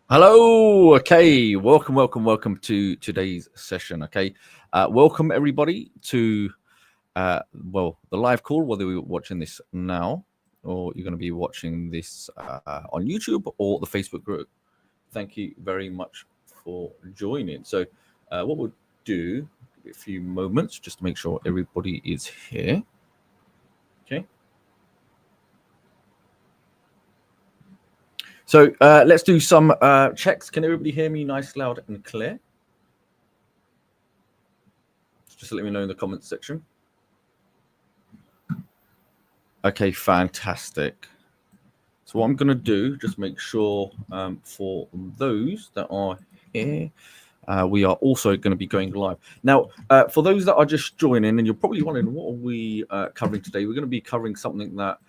Hello. Okay. Welcome to today's session. Okay. Welcome everybody to the live call, whether you're watching this now or you're going to be watching this on YouTube or the Facebook group. Thank you very much for joining. So what we'll do, give it a few moments just to make sure everybody is here. Okay. So let's do some checks. Can everybody hear me nice, loud and clear? Just let me know in the comments section. Okay, fantastic. So what I'm going to do, just make sure for those that are here, we are also going to be going live. Now, for those that are just joining, and you're probably wondering, what are we covering today? We're going to be covering something that,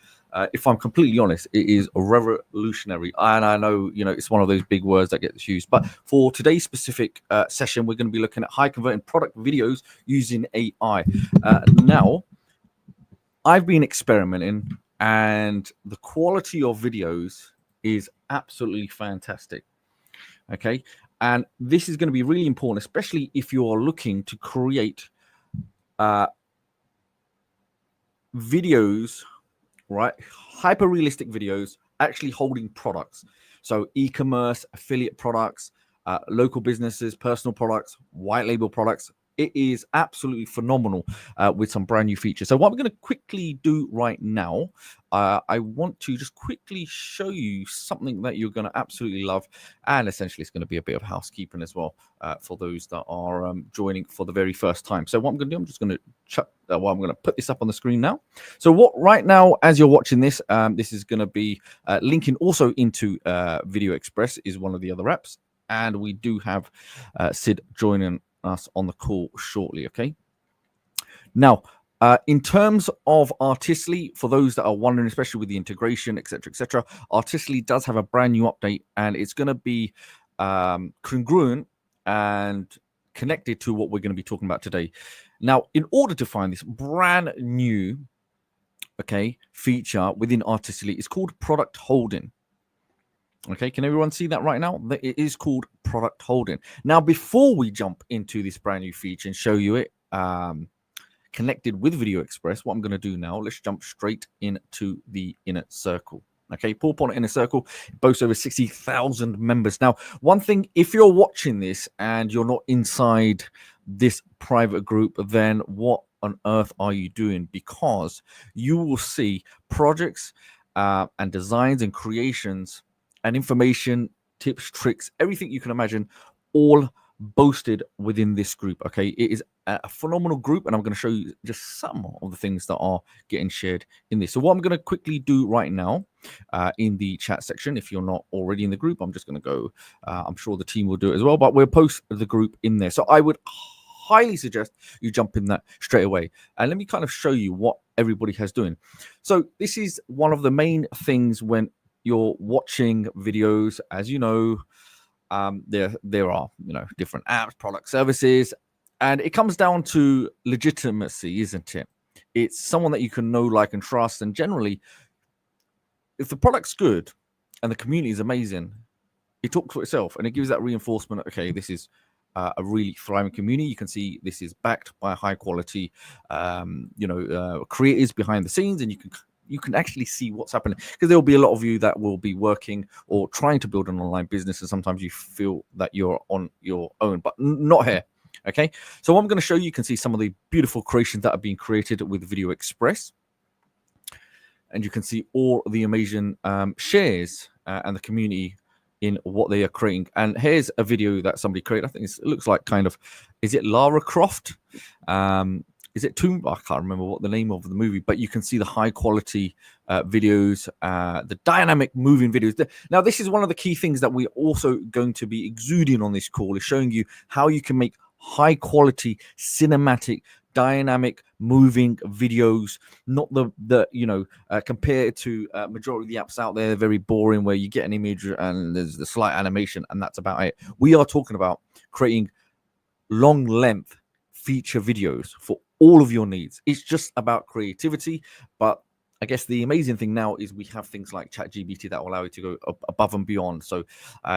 if I'm completely honest, it is revolutionary. And I know, it's one of those big words that gets used. But for today's specific session, we're going to be looking at high converting product videos using AI. Now, I've been experimenting, and the quality of videos is absolutely fantastic. Okay. And this is going to be really important, especially if you are looking to create videos, right? Hyper realistic videos actually holding products. So e-commerce, affiliate products, local businesses, personal products, white label products. It is absolutely phenomenal with some brand new features. So what I'm going to quickly do right now, I want to just quickly show you something that you're going to absolutely love. And essentially, it's going to be a bit of housekeeping as well for those that are joining for the very first time. So what I'm going to do, I'm just going to I'm going to put this up on the screen now. So what right now, as you're watching this, this is going to be linking also into Video Express is one of the other apps. And we do have Sid joining us on the call shortly. Okay. Now, in terms of Artistly, for those that are wondering, especially with the integration, etc., Artistly does have a brand new update, and it's going to be congruent and connected to what we're going to be talking about today. Now, in order to find this brand new, feature within Artistly, it's called product holding. Okay, can everyone see that right now? It is called product holding. Now, before we jump into this brand new feature and show you it connected with Video Express, what I'm going to do now, let's jump straight into the inner circle. Okay, Paul Bonnet Inner Circle boasts over 60,000 members. Now, one thing, if you're watching this and you're not inside this private group, then what on earth are you doing? Because you will see projects and designs and creations and information, tips, tricks, everything you can imagine, all boasted within this group. Okay, it is a phenomenal group, and I'm going to show you just some of the things that are getting shared in this. So what I'm going to quickly do right now in the chat section, if you're not already in the group, I'm just going to go, I'm sure the team will do it as well, but we'll post the group in there. So I would highly suggest you jump in that straight away. And let me kind of show you what everybody has doing. So this is one of the main things when you're watching videos. As you know, there are different apps, product, services, and it comes down to legitimacy, isn't it? It's someone that you can know, like, and trust. And generally, if the product's good and the community is amazing, it talks for itself, and it gives that reinforcement. Okay, this is a really thriving community. You can see this is backed by high quality, creators behind the scenes, and you can actually see what's happening, because there will be a lot of you that will be working or trying to build an online business, and sometimes you feel that you're on your own, but not here. Okay, so what I'm going to show you, you can see some of the beautiful creations that are being created with Video Express, and you can see all the amazing shares and the community in what they are creating. And here's a video that somebody created. I think it looks like kind of, is it Lara Croft? Is it Tomb? I can't remember what the name of the movie, but you can see the high quality videos, the dynamic moving videos. Now, this is one of the key things that we're also going to be exuding on this call, is showing you how you can make high quality cinematic dynamic moving videos, not compared to majority of the apps out there, they're very boring, where you get an image and there's the slight animation and that's about it. We are talking about creating long length feature videos for all of your needs. It's just about creativity, but I guess the amazing thing now is we have things like ChatGPT that will allow you to go above and beyond. So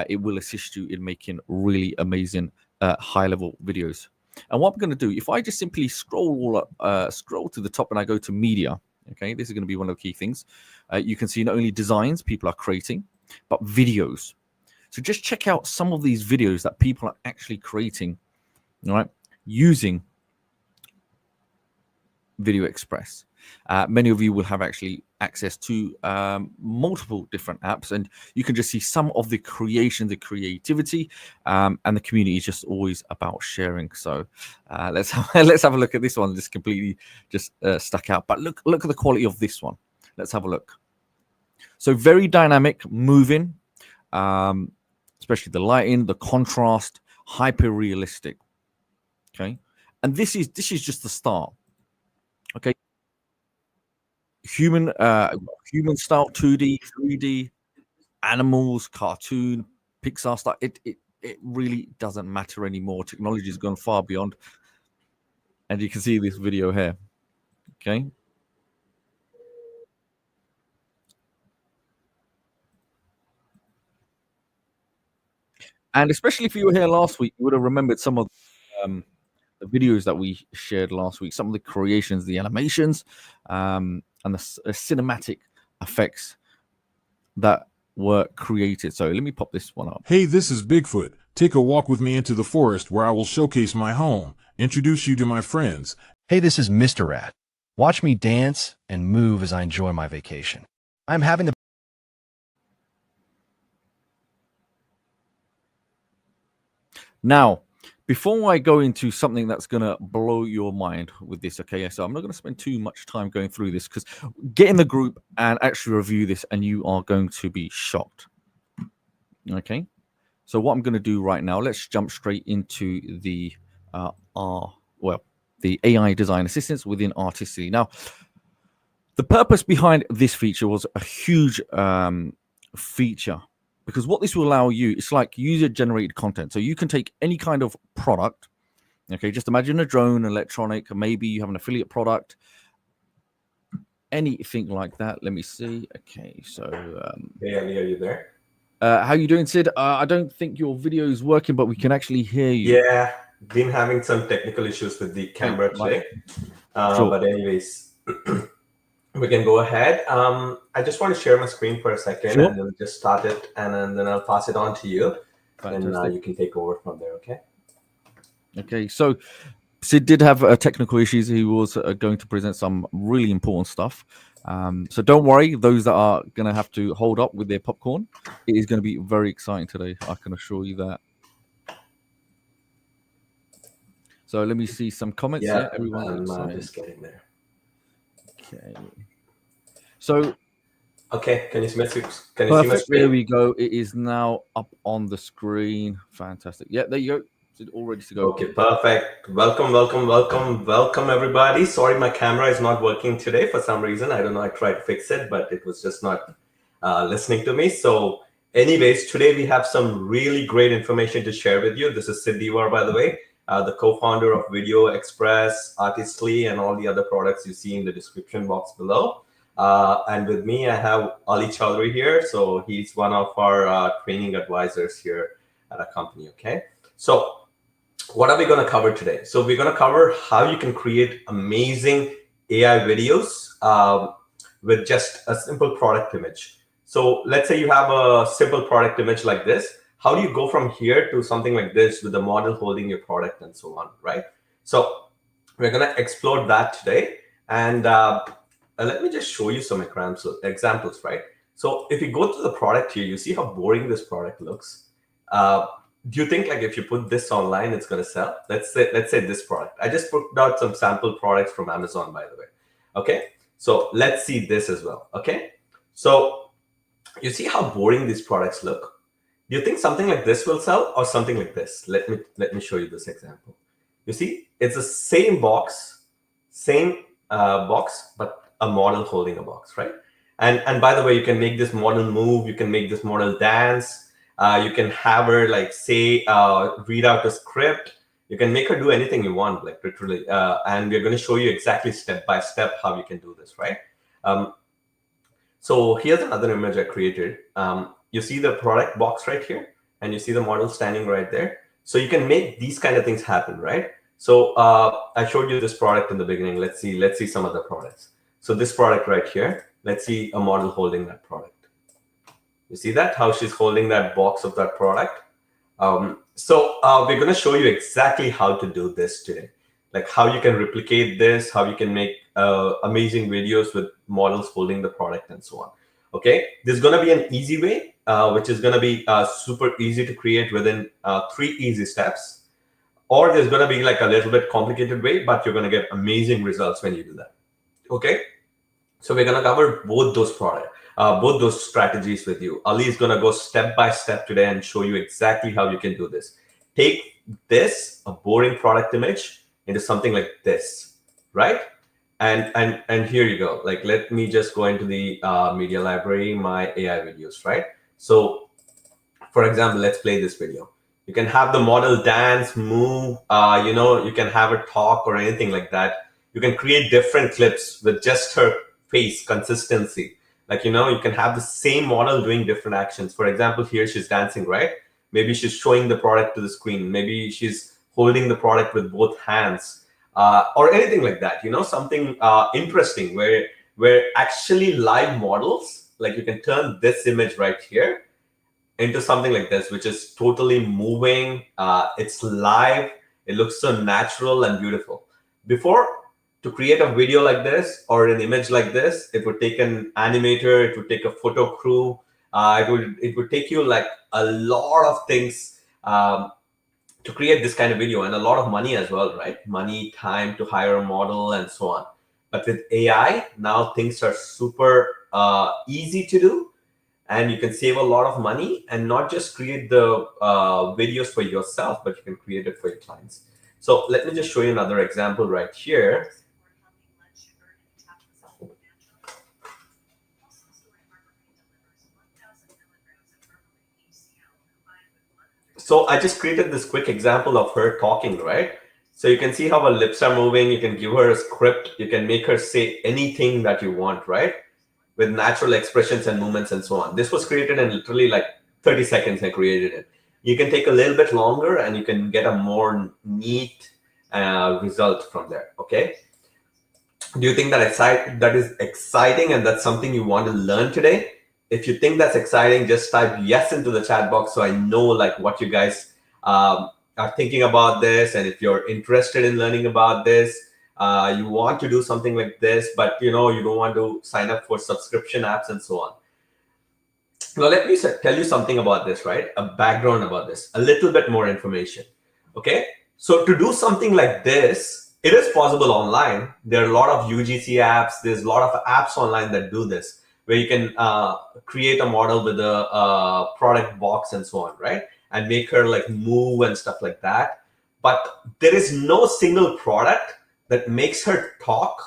it will assist you in making really amazing high-level videos. And what I'm going to do, if I just simply scroll to the top and I go to media, okay, this is going to be one of the key things. You can see not only designs people are creating, but videos. So just check out some of these videos that people are actually creating, all right, using Video Express. Many of you will have actually access to multiple different apps, and you can just see some of the creation, the creativity, and the community is just always about sharing. So let's have a look at this one. This completely just stuck out, but look at the quality of this one. Let's have a look. So very dynamic, moving, especially the lighting, the contrast, hyper realistic. Okay, and this is just the start. Okay, human style 2D, 3D, animals, cartoon, Pixar style. It really doesn't matter anymore. Technology has gone far beyond, and you can see this video here. Okay. And especially if you were here last week, you would have remembered some of the videos that we shared last week, some of the creations, the animations, and the cinematic effects that were created. So let me pop this one up. Hey, this is Bigfoot. Take a walk with me into the forest where I will showcase my home, introduce you to my friends. Hey, this is Mr. Rat. Watch me dance and move as I enjoy my vacation. I'm having the Now, before I go into something that's going to blow your mind with this, okay, so I'm not going to spend too much time going through this, because get in the group and actually review this and you are going to be shocked. Okay, so what I'm going to do right now, let's jump straight into the the AI design assistance within Artistically. Now, the purpose behind this feature was a huge feature, because what this will allow you, it's like user generated content. So you can take any kind of product. Okay, just imagine a drone, electronic, maybe you have an affiliate product, anything like that. Let me see. Okay, so Hey, Ali, are you there? how you doing, Sid? I don't think your video is working, but we can actually hear you. Yeah, been having some technical issues with the camera today. Sure. But anyways, we can go ahead. I just want to share my screen for a second, Sure. and then just start it, and then I'll pass it on to you, Fantastic. and you can take over from there. Okay. Okay, so Sid did have technical issues. He was going to present some really important stuff. So don't worry, those that are going to have to hold up with their popcorn. It is going to be very exciting today. I can assure you that. So let me see some comments. Yeah, everyone's I'm excited. just getting there. Okay. So okay, can you see my perfect. screen? There we go. It is now up on the screen. Fantastic. Yeah, there you go. It's all ready to go. Okay, perfect. Welcome, everybody. Sorry, my camera is not working today for some reason. I don't know. I tried to fix it, but it was just not listening to me. So, anyways, today we have some really great information to share with you. This is Sid Diwar, by the way, the co-founder of Video Express, Artistly, and all the other products you see in the description box below. And with me, I have Ali Chaudhary here. So he's one of our training advisors here at our company. Okay, so what are we going to cover today? So we're going to cover how you can create amazing AI videos with just a simple product image. So let's say you have a simple product image like this. How do you go from here to something like this with the model holding your product and so on, right? So we're going to explore that today. And let me just show you some examples, right? So if you go to the product here, you see how boring this product looks. Do you think like if you put this online, it's going to sell? Let's say this product. I just put out some sample products from Amazon, by the way. Okay, so let's see this as well. Okay, so you see how boring these products look. Do you think something like this will sell or something like this? Let me show you this example. You see, it's the same box, but a model holding a box, right? And by the way, you can make this model move. You can make this model dance. You can have her like say read out a script. You can make her do anything you want, like literally. And we're going to show you exactly step by step how you can do this, right? So here's another image I created. You see the product box right here, and you see the model standing right there. So you can make these kind of things happen, right? So I showed you this product in the beginning. Let's see some other products. So this product right here, let's see a model holding that product. You see that, how she's holding that box of that product? So we're going to show you exactly how to do this today, like how you can replicate this, how you can make amazing videos with models holding the product and so on. Okay, there's going to be an easy way, which is going to be super easy to create within 3 easy steps. Or there's going to be like a little bit complicated way, but you're going to get amazing results when you do that. Okay, so we're going to cover both those strategies with you. Ali is going to go step by step today and show you exactly how you can do this. Take this, a boring product image, into something like this, right? And here you go. Like, let me just go into the media library, my AI videos, right? So for example, let's play this video. You can have the model dance, move, you can have her talk or anything like that. You can create different clips with just her face, consistency. Like, you can have the same model doing different actions. For example, here she's dancing, right? Maybe she's showing the product to the screen. Maybe she's holding the product with both hands, or anything like that. Something interesting where actually live models, like you can turn this image right here into something like this, which is totally moving. It's live. It looks so natural and beautiful. Before, to create a video like this or an image like this, it would take an animator, it would take a photo crew. It would take you like a lot of things to create this kind of video, and a lot of money as well, right? Money, time to hire a model and so on. But with AI, now things are super easy to do, and you can save a lot of money and not just create the videos for yourself, but you can create it for your clients. So let me just show you another example right here. So I just created this quick example of her talking, right? So you can see how her lips are moving. You can give her a script. You can make her say anything that you want, right? With natural expressions and movements and so on. This was created in literally like 30 seconds. I created it. You can take a little bit longer and you can get a more neat result from there, okay? Do you think that is exciting and that's something you want to learn today? If you think that's exciting, just type yes into the chat box so I know like what you guys are thinking about this. And if you're interested in learning about this, you want to do something like this, but you don't want to sign up for subscription apps and so on. Now, let me tell you something about this, right? A background about this, a little bit more information, okay? So to do something like this, it is possible online. There are a lot of UGC apps. There's a lot of apps online that do this, where you can create a model with a product box and so on, right? And make her like move and stuff like that. But there is no single product that makes her talk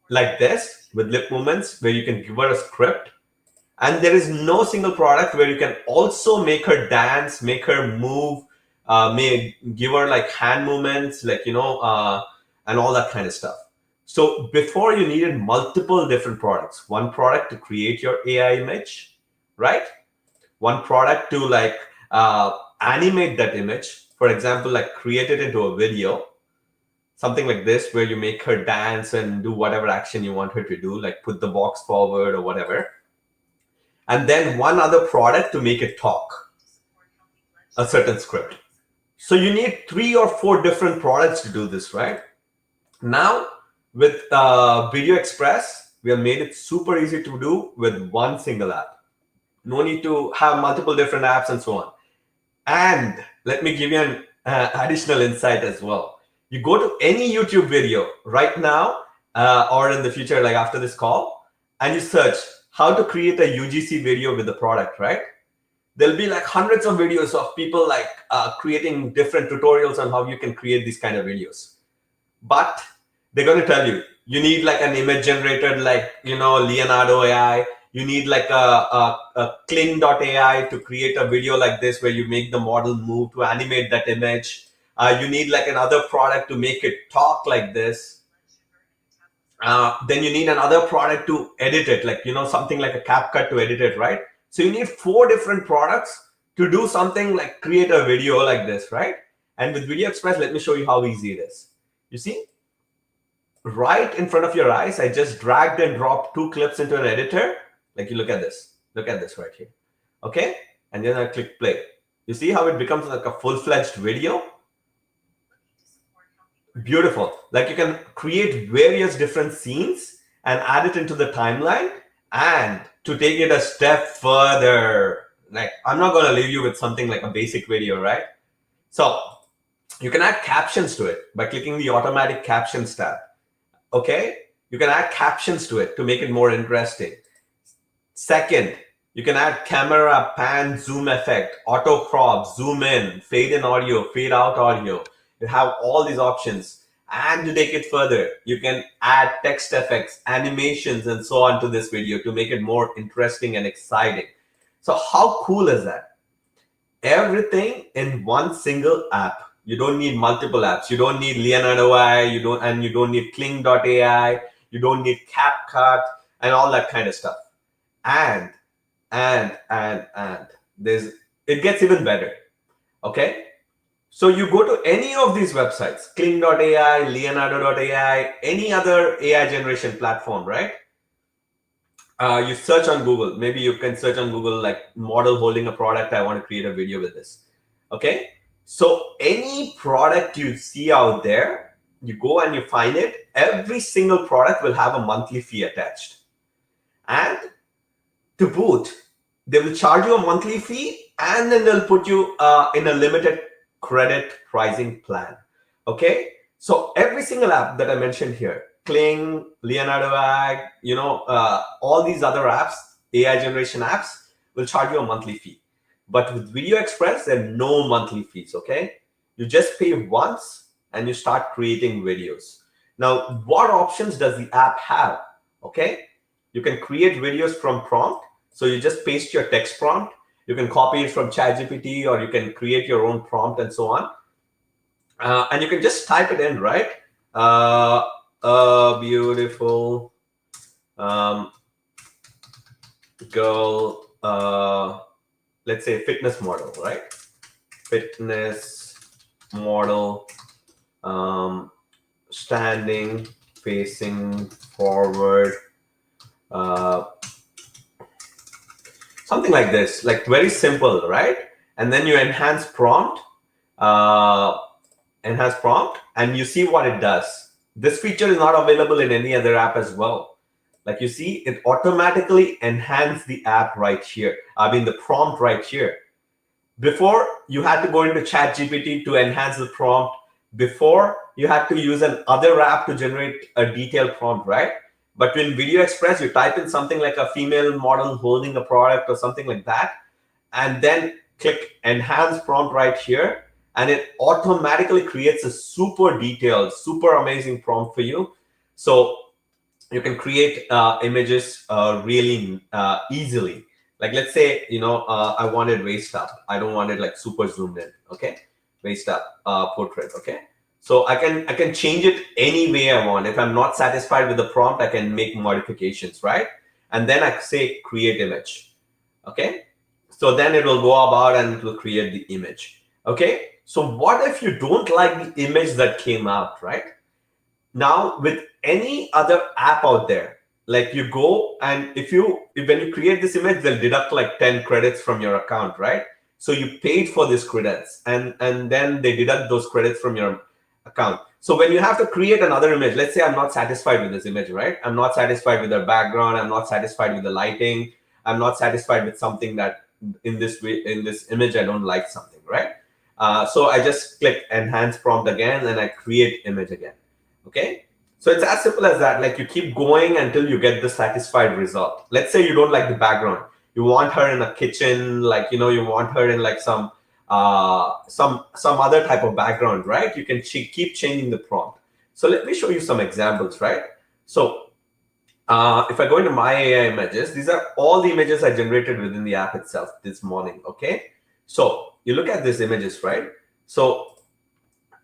like this with lip movements, where you can give her a script. And there is no single product where you can also make her dance, make her move, give her like hand movements, like, and all that kind of stuff. So before, you needed multiple different products. One product to create your AI image, right? One product to like animate that image. For example, like create it into a video, something like this, where you make her dance and do whatever action you want her to do, like put the box forward or whatever. And then one other product to make it talk, a certain script. So you need 3 or 4 different products to do this, right? Now, with Video Express, we have made it super easy to do with one single app. No need to have multiple different apps and so on. And let me give you an additional insight as well. You go to any YouTube video right now or in the future, like after this call, and you search how to create a UGC video with the product, right? There'll be like hundreds of videos of people like creating different tutorials on how you can create these kind of videos. But they're going to tell you, you need like an image generator, like, Leonardo AI. You need like a Kling.ai to create a video like this, where you make the model move to animate that image. You need like another product to make it talk like this. Then you need another product to edit it, like, something like a CapCut to edit it, right? So you need 4 different products to do something like create a video like this, right? And with Video Express, let me show you how easy it is. You see, right in front of your eyes, I just dragged and dropped 2 clips into an editor. Like, you look at this right here, okay? And then I click play. You see how it becomes like a full-fledged video? Beautiful. Like, you can create various different scenes and add it into the timeline. And to take it a step further, like, I'm not going to leave you with something like a basic video, right? So you can add captions to it by clicking the automatic captions tab. Okay, you can add captions to it to make it more interesting. Second, you can add camera, pan, zoom effect, auto crop, zoom in, fade in audio, fade out audio. You have all these options. And to take it further, you can add text effects, animations, and so on to this video to make it more interesting and exciting. So how cool is that? Everything in one single app. You don't need multiple apps. You don't need Leonardo AI, you don't need Kling.ai, you don't need CapCut and all that kind of stuff. And there's, it gets even better. Okay. So you go to any of these websites, Kling.ai, Leonardo.ai, any other AI generation platform, right? You search on Google. Maybe you can search on Google like model holding a product. I want to create a video with this. Okay. So any product you see out there, you go and you find it. Every single product will have a monthly fee attached. And to boot, they will charge you a monthly fee, and then they'll put you in a limited credit pricing plan. Okay. So every single app that I mentioned here, Kling, Leonardo AI, all these other apps, AI generation apps, will charge you a monthly fee. But with Video Express, there are no monthly fees, okay? You just pay once and you start creating videos. Now, what options does the app have, okay? You can create videos from prompt. So you just paste your text prompt. You can copy it from ChatGPT, or you can create your own prompt and so on. And you can just type it in, right? A beautiful girl, let's say fitness model, right? Fitness model, standing, facing forward, something like this, like very simple, right? And then you enhance prompt, and you see what it does. This feature is not available in any other app as well. Like, you see, it automatically enhanced the app right here. I mean, the prompt right here. Before, you had to go into ChatGPT to enhance the prompt. Before, you had to use another app to generate a detailed prompt, right? But in Video Express, you type in something like a female model holding a product or something like that, and then click enhance prompt right here, and it automatically creates a super detailed, super amazing prompt for you. So you can create images really easily. Like, let's say, I wanted waist up. I don't want it like super zoomed in. Okay, waist up portrait. Okay, so I can change it any way I want. If I'm not satisfied with the prompt, I can make modifications, right? And then I say create image. Okay, so then it will go about and it will create the image. Okay, so what if you don't like the image that came out, right? Now, with any other app out there, like, you go and when you create this image, they'll deduct like 10 credits from your account, right? So you paid for these credits, and then they deduct those credits from your account. So when you have to create another image, let's say I'm not satisfied with this image, right? I'm not satisfied with the background. I'm not satisfied with the lighting. I'm not satisfied with something that in this image, I don't like something, right? So I just click enhance prompt again, and I create image again. Okay, so it's as simple as that. Like, you keep going until you get the satisfied result. Let's say you don't like the background. You want her in a kitchen, like, you want her in like some other type of background, right? You can keep changing the prompt. So let me show you some examples, right? So if I go into my AI images, these are all the images I generated within the app itself this morning. Okay, so you look at these images, right? So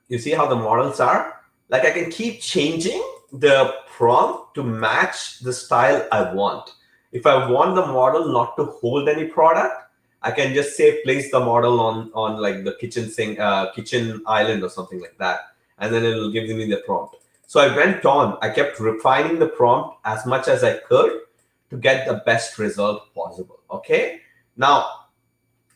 you see how the models are. Like, I can keep changing the prompt to match the style I want. If I want the model not to hold any product, I can just say place the model on like the kitchen sink, kitchen island or something like that, and then it will give me the prompt. So I went on, I kept refining the prompt as much as I could to get the best result possible. Okay, now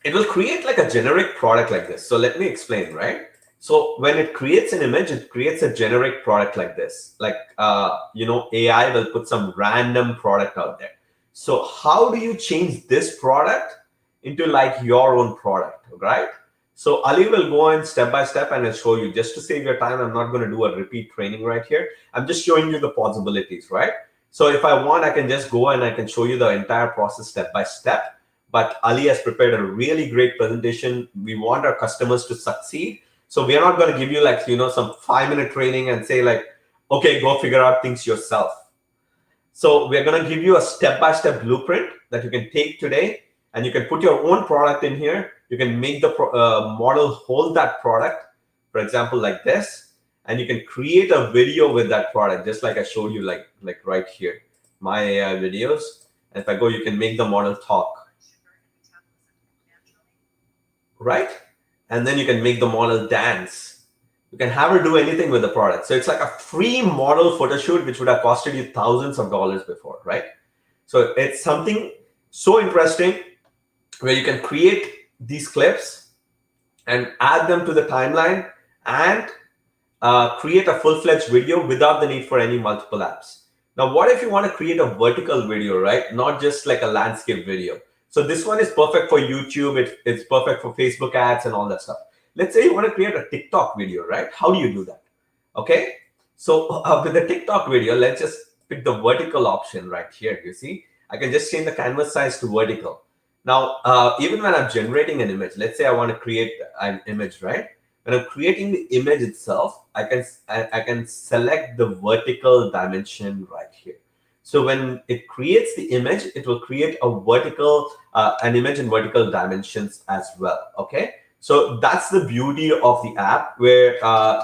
it will create like a generic product like this. So let me explain, right? So when it creates an image, it creates a generic product like this. Like, AI will put some random product out there. So how do you change this product into like your own product, right? So Ali will go in step by step and I'll show you. Just to save your time, I'm not going to do a repeat training right here. I'm just showing you the possibilities, right? So if I want, I can just go and I can show you the entire process step by step. But Ali has prepared a really great presentation. We want our customers to succeed. So we are not going to give you like, some 5-minute training and say like, okay, go figure out things yourself. So we're going to give you a step-by-step blueprint that you can take today, and you can put your own product in here. You can make the model hold that product, for example, like this, and you can create a video with that product, just like I showed you, like right here, my videos. And if I go, you can make the model talk, right? And then you can make the model dance. You can have her do anything with the product. So it's like a free model photo shoot, which would have costed you thousands of dollars before, right? So it's something so interesting where you can create these clips and add them to the timeline and create a full-fledged video without the need for any multiple apps. Now, what if you want to create a vertical video, right? Not just like a landscape video. So this one is perfect for YouTube. It's perfect for Facebook ads and all that stuff. Let's say you want to create a TikTok video, right? How do you do that? Okay. So with the TikTok video, let's just pick the vertical option right here. You see, I can just change the canvas size to vertical. Now, even when I'm generating an image, let's say I want to create an image, right? When I'm creating the image itself, I can select the vertical dimension right here. So when it creates the image, it will create a vertical, an image in vertical dimensions as well. Okay. So that's the beauty of the app, where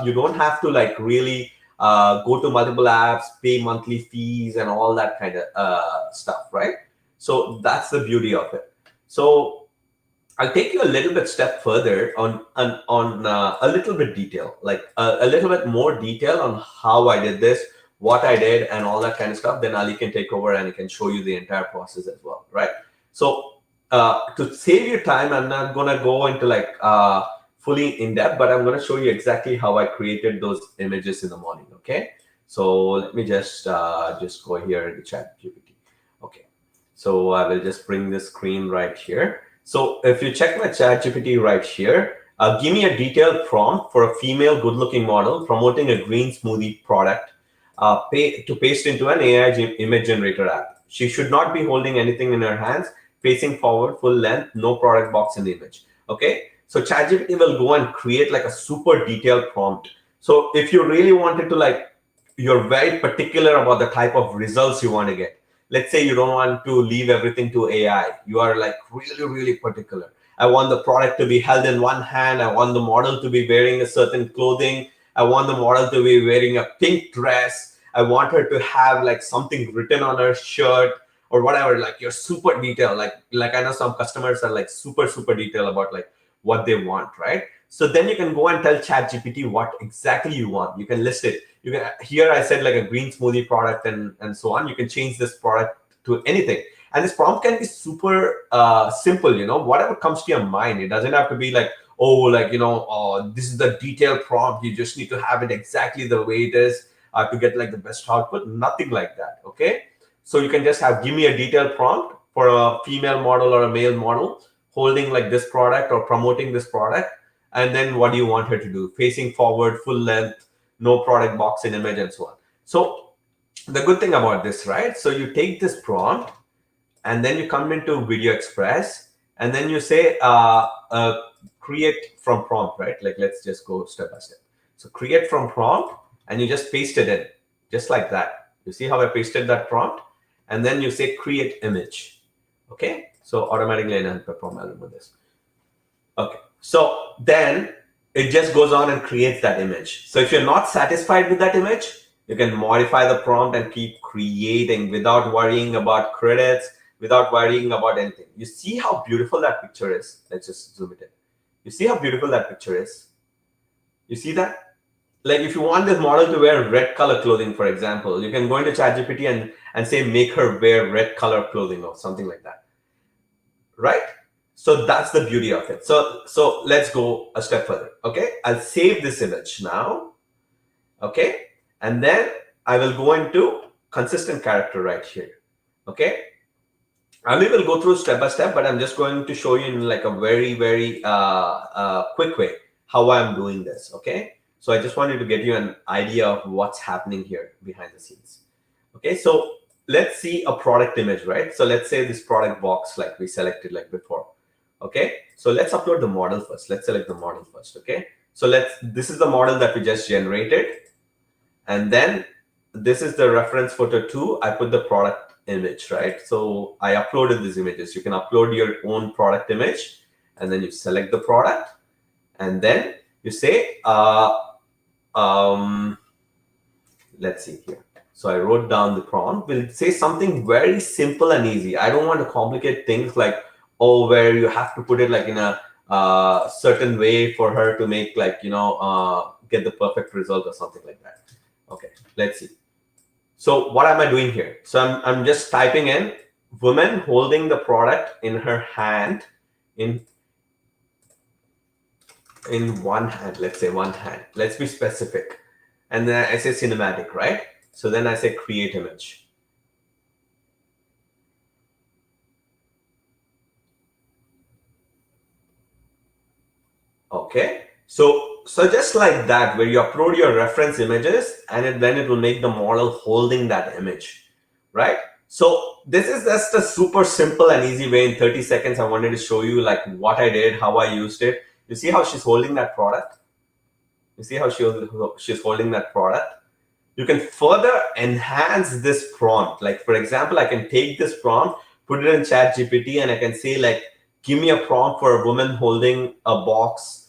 you don't have to like really go to multiple apps, pay monthly fees and all that kind of stuff, right? So that's the beauty of it. So I'll take you a little bit step further on a little bit detail, like a little bit more detail on how I did this, what I did, and all that kind of stuff. Then Ali can take over and he can show you the entire process as well, right? So to save your time, I'm not going to go into like fully in depth, but I'm going to show you exactly how I created those images in the morning. Okay. So let me just go here in the chat GPT. Okay. So I will just bring this screen right here. So if you check my chat GPT right here, give me a detailed prompt for a female good-looking model promoting a green smoothie product to paste into an AI image generator app. She should not be holding anything in her hands, facing forward, full length, no product box in the image. Okay, so ChatGPT will go and create like a super detailed prompt. So if you really wanted to, like, you're very particular about the type of results you want to get. Let's say you don't want to leave everything to AI. You are like really, really particular. I want the product to be held in one hand. I want the model to be wearing a certain clothing. I want the model to be wearing a pink dress. I want her to have like something written on her shirt or whatever. Like, you're super detailed. Like I know some customers are like super, super detailed about like what they want, right? So then you can go and tell ChatGPT what exactly you want. You can list it. You can, here I said like a green smoothie product and so on. You can change this product to anything. And this prompt can be super simple, whatever comes to your mind. It doesn't have to be like, oh, like, this is the detailed prompt. You just need to have it exactly the way it is to get like the best output. Nothing like that, okay? So you can just give me a detailed prompt for a female model or a male model holding like this product or promoting this product. And then what do you want her to do? Facing forward, full length, no product box in image, and so on. So the good thing about this, right? So you take this prompt and then you come into Video Express and then you say, create from prompt, right? Like, let's just go step by step. So create from prompt and you just paste it in just like that. You see how I pasted that prompt? And then you say create image. Okay. So automatically enhance perform. I'll remove this. Okay. So then it just goes on and creates that image. So if you're not satisfied with that image, You can modify the prompt and keep creating without worrying about credits, without worrying about anything. You see how beautiful that picture is? Let's just zoom it in. You see how beautiful that picture is? You see that? Like if you want this model to wear red color clothing, for example, you can go into ChatGPT and say, make her wear red color clothing or something like that, right? So that's the beauty of it. So let's go a step further. Okay, I'll save this image now. Okay, and then I will go into consistent character right here. Okay, I will go through step by step, but I'm just going to show you in like a very quick way how I'm doing this. Okay, so I just wanted to get you an idea of what's happening here behind the scenes. Okay, so let's see a product image, right? So let's say this product box like we selected like before. Okay, so let's upload the model first. Let's select the model first. Okay, so this is the model that we just generated, and then this is the reference photo 2. I put the product image, right? So I uploaded these images. You can upload your own product image, and then you select the product, and then you say, let's see here. So I wrote down the prompt. We'll say something very simple and easy. I don't want to complicate things like, oh, where you have to put it like in a certain way for her to make like, get the perfect result or something like that. Okay, let's see. So what am I doing here? So I'm just typing in woman holding the product in her hand, in one hand, let's say one hand. Let's be specific. And then I say cinematic, right? So then I say create image. Okay, so just like that, where you upload your reference images, and then it will make the model holding that image, right? So this is just a super simple and easy way. In 30 seconds, I wanted to show you like what I did, how I used it. You see how she's holding that product? You see how she's holding that product? You can further enhance this prompt. Like for example, I can take this prompt, put it in ChatGPT, and I can say like, give me a prompt for a woman holding a box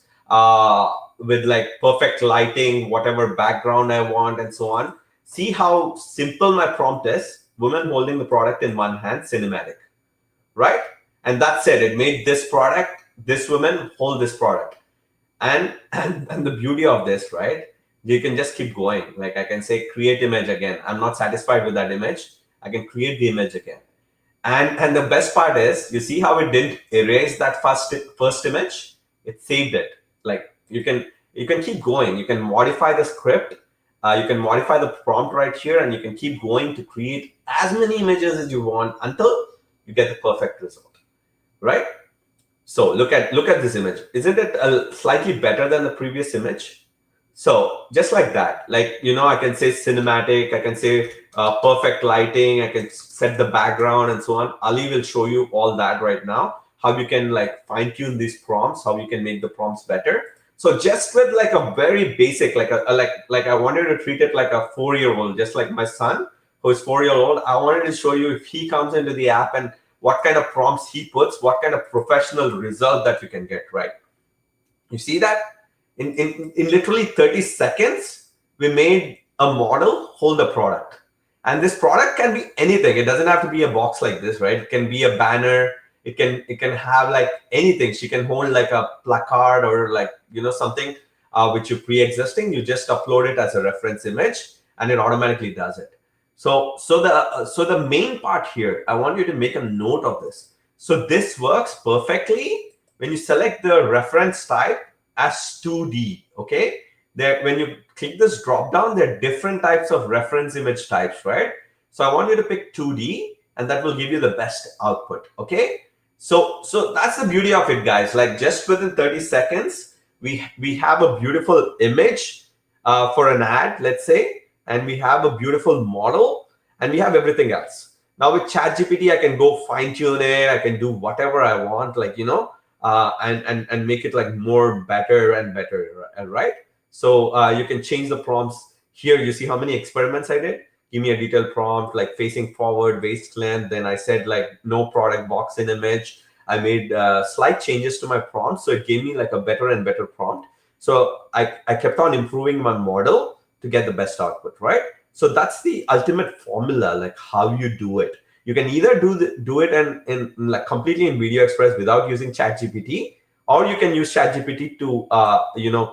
with like perfect lighting, whatever background I want, and so on. See how simple my prompt is. Woman holding the product in one hand, cinematic, right? And that's it. It made this product, this woman hold this product. And the beauty of this, right? You can just keep going. Like I can say create image again. I'm not satisfied with that image. I can create the image again. And the best part is, you see how it didn't erase that first image? It saved it. Like you can keep going. You can modify the script. You can modify the prompt right here, and you can keep going to create as many images as you want until you get the perfect result, right? So look at this image. Isn't it slightly better than the previous image? So just like that, like, I can say cinematic, I can say perfect lighting, I can set the background and so on. Ali will show you all that right now, how you can like fine tune these prompts, how you can make the prompts better. So just with like a very basic, like I wanted to treat it like a 4-year-old, just like my son who is 4-year-old. I wanted to show you if he comes into the app and what kind of prompts he puts, what kind of professional result that you can get, right? You see that? In literally 30 seconds, we made a model hold a product. And this product can be anything. It doesn't have to be a box like this, right? It can be a banner. It can have like anything. She can hold like a placard or like, something which you pre-existing. You just upload it as a reference image and it automatically does it. So the main part here, I want you to make a note of this. So this works perfectly when you select the reference type as 2D, okay? When you click this drop down, there are different types of reference image types, right? So I want you to pick 2D, and that will give you the best output, okay? So that's the beauty of it, guys. Like just within 30 seconds, we have a beautiful image for an ad, let's say, and we have a beautiful model, and we have everything else. Now with ChatGPT, I can go fine tune it. I can do whatever I want, like, and make it like more better and better, right? So you can change the prompts here. You see how many experiments I did? Give me a detailed prompt like facing forward, waist length. Then I said like no product box in image. I made slight changes to my prompt, so it gave me like a better and better prompt. So I kept on improving my model to get the best output, right? So that's the ultimate formula, like how you do it. You can either do it in like completely in Video Express without using ChatGPT, or you can use ChatGPT to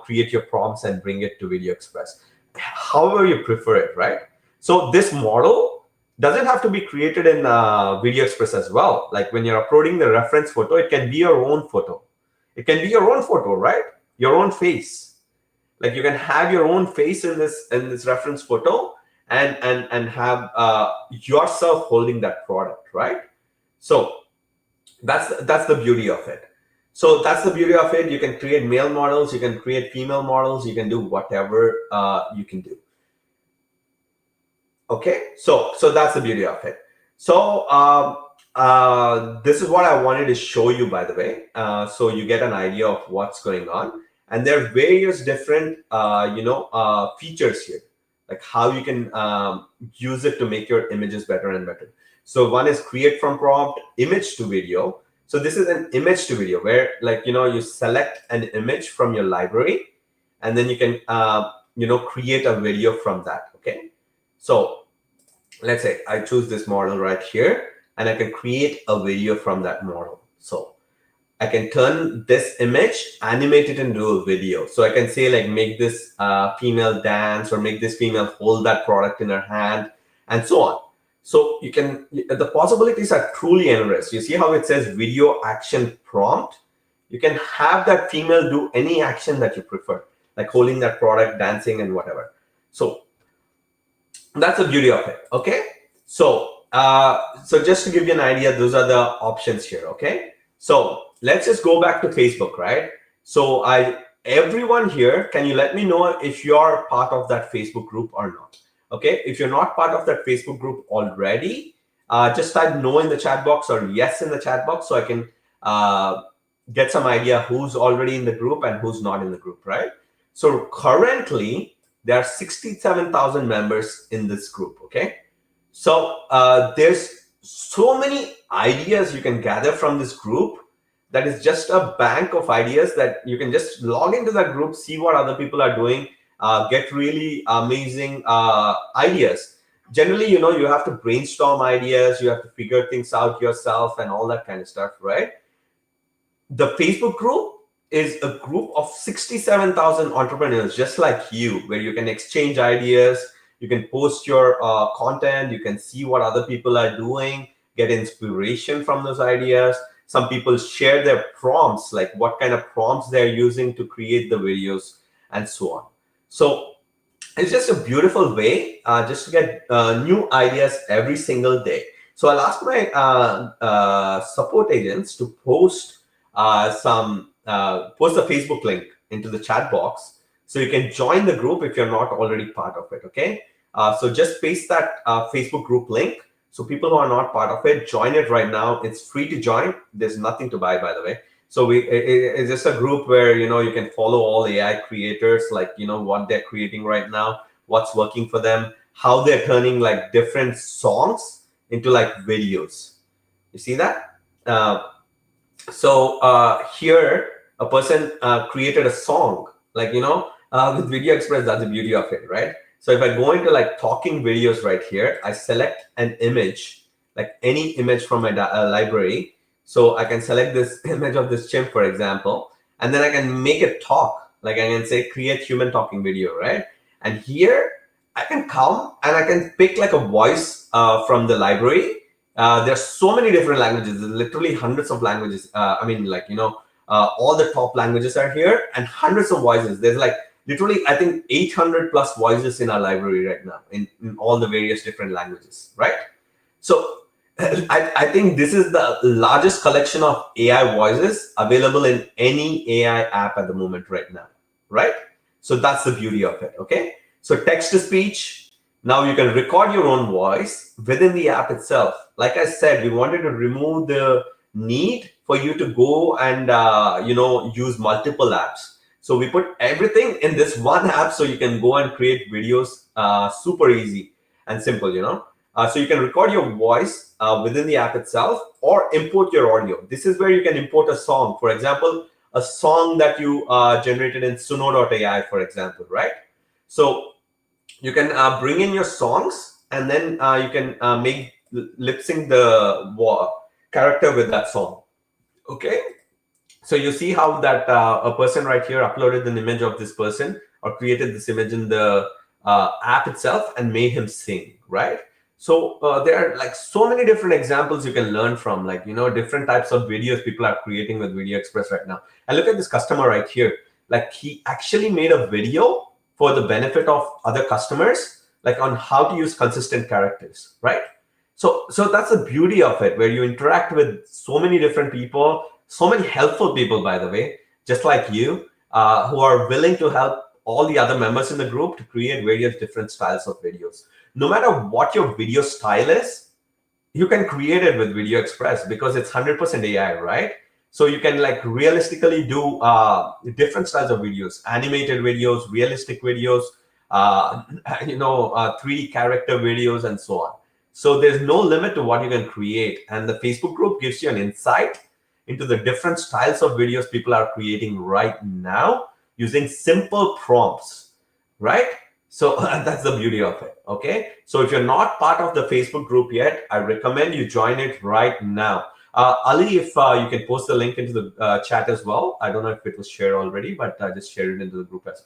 create your prompts and bring it to Video Express. However you prefer it, right? So this model doesn't have to be created in Video Express as well. Like when you're uploading the reference photo, it can be your own photo. It can be your own photo, right? Your own face. Like you can have your own face in this reference photo and have yourself holding that product, right? So that's the beauty of it. So that's the beauty of it. You can create male models, you can create female models, you can do whatever you can do. Okay, so that's the beauty of it. So this is what I wanted to show you, by the way, so you get an idea of what's going on. And there are various different features here, like how you can use it to make your images better and better. So one is create from prompt, image to video. So this is an image to video where, like, you select an image from your library, and then you can create a video from that. Okay, so let's say I choose this model right here, and I can create a video from that model. So I can turn this image, animate it into a video. So I can say, like, make this female dance, or make this female hold that product in her hand, and so on. So you can, the possibilities are truly endless. You see how it says video action prompt? You can have that female do any action that you prefer, like holding that product, dancing, and whatever. So that's the beauty of it. Okay. So just to give you an idea, those are the options here. Okay. So let's just go back to Facebook, right? So everyone here, can you let me know if you're part of that Facebook group or not? Okay, if you're not part of that Facebook group already, just type no in the chat box or yes in the chat box, so I can get some idea who's already in the group and who's not in the group, right? So currently, there are 67,000 members in this group, okay? So there's so many ideas you can gather from this group. That is just a bank of ideas that you can just log into that group, see what other people are doing, get really amazing ideas. Generally, you have to brainstorm ideas, you have to figure things out yourself and all that kind of stuff, right? The Facebook group is a group of 67,000 entrepreneurs just like you, where you can exchange ideas, you can post your content, you can see what other people are doing, get inspiration from those ideas. Some people share their prompts, like what kind of prompts they're using to create the videos, and so on. So it's just a beautiful way just to get new ideas every single day. So I'll ask my support agents to post post the Facebook link into the chat box, so you can join the group if you're not already part of it. Okay, so just paste that Facebook group link. So people who are not part of it, join it right now. It's free to join. There's nothing to buy, by the way. So it's just a group where, you can follow all AI creators, like, what they're creating right now, what's working for them, how they're turning like different songs into like videos. You see that? So here, a person created a song, like, with Video Express. That's the beauty of it, right? So if I go into like talking videos right here, I select an image, like any image from my library. So I can select this image of this chimp, for example, and then I can make it talk. Like I can say, create human talking video, right? And here I can come and I can pick like a voice from the library. There's so many different languages. There's literally hundreds of languages. All the top languages are here, and hundreds of voices. There's like literally, I think 800 plus voices in our library right now in all the various different languages, right? So I think this is the largest collection of AI voices available in any AI app at the moment right now, right? So that's the beauty of it, okay? So text to speech, now you can record your own voice within the app itself. Like I said, we wanted to remove the need for you to go and, use multiple apps. So we put everything in this one app so you can go and create videos super easy and simple, So you can record your voice within the app itself, or import your audio. This is where you can import a song. For example, a song that you generated in Suno.ai, for example, right? So you can bring in your songs, and then you can make lip sync the character with that song. Okay, so you see how that a person right here uploaded an image of this person, or created this image in the app itself and made him sing, right? So there are like so many different examples you can learn from, like, you know, different types of videos people are creating with Video Express right now. And look at this customer right here. Like, he actually made a video for the benefit of other customers, like on how to use consistent characters, right? So that's the beauty of it, where you interact with so many different people, so many helpful people, by the way, just like you, who are willing to help all the other members in the group to create various different styles of videos. No matter what your video style is, you can create it with Video Express, because it's 100% AI, right? So you can like realistically do different styles of videos, animated videos, realistic videos, 3D character videos, and so on. So there's no limit to what you can create. And the Facebook group gives you an insight into the different styles of videos people are creating right now using simple prompts, right? So that's the beauty of it, okay? So if you're not part of the Facebook group yet, I recommend you join it right now. Ali, if you can post the link into the chat as well. I don't know if it was shared already, but just share it into the group as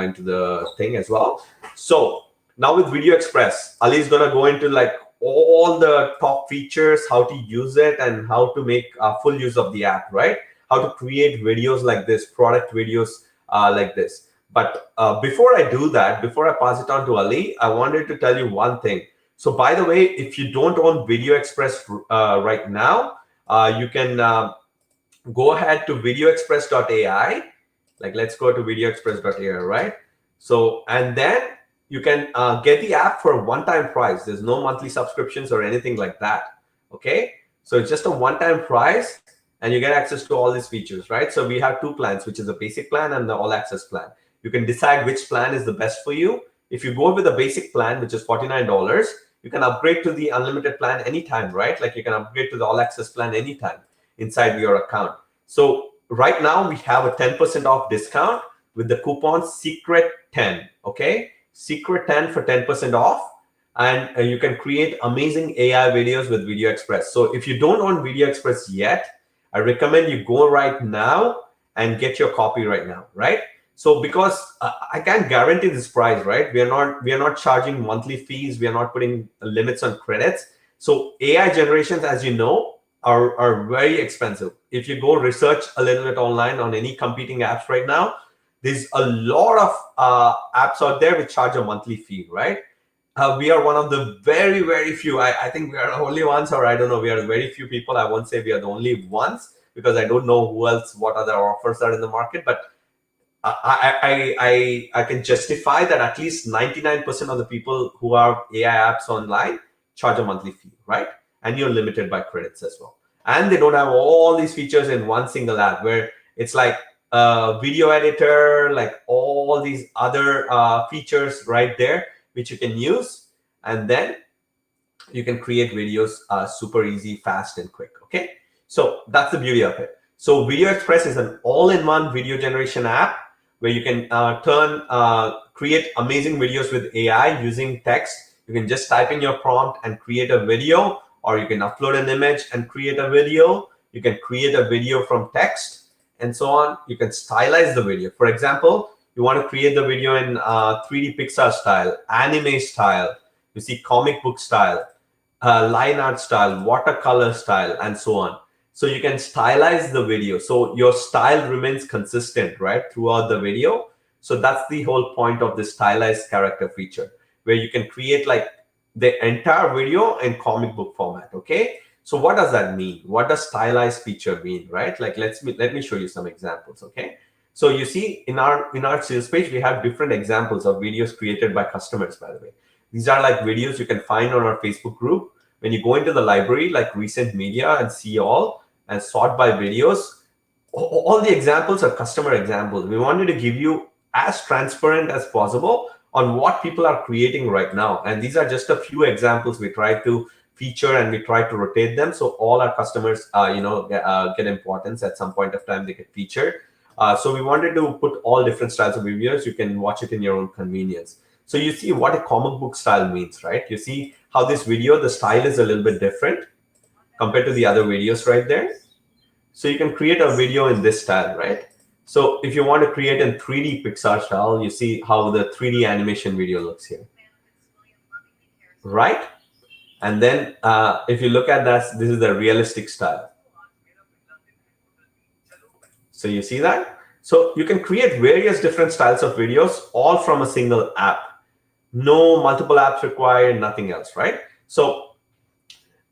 into the thing as well. So now with Video Express, Ali is gonna go into like all the top features, how to use it, and how to make full use of the app, right? How to create videos like this, product videos like this. But before I do that, before I pass it on to Ali, I wanted to tell you one thing. So by the way, if you don't own Video Express right now, you can go ahead to videoexpress.ai. Like, let's go to videoexpress.ai, right? So, and then you can get the app for a one-time price. There's no monthly subscriptions or anything like that, okay? So it's just a one-time price, and you get access to all these features, right? So we have two plans, which is a basic plan and the all-access plan. You can decide which plan is the best for you. If you go with the basic plan, which is $49, you can upgrade to the unlimited plan anytime, right? Like, you can upgrade to the all-access plan anytime inside your account. So right now we have a 10% off discount with the coupon SECRET10, okay? SECRET10 for 10% off. And you can create amazing AI videos with Video Express. So if you don't own Video Express yet, I recommend you go right now and get your copy right now, right? So because I can't guarantee this price, right? We are not charging monthly fees. We are not putting limits on credits. So AI generations, as you know, are very expensive. If you go research a little bit online on any competing apps right now, there's a lot of apps out there which charge a monthly fee, right? We are one of the very, very few. I think we are the only ones, or I don't know, we are very few people. I won't say we are the only ones, because I don't know who else, what other offers are in the market. But I can justify that at least 99% of the people who have AI apps online charge a monthly fee, right? And you're limited by credits as well. And they don't have all these features in one single app, where it's like a video editor, like all these other features right there, which you can use. And then you can create videos super easy, fast, and quick, okay? So that's the beauty of it. So Video Express is an all-in-one video generation app where you can create amazing videos with AI using text. You can just type in your prompt and create a video, or you can upload an image and create a video. You can create a video from text, and so on. You can stylize the video. For example, you want to create the video in 3D Pixar style, anime style, you see comic book style, line art style, watercolor style, and so on. So you can stylize the video. So your style remains consistent, right, throughout the video. So that's the whole point of the stylized character feature, where you can create like the entire video in comic book format, okay? So what does that mean? What does stylized feature mean, right? Like, let me show you some examples, okay? So you see in our sales page, we have different examples of videos created by customers, by the way. These are like videos you can find on our Facebook group. When you go into the library, like recent media, and see all, and sort by videos, all the examples are customer examples. We wanted to give you as transparent as possible on what people are creating right now. And these are just a few examples we try to feature, and we try to rotate them. So all our customers, get importance at some point of time, they get featured. So we wanted to put all different styles of videos. You can watch it in your own convenience. So you see what a comic book style means, right? You see how this video, the style is a little bit different compared to the other videos right there. So you can create a video in this style, right? So if you want to create in 3D Pixar style, you see how the 3D animation video looks here, right? And then if you look at that, this is the realistic style. So you see that? So you can create various different styles of videos, all from a single app. No multiple apps required, nothing else, right? So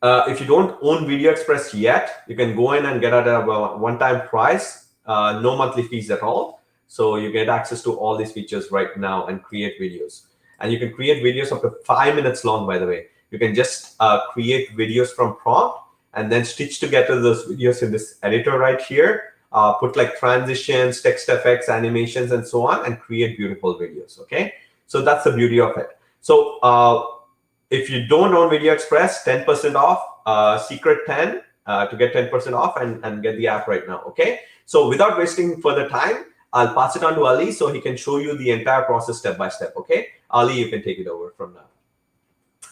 if you don't own Video Express yet, you can go in and get at a one-time price, no monthly fees at all. So you get access to all these features right now and create videos. And you can create videos up to 5 minutes long, by the way. You can just create videos from prompt and then stitch together those videos in this editor right here. Put like transitions, text effects, animations, and so on, and create beautiful videos, okay? So that's the beauty of it. So if you don't own Video Express, 10% off, secret 10 to get 10% off and get the app right now, okay? So without wasting further time, I'll pass it on to Ali so he can show you the entire process step by step, okay? Ali, you can take it over from now.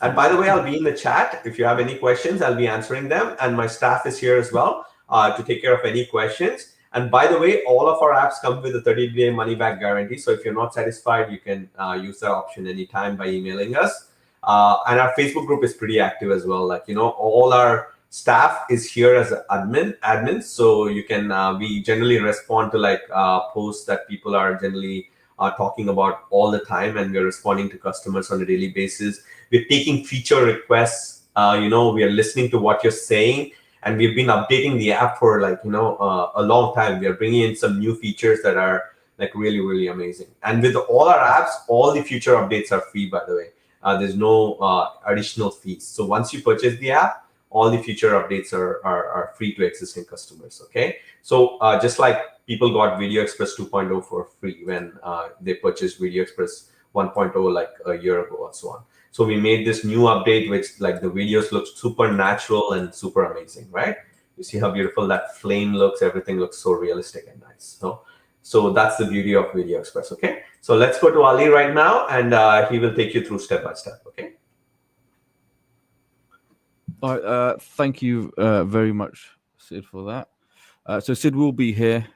And by the way, I'll be in the chat. If you have any questions, I'll be answering them. And my staff is here as well to take care of any questions. And by the way, all of our apps come with a 30-day money-back guarantee. So if you're not satisfied, you can use that option anytime by emailing us. And our Facebook group is pretty active as well. Like, you know, all our staff is here as admins. So you can, we generally respond to like posts that people are generally talking about all the time. And we're responding to customers on a daily basis. We're taking feature requests. You know, we are listening to what you're saying. And we've been updating the app for like, you know, a long time. We are bringing in some new features that are like really, really amazing. And with all our apps, all the future updates are free, by the way. There's no additional fees. So once you purchase the app, all the future updates are free to existing customers, okay? So just like people got Video Express 2.0 for free when they purchased Video Express 1.0 like a year ago or so on. So we made this new update, which like the videos look super natural and super amazing, right? You see how beautiful that flame looks. Everything looks so realistic and nice. So that's the beauty of Video Express, okay? So let's go to Ali right now, and he will take you through step by step, okay? All right, thank you very much, Sid, for that. So Sid will be here.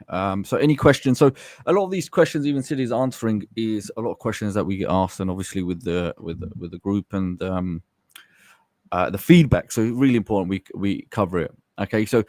So any questions? So a lot of these questions, even Sid is answering, is a lot of questions that we get asked, and obviously with the group and the feedback. So really important we cover it. Okay, so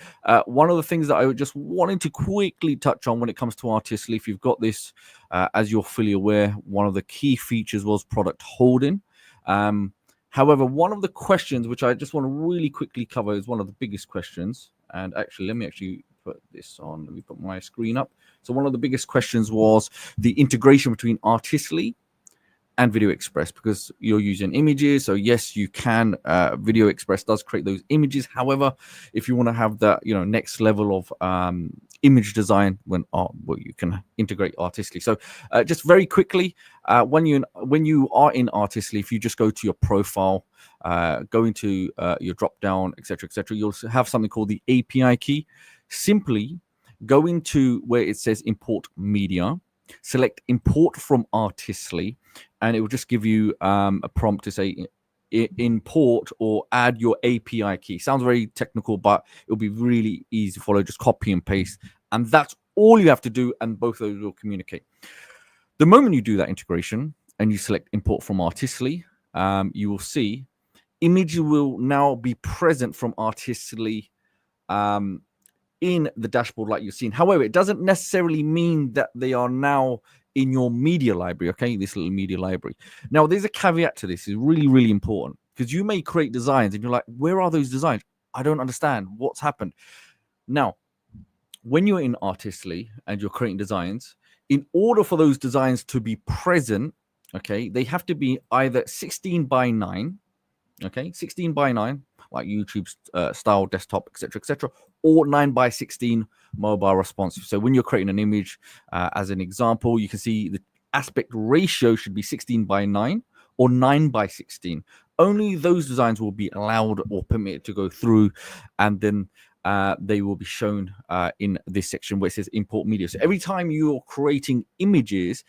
one of the things that I just wanted to quickly touch on when it comes to Artistly, if you've got this, as you're fully aware, one of the key features was product holding. However, one of the questions which I just want to really quickly cover is one of the biggest questions. And actually, let me actually put this on. Let me put my screen up. So one of the biggest questions was the integration between Artistly and Video Express, because you're using images. So yes, you can. Video Express does create those images. However, if you want to have that, you know, next level of image design, well, you can integrate Artistly. So just very quickly, when you are in Artistly, if you just go to your profile, go into your drop down, etc., you'll have something called the API key. Simply go into where it says import media, select import from Artistly, and it will just give you a prompt to say import or add your API key. Sounds very technical, but it'll be really easy to follow. Just copy and paste, and that's all you have to do, and both of those will communicate. The moment you do that integration and you select import from Artistly, you will see image will now be present from Artistly in the dashboard like you've seen. However, it doesn't necessarily mean that they are now in your media library, okay? This little media library. Now, there's a caveat to this. It's really, really important, because you may create designs and you're like, where are those designs? I don't understand what's happened. Now, when you're in Artistly and you're creating designs, in order for those designs to be present, okay, they have to be either 16 by 9, okay, 16 by 9, like YouTube style desktop, etc., or 9 by 16 mobile responsive. So when you're creating an image, as an example, you can see the aspect ratio should be 16 by 9 or 9 by 16. Only those designs will be allowed or permitted to go through, and then they will be shown in this section where it says import media. So every time you're creating images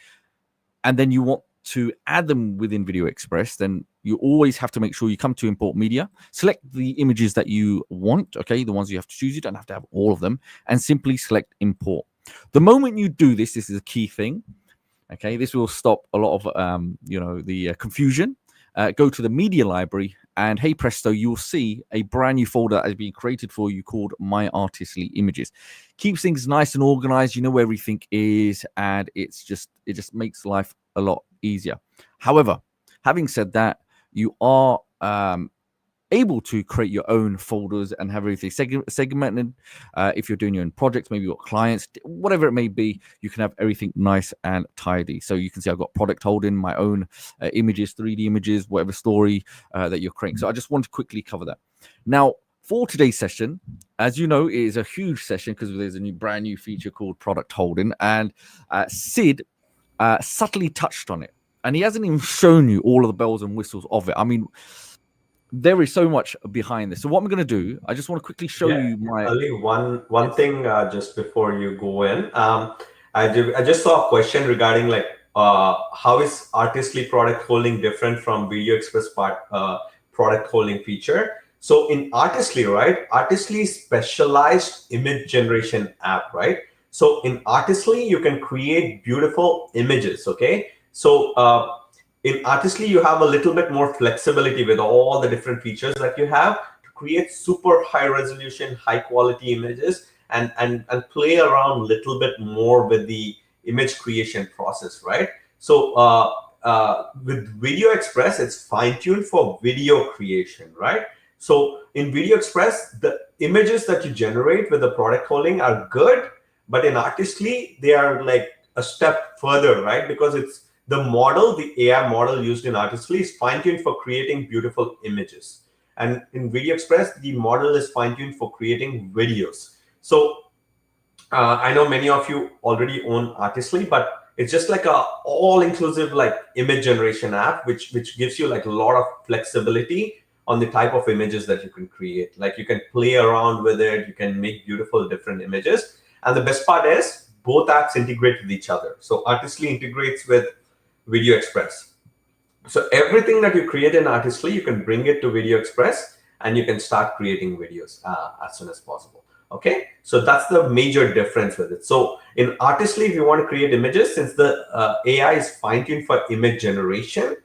and then you want to add them within Video Express, then you always have to make sure you come to import media, select the images that you want, okay, the ones you have to choose. You don't have to have all of them, and simply select import. The moment you do this, this is a key thing, okay, this will stop a lot of the confusion. Go to the media library, and hey presto, you'll see a brand new folder that has been created for you called My Artistly Images. Keeps things nice and organized. You know where everything is, and it just makes life a lot easier. However, having said that, you are able to create your own folders and have everything segmented. If you're doing your own projects, maybe your clients, whatever it may be, you can have everything nice and tidy. So you can see I've got product holding, my own images, 3D images, whatever story that you're creating. So I just want to quickly cover that. Now, for today's session, as you know, it is a huge session because there's a brand new feature called product holding, and Sid subtly touched on it, and he hasn't even shown you all of the bells and whistles of it. I mean, there is so much behind this. So what I'm going to do, I just want to quickly show you my... Ali, one thing just before you go in. I just saw a question regarding like how is Artistly product holding different from Video Express product holding feature. So in Artistly, right, Artistly is specialized image generation app, right? So in Artistly, you can create beautiful images, okay? So in Artistly, you have a little bit more flexibility with all the different features that you have to create super high resolution, high quality images and play around a little bit more with the image creation process, right? So with Video Express, it's fine-tuned for video creation, right? So in Video Express, the images that you generate with the product holding are good, but in Artistly, they are like a step further, right? Because it's the model, the AI model used in Artistly is fine-tuned for creating beautiful images. And in Video Express, the model is fine-tuned for creating videos. So I know many of you already own Artistly, but it's just like a all-inclusive like image generation app, which gives you like a lot of flexibility on the type of images that you can create. Like you can play around with it, you can make beautiful different images. And the best part is both apps integrate with each other. So Artistly integrates with Video Express. So everything that you create in Artistly, you can bring it to Video Express and you can start creating videos as soon as possible. Okay, so that's the major difference with it. So in Artistly, if you want to create images, since the AI is fine-tuned for image generation,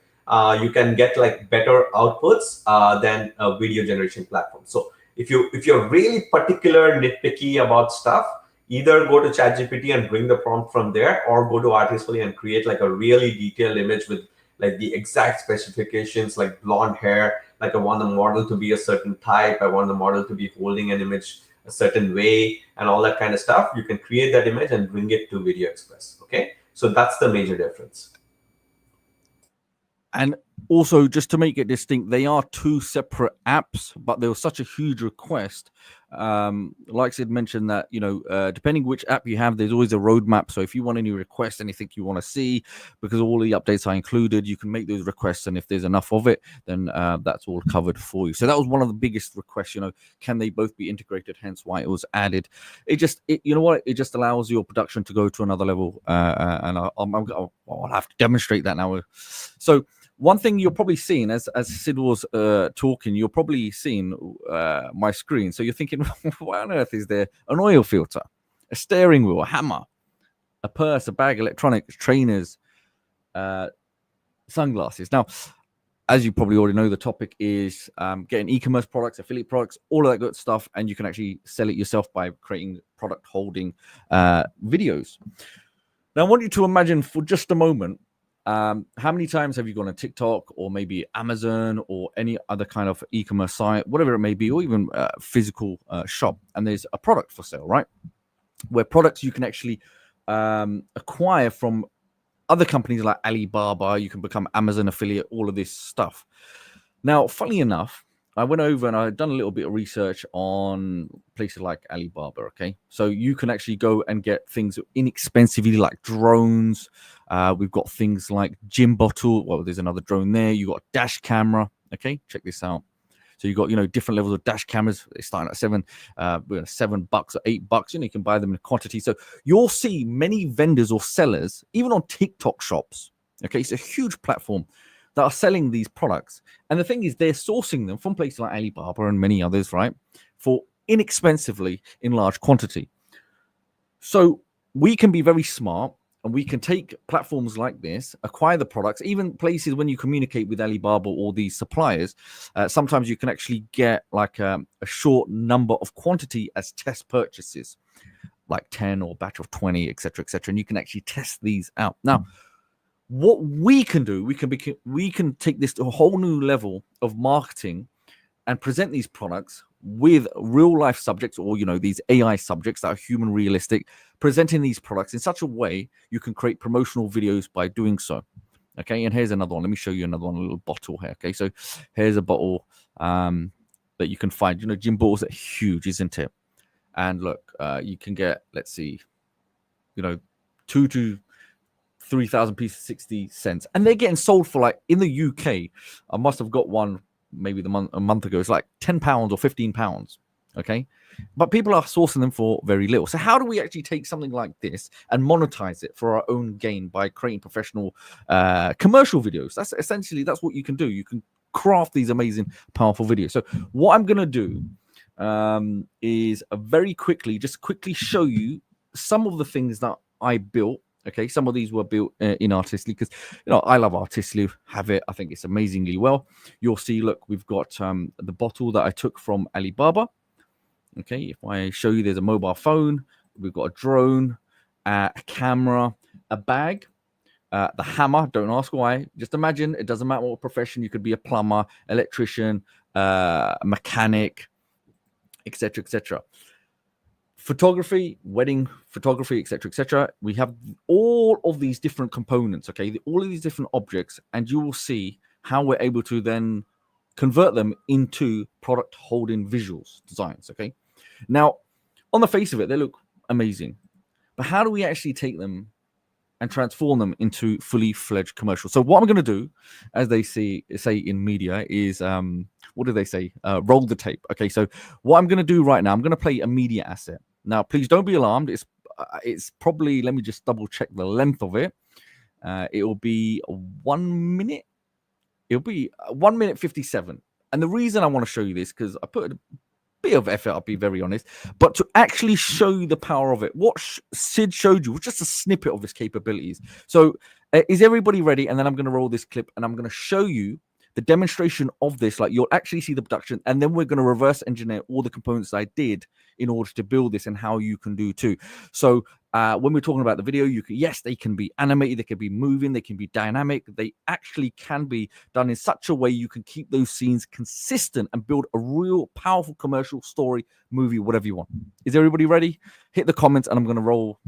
you can get like better outputs than a video generation platform. So if you're really particular, nitpicky about stuff, either go to ChatGPT and bring the prompt from there, or go to Artistly and create like a really detailed image with like the exact specifications, like blonde hair, like I want the model to be a certain type, I want the model to be holding an image a certain way, and all that kind of stuff. You can create that image and bring it to Video Express. Okay, so that's the major difference. And also, just to make it distinct, they are two separate apps, but there was such a huge request. Like Sid mentioned that, depending which app you have, there's always a roadmap. So if you want any requests, anything you want to see, because all the updates are included, you can make those requests. And if there's enough of it, then that's all covered for you. So that was one of the biggest requests, can they both be integrated? Hence why it was added. It just allows your production to go to another level. And I'll have to demonstrate that now. So one thing you're probably seeing as Sid was talking, you're probably seeing my screen. So you're thinking, why on earth is there an oil filter, a steering wheel, a hammer, a purse, a bag, electronics, trainers, sunglasses? Now, as you probably already know, the topic is getting e-commerce products, affiliate products, all of that good stuff. And you can actually sell it yourself by creating product holding videos. Now, I want you to imagine for just a moment, how many times have you gone on TikTok or maybe Amazon or any other kind of e-commerce site, whatever it may be, or even physical shop, and there's a product for sale, right? Where products you can actually acquire from other companies like Alibaba, you can become Amazon affiliate, all of this stuff. Now, funnily enough, I went over and I've done a little bit of research on places like Alibaba, okay? So you can actually go and get things inexpensively like drones. We've got things like gym bottle. Well, there's another drone there. You got a dash camera, okay? Check this out. So you've got, different levels of dash cameras. They're starting at $7 or $8. You can buy them in quantity. So you'll see many vendors or sellers, even on TikTok shops, Okay, it's a huge platform that are selling these products. And the thing is, they're sourcing them from places like Alibaba and many others, right, for inexpensively in large quantity. So we can be very smart and we can take platforms like this, acquire the products, even places when you communicate with Alibaba or these suppliers, sometimes you can actually get like a short number of quantity as test purchases, like 10 or batch of 20, etc., etc. And you can actually test these out. Now, what we can do, we can take this to a whole new level of marketing and present these products with real life subjects, or these AI subjects that are human realistic, presenting these products in such a way you can create promotional videos by doing so. Okay, and here's another one. Let me show you another one, a little bottle here. Okay, so here's a bottle that you can find. Gin bottles are huge, isn't it? And look, you can get, let's see, 2 to 3,000 pieces, 60 cents, and they're getting sold for, like, in the UK, I must have got one maybe a month ago. It's like £10 or £15. Okay, but people are sourcing them for very little. So how do we actually take something like this and monetize it for our own gain by creating professional commercial videos? That's what you can do. You can craft these amazing, powerful videos. So what I'm gonna do is very quickly show you some of the things that I built. Okay, some of these were built in Artistly because I love Artistly, have it. I think it's amazingly well. You'll see, look, we've got the bottle that I took from Alibaba. Okay, if I show you, there's a mobile phone, we've got a drone, a camera, a bag, the hammer. Don't ask why. Just imagine, it doesn't matter what profession. You could be a plumber, electrician, mechanic, etc., etc. Photography, wedding photography, etc., etc. We have all of these different components, okay, all of these different objects, and you will see how we're able to then convert them into product holding visuals designs. Okay, now on the face of it, they look amazing, but how do we actually take them and transform them into fully fledged commercials? So what I'm going to do, as they say in media, is what do they say? Roll the tape. Okay, so what I'm going to do right now, I'm going to play a media asset. Now, please don't be alarmed. It's probably, let me just double check the length of it. It will be 1 minute. It'll be 1 minute 57. And the reason I want to show you this, because I put a bit of effort, I'll be very honest, but to actually show you the power of it. What Sid showed you was just a snippet of his capabilities. So is everybody ready? And then I'm going to roll this clip and I'm going to show you the demonstration of this. Like, you'll actually see the production, and then we're going to reverse engineer all the components I did in order to build this, and how you can do too. So when we're talking about the video, yes, they can be animated, they can be moving, they can be dynamic. They actually can be done in such a way you can keep those scenes consistent and build a real powerful commercial story, movie, whatever you want. Is everybody ready? Hit the comments, and I'm going to roll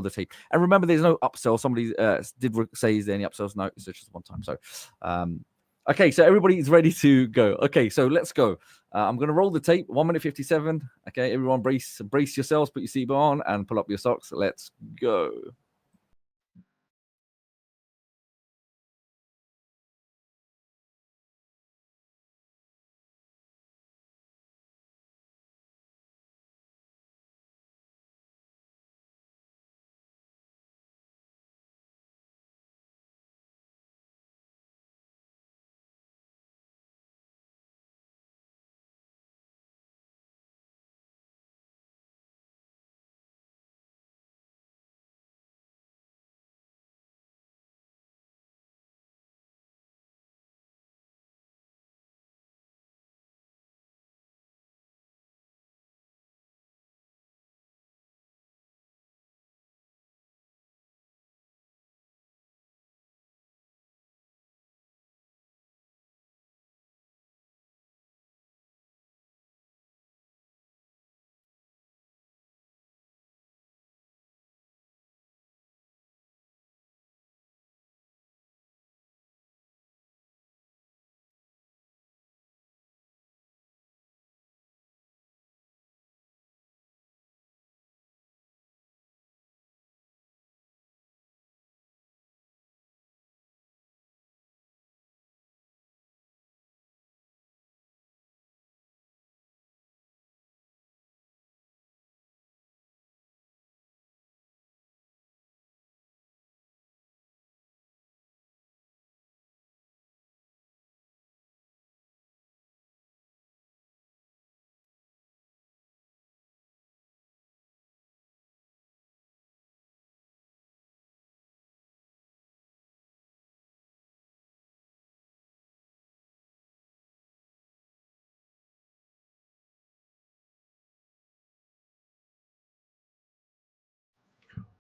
the tape. And remember, there's no upsell. Somebody did say, is there any upsells? No, it's just one time. So okay, so everybody's ready to go. Okay, so let's go. I'm going to roll the tape. 1 minute 57. Okay, everyone brace yourselves, put your seatbelt on, and pull up your socks. Let's go.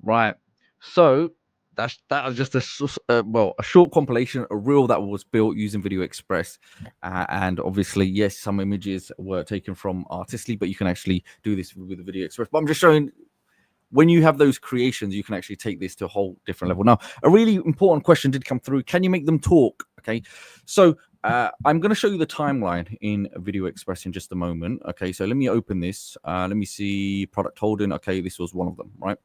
Right. So that was just a short compilation, a reel that was built using Video Express, and obviously, yes, some images were taken from Artistly, but you can actually do this with the Video Express. But I'm just showing when you have those creations, you can actually take this to a whole different level. Now, a really important question did come through: can you make them talk? Okay, so I'm going to show you the timeline in Video Express in just a moment. Okay, so let me open this. Let me see product holding. Okay, this was one of them, right?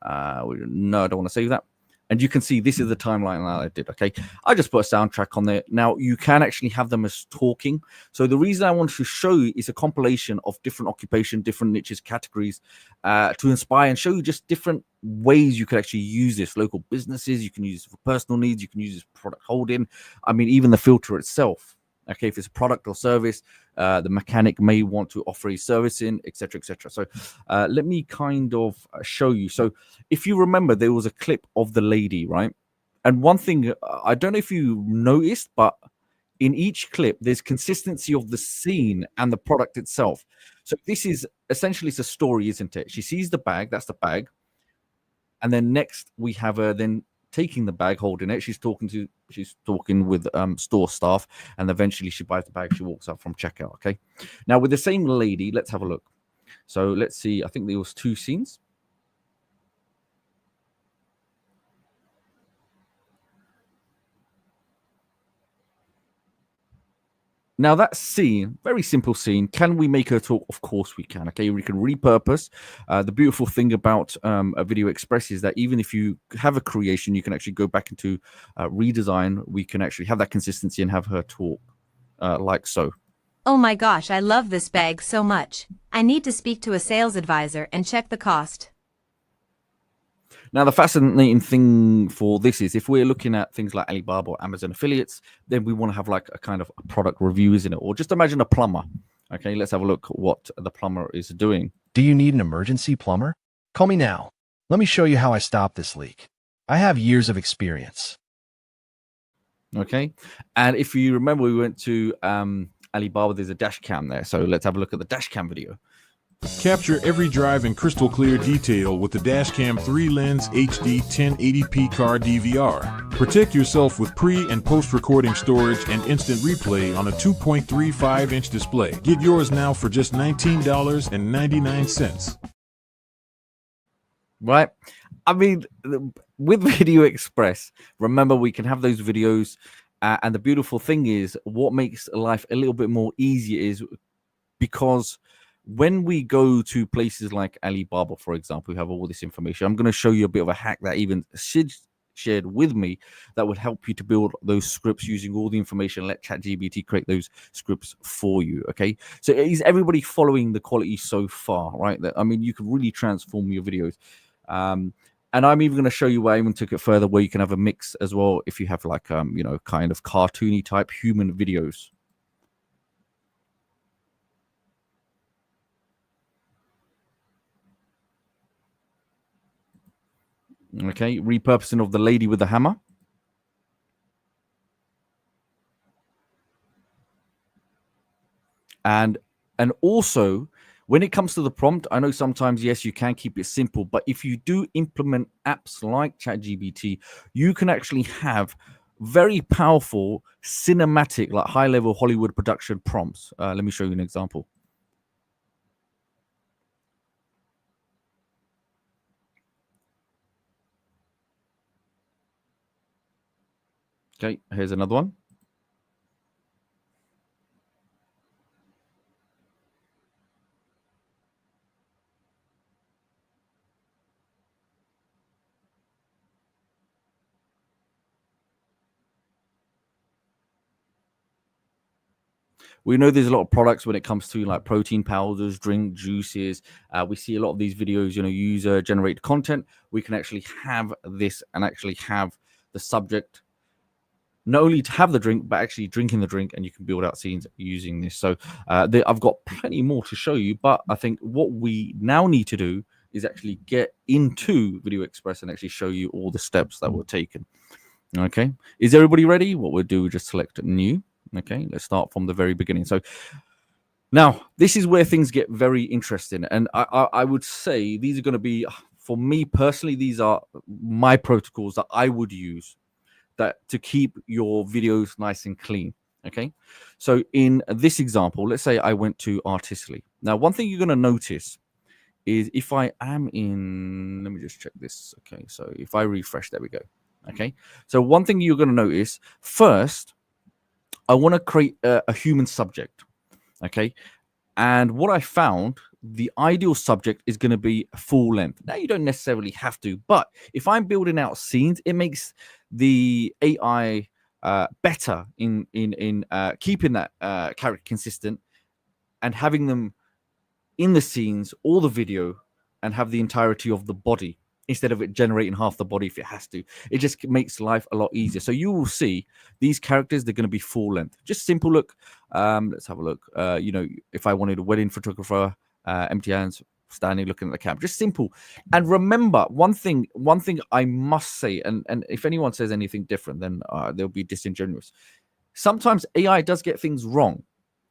No, I don't want to save that. And you can see this is the timeline that I did. Okay, I just put a soundtrack on there. Now you can actually have them as talking. So the reason I wanted to show you is a compilation of different occupation, different niches, categories, to inspire and show you just different ways you could actually use this. Local businesses, you can use it for personal needs, you can use this for product holding. I mean, even the filter itself. Okay, if it's a product or service, the mechanic may want to offer a service in, etc., etc. So let me kind of show you. So if you remember, there was a clip of the lady, right? And one thing, I don't know if you noticed, but in each clip, there's consistency of the scene and the product itself. So this is essentially, it's a story, isn't it? She sees the bag, that's the bag. And then next we have her then taking the bag, holding it. She's talking with store staff, and eventually she buys the bag. She walks out from checkout. Okay. Now with the same lady, let's have a look. So let's see. I think there was 2 scenes. Now that scene, very simple scene. Can we make her talk? Of course we can. Okay, we can repurpose. The beautiful thing about a Video Express is that even if you have a creation, you can actually go back into redesign. We can actually have that consistency and have her talk like so. Oh my gosh, I love this bag so much. I need to speak to a sales advisor and check the cost. Now, the fascinating thing for this is if we're looking at things like Alibaba or Amazon affiliates, then we want to have like a kind of a product review, isn't it? Or just imagine a plumber. Okay, let's have a look what the plumber is doing. Do you need an emergency plumber? Call me now. Let me show you how I stop this leak. I have years of experience. Okay, and if you remember, we went to Alibaba, there's a dash cam there. So let's have a look at the dash cam video. Capture every drive in crystal clear detail with the Dashcam 3 Lens HD 1080p car DVR. Protect yourself with pre- and post-recording storage and instant replay on a 2.35-inch display. Get yours now for just $19.99. Right? I mean, with Video Express, remember we can have those videos, and the beautiful thing is what makes life a little bit more easier is because when we go to places like Alibaba, for example, we have all this information. I'm going to show you a bit of a hack that even Sid shared with me that would help you to build those scripts using all the information. Let ChatGPT create those scripts for you. Okay. So is everybody following the quality so far, right? That, I mean, you can really transform your videos. And I'm even going to show you where I even took it further, where you can have a mix as well if you have like, kind of cartoony type human videos. Okay, repurposing of the lady with the hammer. And also, when it comes to the prompt, I know sometimes, yes, you can keep it simple, but if you do implement apps like ChatGPT, you can actually have very powerful cinematic, like high-level Hollywood production prompts. Let me show you an example. Okay, here's another one. We know there's a lot of products when it comes to like protein powders, drink juices. We see a lot of these videos, user generated content. We can actually have this and actually have the subject not only to have the drink, but actually drinking the drink, and you can build out scenes using this. So I've got plenty more to show you, but I think what we now need to do is actually get into Video Express and actually show you all the steps that were taken. Okay, is everybody ready? What we'll do is just select new. Okay, let's start from the very beginning. So now this is where things get very interesting, and I would say these are going to be for me personally, these are my protocols that I would use that to keep your videos nice and clean. Okay, so in this example, let's say I went to Artistly. Now, one thing you're going to notice is if I am in, let me just check this. Okay, so if I refresh, there we go. Okay, so one thing you're going to notice first, I want to create a human subject. Okay, and what I found, the ideal subject is going to be full length. Now, you don't necessarily have to, but if I'm building out scenes, it makes the AI better in keeping that character consistent and having them in the scenes or the video and have the entirety of the body instead of it generating half the body if it has to. It just makes life a lot easier. So you will see these characters, they're going to be full length. Just simple look. Let's have a look. If I wanted a wedding photographer, empty hands, standing looking at the camera, just simple. And remember, one thing I must say, and if anyone says anything different, then they'll be disingenuous. Sometimes AI does get things wrong.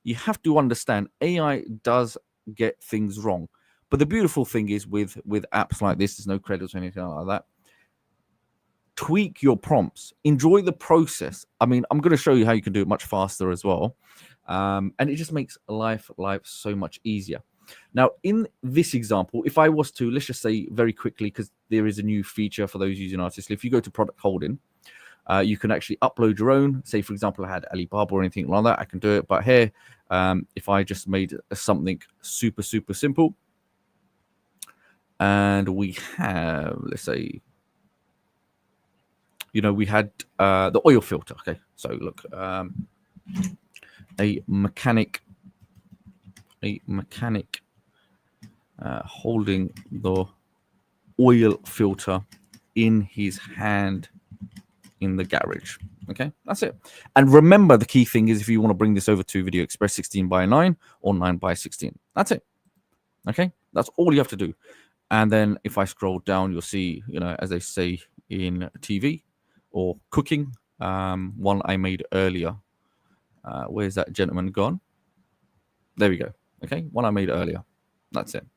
You have to understand AI does get things wrong. But the beautiful thing is with apps like this, there's no credits or anything like that. Tweak your prompts. Enjoy the process. I mean, I'm going to show you how you can do it much faster as well. And it just makes life so much easier. Now, in this example, if I was to, let's just say very quickly, because there is a new feature for those using Artistly. If you go to product holding, you can actually upload your own. Say, for example, I had Alibaba or anything like that, I can do it. But here, if I just made something super simple, and we have, let's say, we had the oil filter. Okay, so look, a mechanic holding the oil filter in his hand in the garage. Okay, that's it. And remember, the key thing is if you want to bring this over to Video Express 16:9 or 9:16, that's it. Okay, that's all you have to do. And then if I scroll down, you'll see, as they say in TV or cooking, one I made earlier. Where's that gentleman gone? There we go. Okay, one I made earlier. That's it.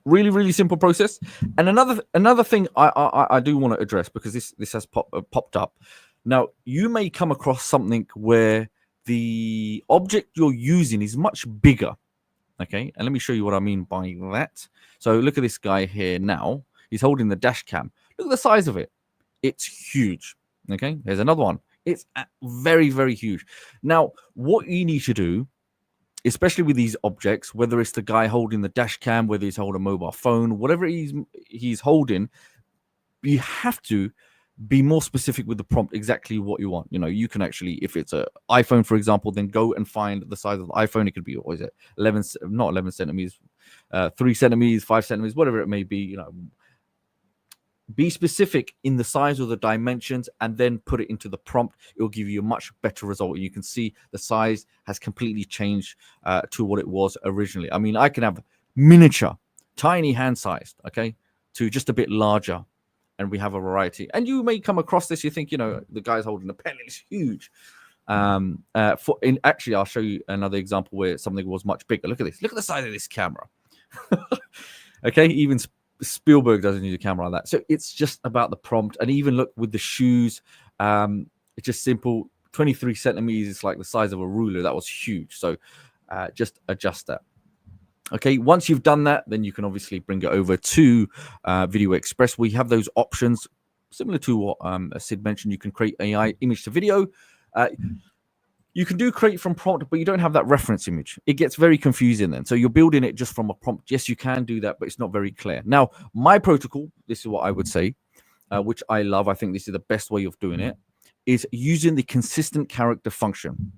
Really simple process. And another thing I do want to address, because this has popped up. Now, you may come across something where the object you're using is much bigger. Okay, and let me show you what I mean by that. So look at this guy here now. He's holding the dash cam. Look at the size of it. It's huge. Okay, here's another one. It's very huge. Now, what you need to do, especially with these objects, whether it's the guy holding the dash cam, whether he's holding a mobile phone, whatever he's holding, you have to be more specific with the prompt, exactly what you want. You can actually, if it's an iPhone, for example, then go and find the size of the iPhone. It could be, what is it, 11 centimeters, 3 centimeters, 5 centimeters, whatever it may be. Be specific in the size or the dimensions and then put it into the prompt. It will give you a much better result. You can see the size has completely changed to what it was originally. I mean, I can have miniature, tiny hand sized, okay, to just a bit larger. And we have a variety. And you may come across this. You think, the guy's holding a pen. It's huge. Actually, I'll show you another example where something was much bigger. Look at this. Look at the size of this camera. Okay, even Spielberg doesn't use a camera like that. So it's just about the prompt. And even look with the shoes. It's just simple. 23 centimeters. It's like the size of a ruler. That was huge. So just adjust that. Okay, once you've done that, then you can obviously bring it over to Video Express. We have those options similar to what Sid mentioned. You can create AI image to video. You can do create from prompt, but you don't have that reference image. It gets very confusing then. So you're building it just from a prompt. Yes, you can do that, but it's not very clear. Now, my protocol, this is what I would say, which I love. I think this is the best way of doing it, is using the consistent character function.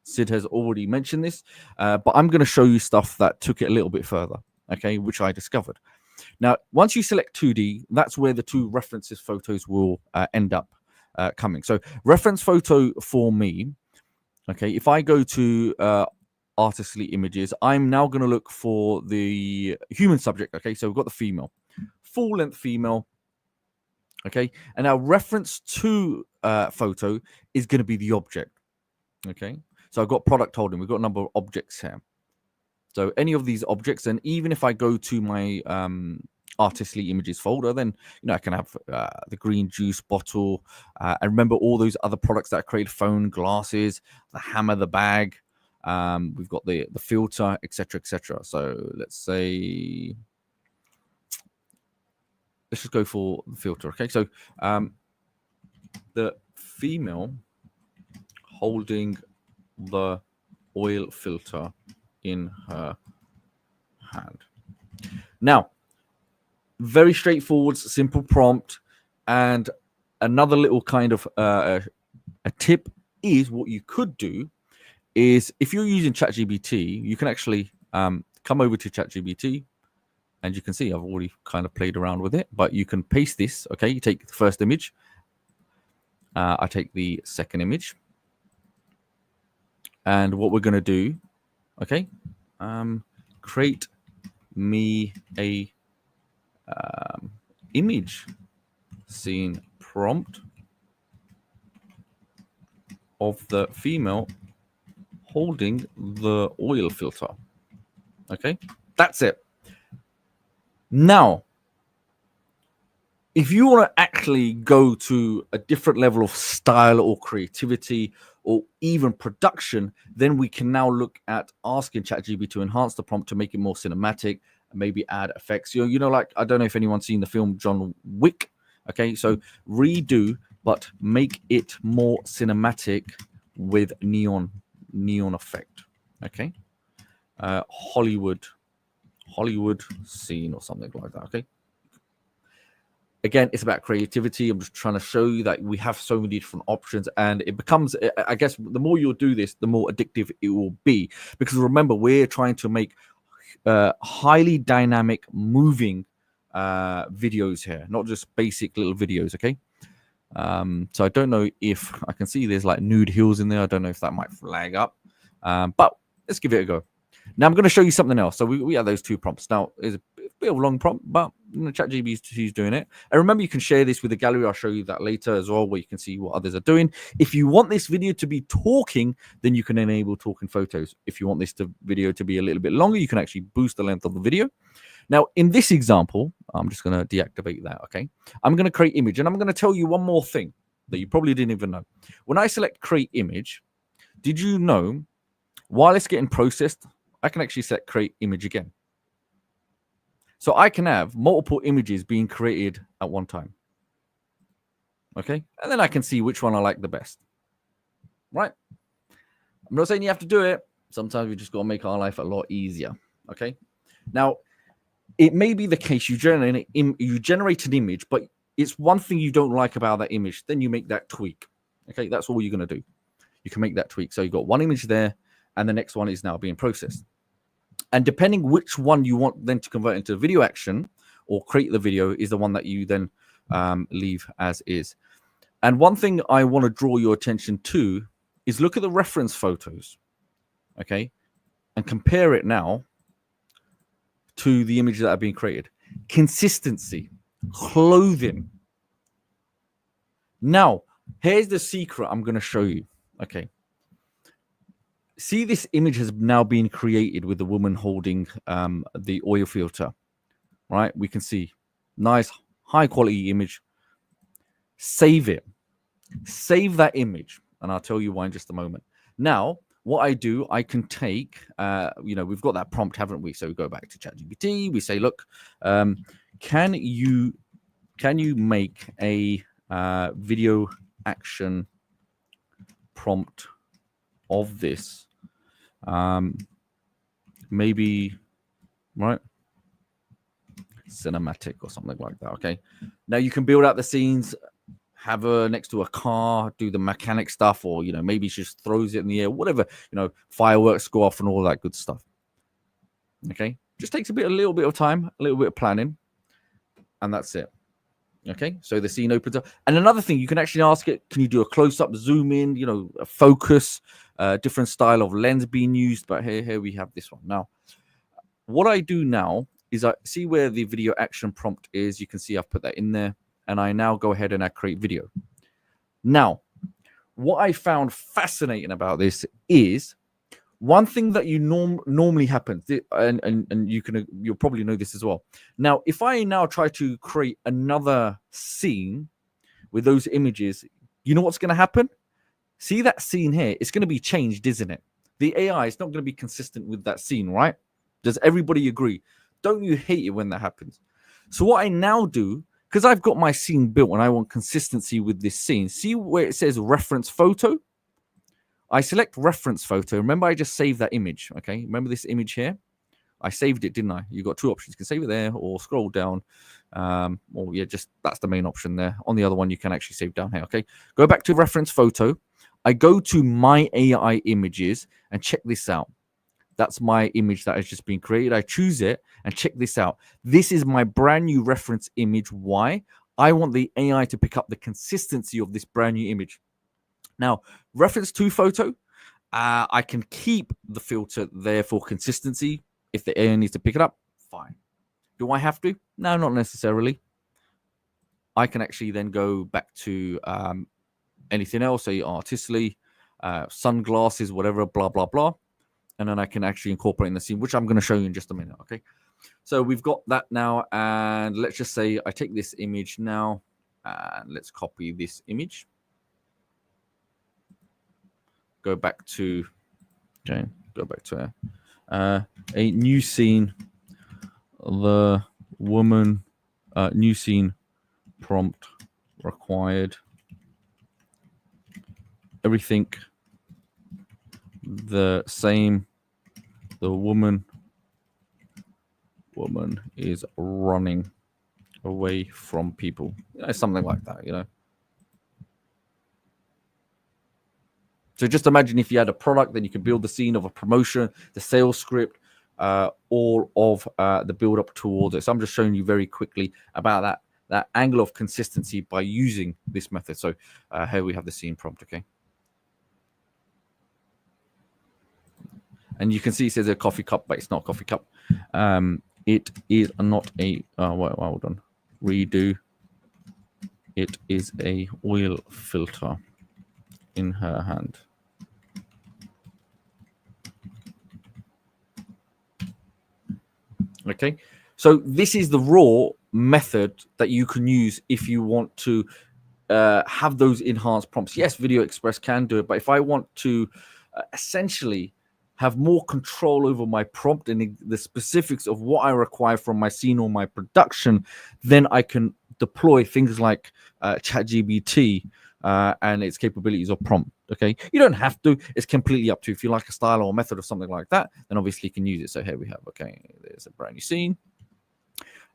Sid has already mentioned this, but I'm going to show you stuff that took it a little bit further, okay, which I discovered. Now, once you select 2D, that's where the two references photos will end up coming. So reference photo for me, okay, if I go to Artistly Images, I'm now going to look for the human subject, okay, so we've got the female, full-length female, okay, and our reference to photo is going to be the object, okay. So I've got product holding. We've got a number of objects here. So any of these objects, and even if I go to my artistly images folder, then I can have the green juice bottle. And remember all those other products that I created: phone, glasses, the hammer, the bag. We've got the filter, etc., etc. So let's just go for the filter. Okay, so the female holding the oil filter in her hand. Now, very straightforward, simple prompt. And another little kind of a tip is, what you could do is, if you're using ChatGPT, you can actually come over to ChatGPT, and you can see I've already kind of played around with it, but you can paste this. Okay, you take the first image, I take the second image, and what we're going to do, okay, create me a image scene prompt of the female holding the oil filter. Okay, that's it. Now, if you want to actually go to a different level of style or creativity or even production, then we can now look at asking ChatGPT to enhance the prompt to make it more cinematic, and maybe add effects. Like, I don't know if anyone's seen the film John Wick. Okay, so redo, but make it more cinematic with neon effect. Okay, Hollywood scene or something like that. Okay, again, it's about creativity. I'm just trying to show you that we have so many different options, and it becomes, I guess, the more you'll do this, the more addictive it will be, because remember, we're trying to make highly dynamic, moving videos here, not just basic little videos. Okay, so I don't know if I can see there's like nude heels in there. I don't know if that might flag up, but let's give it a go. Now I'm going to show you something else. So we have those two prompts. Now it's a bit of a long prompt, but ChatGPT is doing it. And remember, you can share this with the gallery. I'll show you that later as well, where you can see what others are doing. If you want this video to be talking, then you can enable talking photos. If you want this video to be a little bit longer, you can actually boost the length of the video. Now, in this example, I'm just going to deactivate that. Okay, I'm going to create image, and I'm going to tell you one more thing that you probably didn't even know. When I select create image, did you know while it's getting processed, I can actually select create image again. So I can have multiple images being created at one time. Okay, and then I can see which one I like the best. Right? I'm not saying you have to do it. Sometimes we just got to make our life a lot easier. Okay, now it may be the case you generate an image, but it's one thing you don't like about that image. Then you make that tweak. Okay, that's all you're going to do. You can make that tweak. So you've got one image there, and the next one is now being processed. And depending which one you want then to convert into a video action or create the video is the one that you then leave as is. And one thing I want to draw your attention to is look at the reference photos, okay, and compare it now to the images that are being created. Consistency, clothing. Now, here's the secret I'm going to show you, okay. See, this image has now been created with the woman holding the oil filter, right? We can see nice, high quality image. Save it. Save that image. And I'll tell you why in just a moment. Now, what I do, I can take, we've got that prompt, haven't we? So we go back to ChatGPT. We say, look, can you make a video action prompt of this? Maybe, right, cinematic or something like that. Okay, now you can build out the scenes, have her next to a car, do the mechanic stuff, or maybe she just throws it in the air, whatever, fireworks go off and all that good stuff. Okay, just takes a little bit of time, a little bit of planning, and that's it. Okay, so the scene opens up. And another thing, you can actually ask it, can you do a close-up, zoom in, a focus, different style of lens being used. But here we have this one. Now, what I do now is I see where the video action prompt is. You can see I've put that in there. And I now go ahead and I create video. Now, what I found fascinating about this is one thing that you normally happens, and you'll probably know this as well. Now, if I now try to create another scene with those images, you know what's going to happen? See that scene here? It's going to be changed, isn't it? The AI is not going to be consistent with that scene, right? Does everybody agree? Don't you hate it when that happens? So what I now do, because I've got my scene built and I want consistency with this scene, see where it says reference photo? I select reference photo. Remember, I just saved that image, okay? Remember this image here? I saved it, didn't I? You got two options. You can save it there or scroll down. Or yeah, just that's the main option there. On the other one, you can actually save down here, okay? Go back to reference photo. I go to my AI images and check this out. That's my image that has just been created. I choose it and check this out. This is my brand new reference image. Why? I want the AI to pick up the consistency of this brand new image. Now, reference to photo, I can keep the filter there for consistency. If the AI needs to pick it up, fine. Do I have to? No, not necessarily. I can actually then go back to anything else, say artistically, sunglasses, whatever, blah, blah, blah. And then I can actually incorporate in the scene, which I'm going to show you in just a minute, okay? So we've got that now, and let's just say I take this image now, and let's copy this image. Go back to, okay, go back to a new scene, the woman, new scene prompt required, everything the same, the woman is running away from people, something like that, you know. So just imagine if you had a product, then you could build the scene of a promotion, the sales script, all of the build up towards it. So I'm just showing you very quickly about that angle of consistency by using this method. So here we have the scene prompt, okay? And you can see it says a coffee cup, but it's not a coffee cup. It is not a, hold on, redo. It is a oil filter in her hand. Okay, so this is the raw method that you can use if you want to have those enhanced prompts. Yes, Video Express can do it, but if I want to essentially have more control over my prompt and the specifics of what I require from my scene or my production, then I can deploy things like ChatGPT and its capabilities of prompt. Okay, you don't have to. It's completely up to you. If you like a style or a method or something like that, then obviously you can use it. So here we have, okay, there's a brand new scene.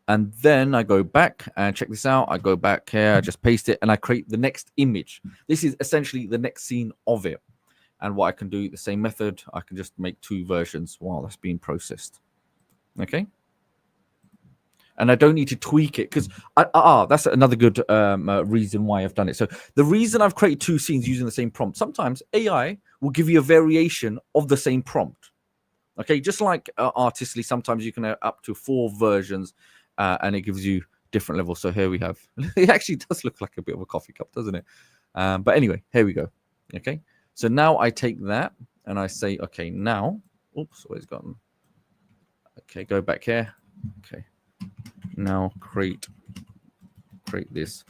And then I go back and check this out. I go back here, I just paste it, and I create the next image. This is essentially the next scene of it. And what I can do, the same method, I can just make two versions while that's being processed. Okay. And I don't need to tweak it because that's another good reason why I've done it. So the reason I've created two scenes using the same prompt, sometimes AI will give you a variation of the same prompt. Okay, just like artistically, sometimes you can have up to 4 versions and it gives you different levels. So here we have, it actually does look like a bit of a coffee cup, doesn't it? But anyway, here we go. Okay, so now I take that and I say, okay, now, oops, where's it gone? Okay, go back here. Okay. Now create this.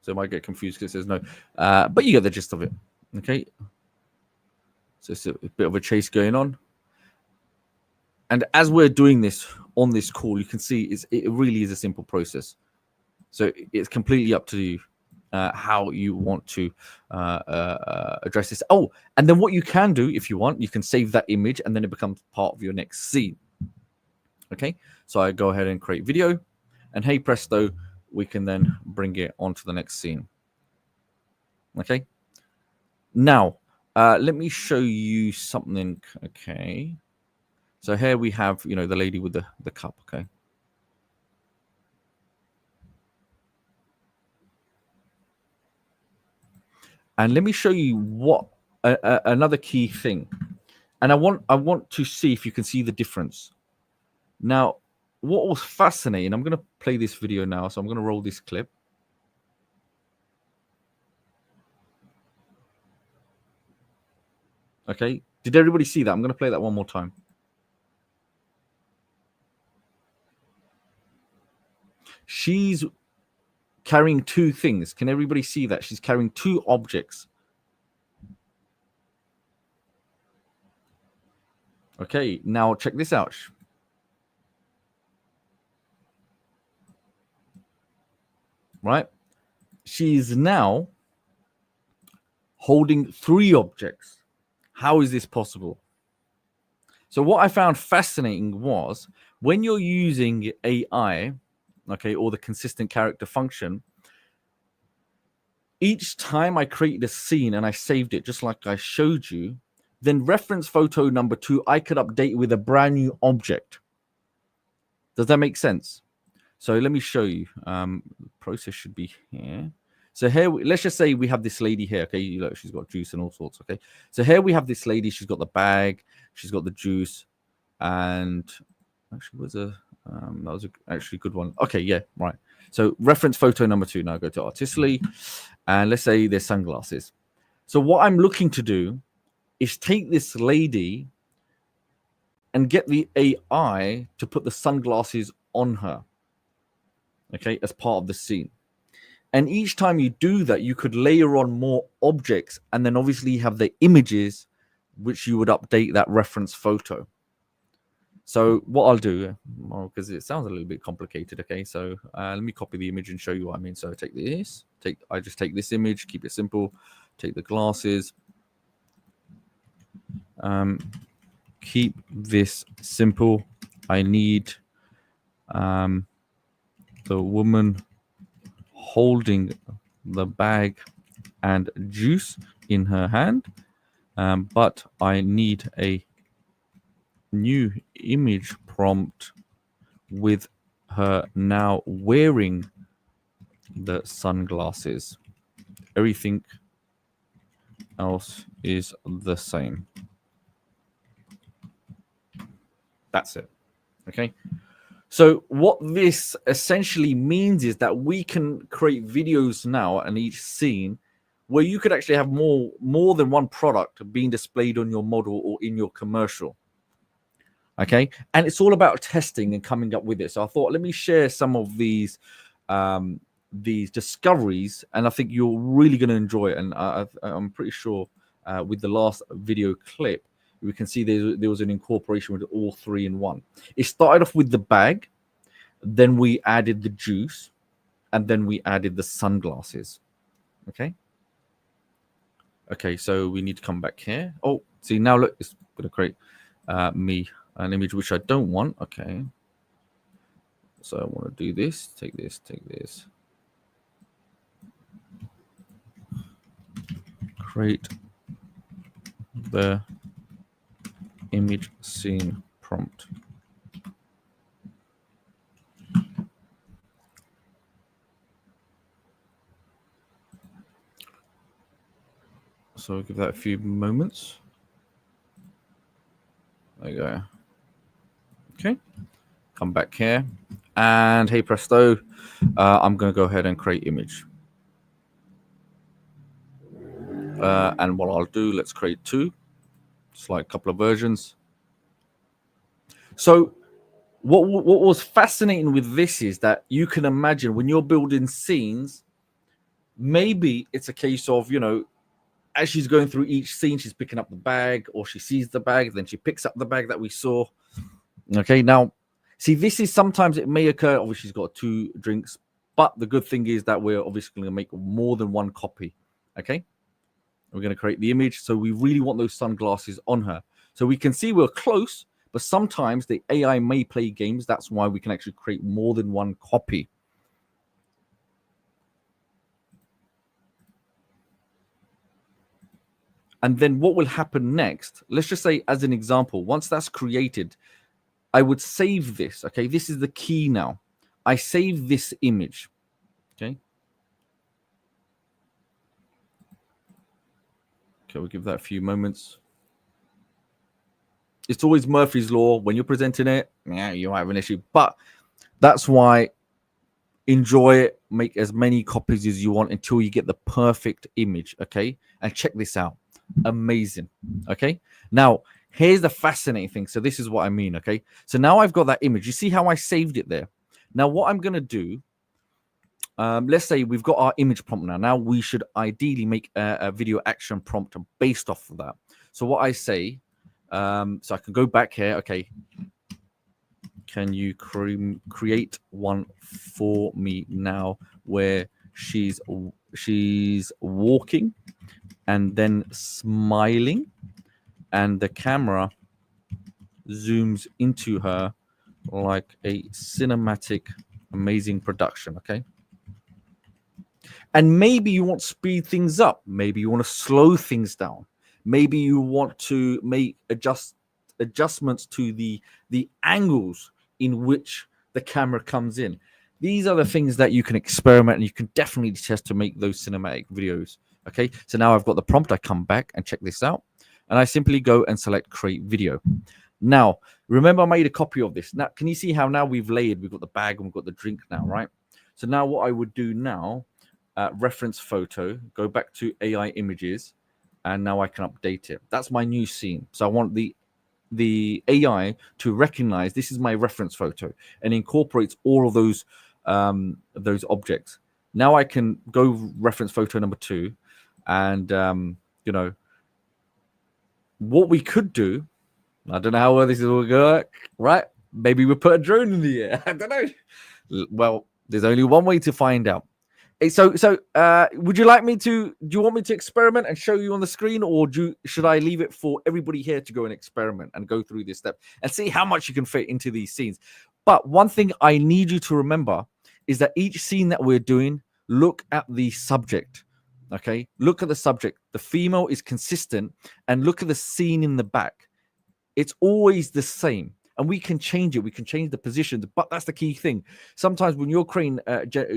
So I might get confused because it says no, but you get the gist of it. Okay. So it's a bit of a chase going on. And as we're doing this on this call, you can see it really is a simple process. So it's completely up to you. How you want to address this. Oh, and then what you can do if you want, you can save that image and then it becomes part of your next scene. Okay, so I go ahead and create video, and hey presto, we can then bring it onto the next scene. Okay, now let me show you something. Okay, so here we have, you know, the lady with the cup. Okay. And let me show you what another key thing. And I want to see if you can see the difference. Now, what was fascinating, I'm going to play this video now. So I'm going to roll this clip. Okay, did everybody see that? I'm going to play that one more time. She's carrying two things. Can everybody see that? She's carrying two objects. Okay, now check this out. Right? She's now holding three objects. How is this possible? So what I found fascinating was when you're using AI, okay, or the consistent character function, each time I created a scene and I saved it just like I showed you, then reference photo number 2, I could update with a brand new object. Does that make sense? So let me show you. The process should be here. So here, let's just say we have this lady here. Okay, you look, she's got juice and all sorts. Okay, so here we have this lady. She's got the bag. She's got the juice, and actually was a that was actually a good one. Okay, yeah, right. So reference photo number 2. Now go to Artistically, and let's say there's sunglasses. So what I'm looking to do is take this lady and get the AI to put the sunglasses on her. Okay, as part of the scene. And each time you do that, you could layer on more objects and then obviously have the images which you would update that reference photo. So what I'll do, because it sounds a little bit complicated, okay, so let me copy the image and show you what I mean. So take this, I just take this image, keep it simple, take the glasses, keep this simple. I need the woman holding the bag and juice in her hand, but I need a new image prompt with her now wearing the sunglasses. Everything else is the same. That's it. Okay. So what this essentially means is that we can create videos now and each scene where you could actually have more than one product being displayed on your model or in your commercial. Okay. And it's all about testing and coming up with it. So I thought, let me share some of these discoveries, and I think you're really going to enjoy it. And I'm pretty sure with the last video clip, we can see there was an incorporation with all 3 in one. It started off with the bag, then we added the juice, and then we added the sunglasses. Okay. Okay, so we need to come back here. Oh, see, now look, it's going to create me an image which I don't want. Okay. So I want to do this, take this, take this. Create the image scene prompt. So give that a few moments. There you go. Okay, come back here, and hey presto, I'm going to go ahead and create image. And what I'll do, let's create 2. Just like a couple of versions. So what was fascinating with this is that you can imagine when you're building scenes, maybe it's a case of, you know, as she's going through each scene, she's picking up the bag, or she sees the bag, then she picks up the bag that we saw. Okay, now, see, this is sometimes it may occur. Obviously, she's got 2 drinks, but the good thing is that we're obviously going to make more than one copy. Okay. We're going to create the image. So we really want those sunglasses on her. So we can see we're close, but sometimes the AI may play games. That's why we can actually create more than one copy. And then what will happen next? Let's just say, as an example, once that's created, I would save this. Okay, this is the key now. I save this image. Okay. Okay, we'll give that a few moments. It's always Murphy's Law. When you're presenting it, yeah, you might have an issue. But that's why enjoy it. Make as many copies as you want until you get the perfect image, okay? And check this out. amazing. Okay, now here's the fascinating thing. So this is what I mean. Okay, so now I've got that image. You see how I saved it there. Now what I'm going to do, let's say we've got our image prompt now we should ideally make a video action prompt based off of that. So what I say, so I can go back here. Okay, can you create one for me now where she's walking and then smiling and the camera zooms into her like a cinematic amazing production. Okay, and maybe you want to speed things up, maybe you want to slow things down, maybe you want to make adjustments to the angles in which the camera comes in. These are the things that you can experiment and you can definitely test to make those cinematic videos. Okay, so now I've got the prompt. I come back and check this out, and I simply go and select create video. Now, remember I made a copy of this. Now, can you see how now we've layered? We've got the bag and we've got the drink now, right? So now what I would do now, reference photo, go back to AI images, and now I can update it. That's my new scene. So I want the AI to recognize this is my reference photo and incorporates all of those objects. Now I can go reference photo number 2, and you know what we could do. I don't know how well this is all going, right? Maybe we put a drone in the air. I don't know. Well, there's only one way to find out. So would you like me to, do you want me to experiment and show you on the screen, or should I leave it for everybody here to go and experiment and go through this step and see how much you can fit into these scenes? But one thing I need you to remember is that each scene that we're doing, look at the subject. Okay, look at the subject. The female is consistent, and look at the scene in the back. It's always the same. And we can change it. We can change the positions, but that's the key thing. Sometimes when you're creating,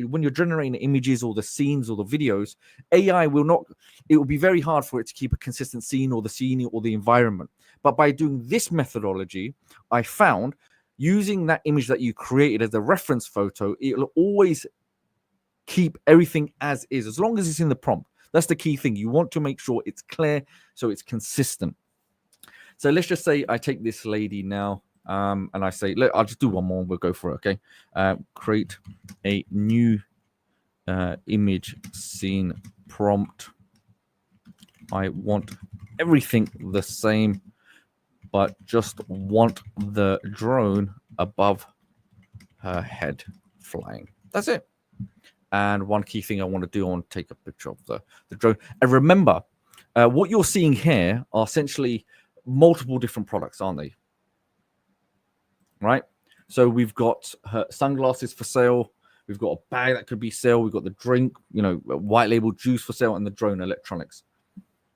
when you're generating images or the scenes or the videos, AI will not. It will be very hard for it to keep a consistent scene or the environment. But by doing this methodology, I found using that image that you created as a reference photo, it'll always keep everything as is, as long as it's in the prompt. That's the key thing. You want to make sure it's clear, so it's consistent. So let's just say I take this lady now. And I say, look, I'll just do one more and we'll go for it. Okay. Create a new image scene prompt. I want everything the same, but just want the drone above her head flying. That's it. And one key thing I want to do, I want to take a picture of the drone. And remember, what you're seeing here are essentially multiple different products, aren't they? Right, so we've got her sunglasses for sale, we've got a bag that could be sale, we've got the drink, white label juice for sale, and the drone electronics.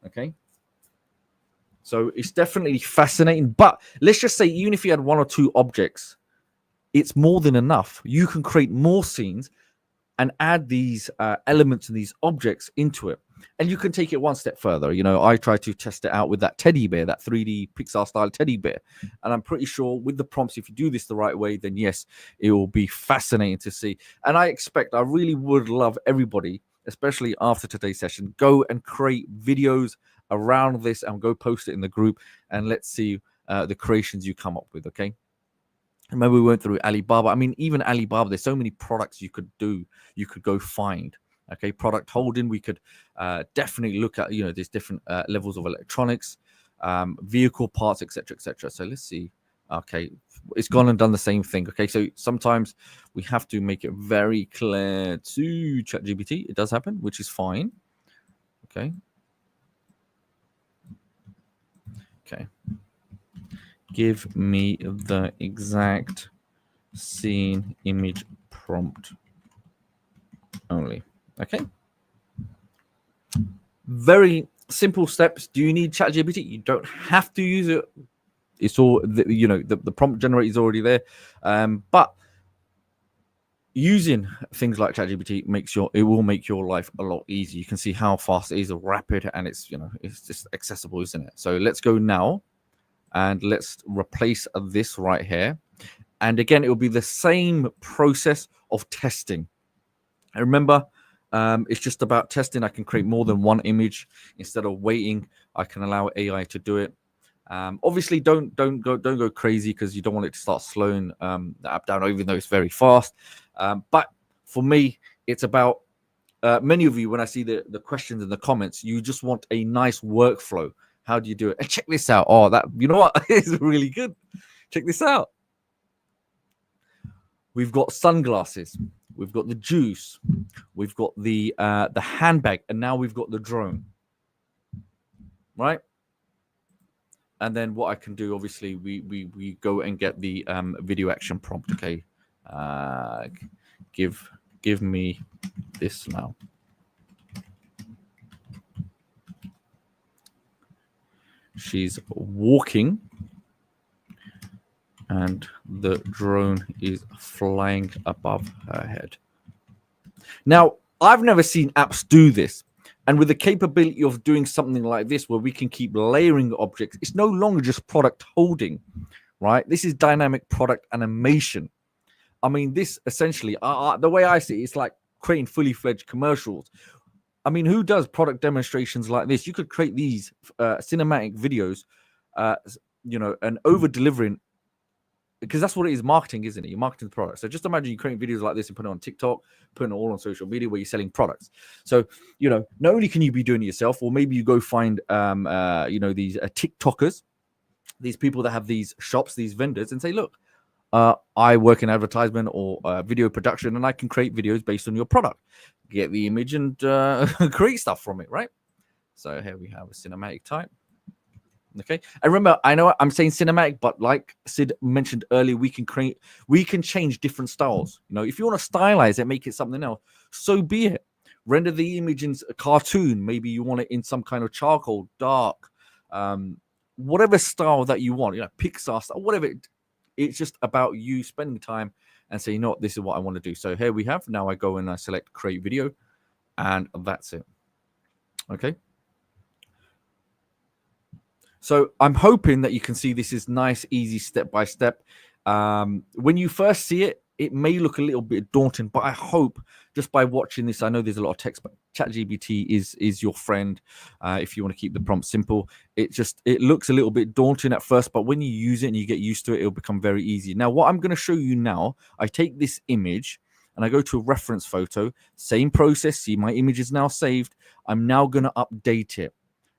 Okay, so it's definitely fascinating. But let's just say, even if you had 1 or 2 objects, it's more than enough. You can create more scenes and add these elements and these objects into it. And you can take it one step further. I try to test it out with that teddy bear, that 3D Pixar style teddy bear. And I'm pretty sure with the prompts, if you do this the right way, then yes, it will be fascinating to see. And I really would love everybody, especially after today's session, go and create videos around this and go post it in the group. And let's see the creations you come up with. Okay. Remember, we went through Alibaba. I mean, even Alibaba, there's so many products you could do, you could go find. Okay, product holding, we could definitely look at, there's different levels of electronics, vehicle parts, etc., etc. So let's see. Okay, it's gone and done the same thing. Okay, so sometimes we have to make it very clear to ChatGPT. It does happen, which is fine. Okay. Okay. Give me the exact scene image prompt only. Okay. Very simple steps. Do you need ChatGPT? You don't have to use it. It's all, the prompt generator is already there. But using things like ChatGPT it will make your life a lot easier. You can see how fast it is, rapid, and it's just accessible, isn't it? So let's go now. And let's replace this right here. And again, it will be the same process of testing. And remember, It's just about testing. I can create more than one image instead of waiting. I can allow AI to do it. Obviously, don't go crazy, because you don't want it to start slowing the app down, even though it's very fast. But for me, it's about many of you, when I see the questions in the comments, you just want a nice workflow. How do you do it? And check this out. Oh, that, you know what? It's really good. Check this out. We've got sunglasses. We've got the juice. We've got the handbag, and now we've got the drone. Right? And then what I can do, obviously, we go and get the video action prompt. Okay, give me this now. She's walking, and the drone is flying above her head. Now, I've never seen apps do this. And with the capability of doing something like this, where we can keep layering objects, it's no longer just product holding, right? This is dynamic product animation. I mean, this essentially, the way I see it, it's like creating fully fledged commercials. I mean, who does product demonstrations like this? You could create these cinematic videos, and over delivering, because that's what it is, marketing, isn't it? You're marketing the product. So just imagine you creating videos like this and putting it on TikTok, putting it all on social media where you're selling products. So, not only can you be doing it yourself, or maybe you go find, these TikTokers, these people that have these shops, these vendors, and say, look, I work in advertisement or video production, and I can create videos based on your product. Get the image and create stuff from it, right? So here we have a cinematic type. Okay, and remember, I know I'm saying cinematic, but like Sid mentioned earlier, we can change different styles. If you want to stylize it, make it something else, so be it. Render the image in a cartoon. Maybe you want it in some kind of charcoal, dark, whatever style that you want. Pixar style, whatever. It's just about you spending time and saying, this is what I want to do. So here we have. Now I go and I select create video, and that's it. Okay. So I'm hoping that you can see this is nice, easy, step by step. When you first see it, it may look a little bit daunting, but I hope just by watching this, I know there's a lot of text, but ChatGPT is your friend if you want to keep the prompt simple. It looks a little bit daunting at first, but when you use it and you get used to it, it'll become very easy. Now, what I'm going to show you now, I take this image and I go to a reference photo. Same process. See, my image is now saved. I'm now going to update it.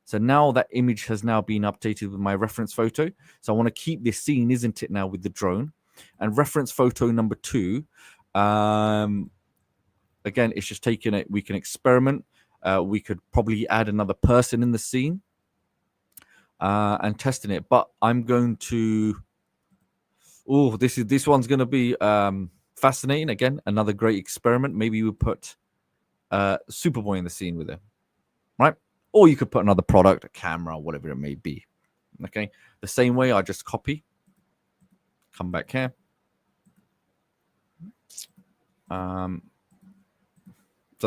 So now that image has now been updated with my reference photo. So I want to keep this scene, isn't it, now with the drone? And reference photo number 2, again, it's just taking it. We can experiment. We could probably add another person in the scene and testing it. But I'm going to. Oh, this one's going to be fascinating. Again, another great experiment. Maybe we put Superboy in the scene with it, right? Or you could put another product, a camera, whatever it may be. Okay, the same way, I just copy, come back here. So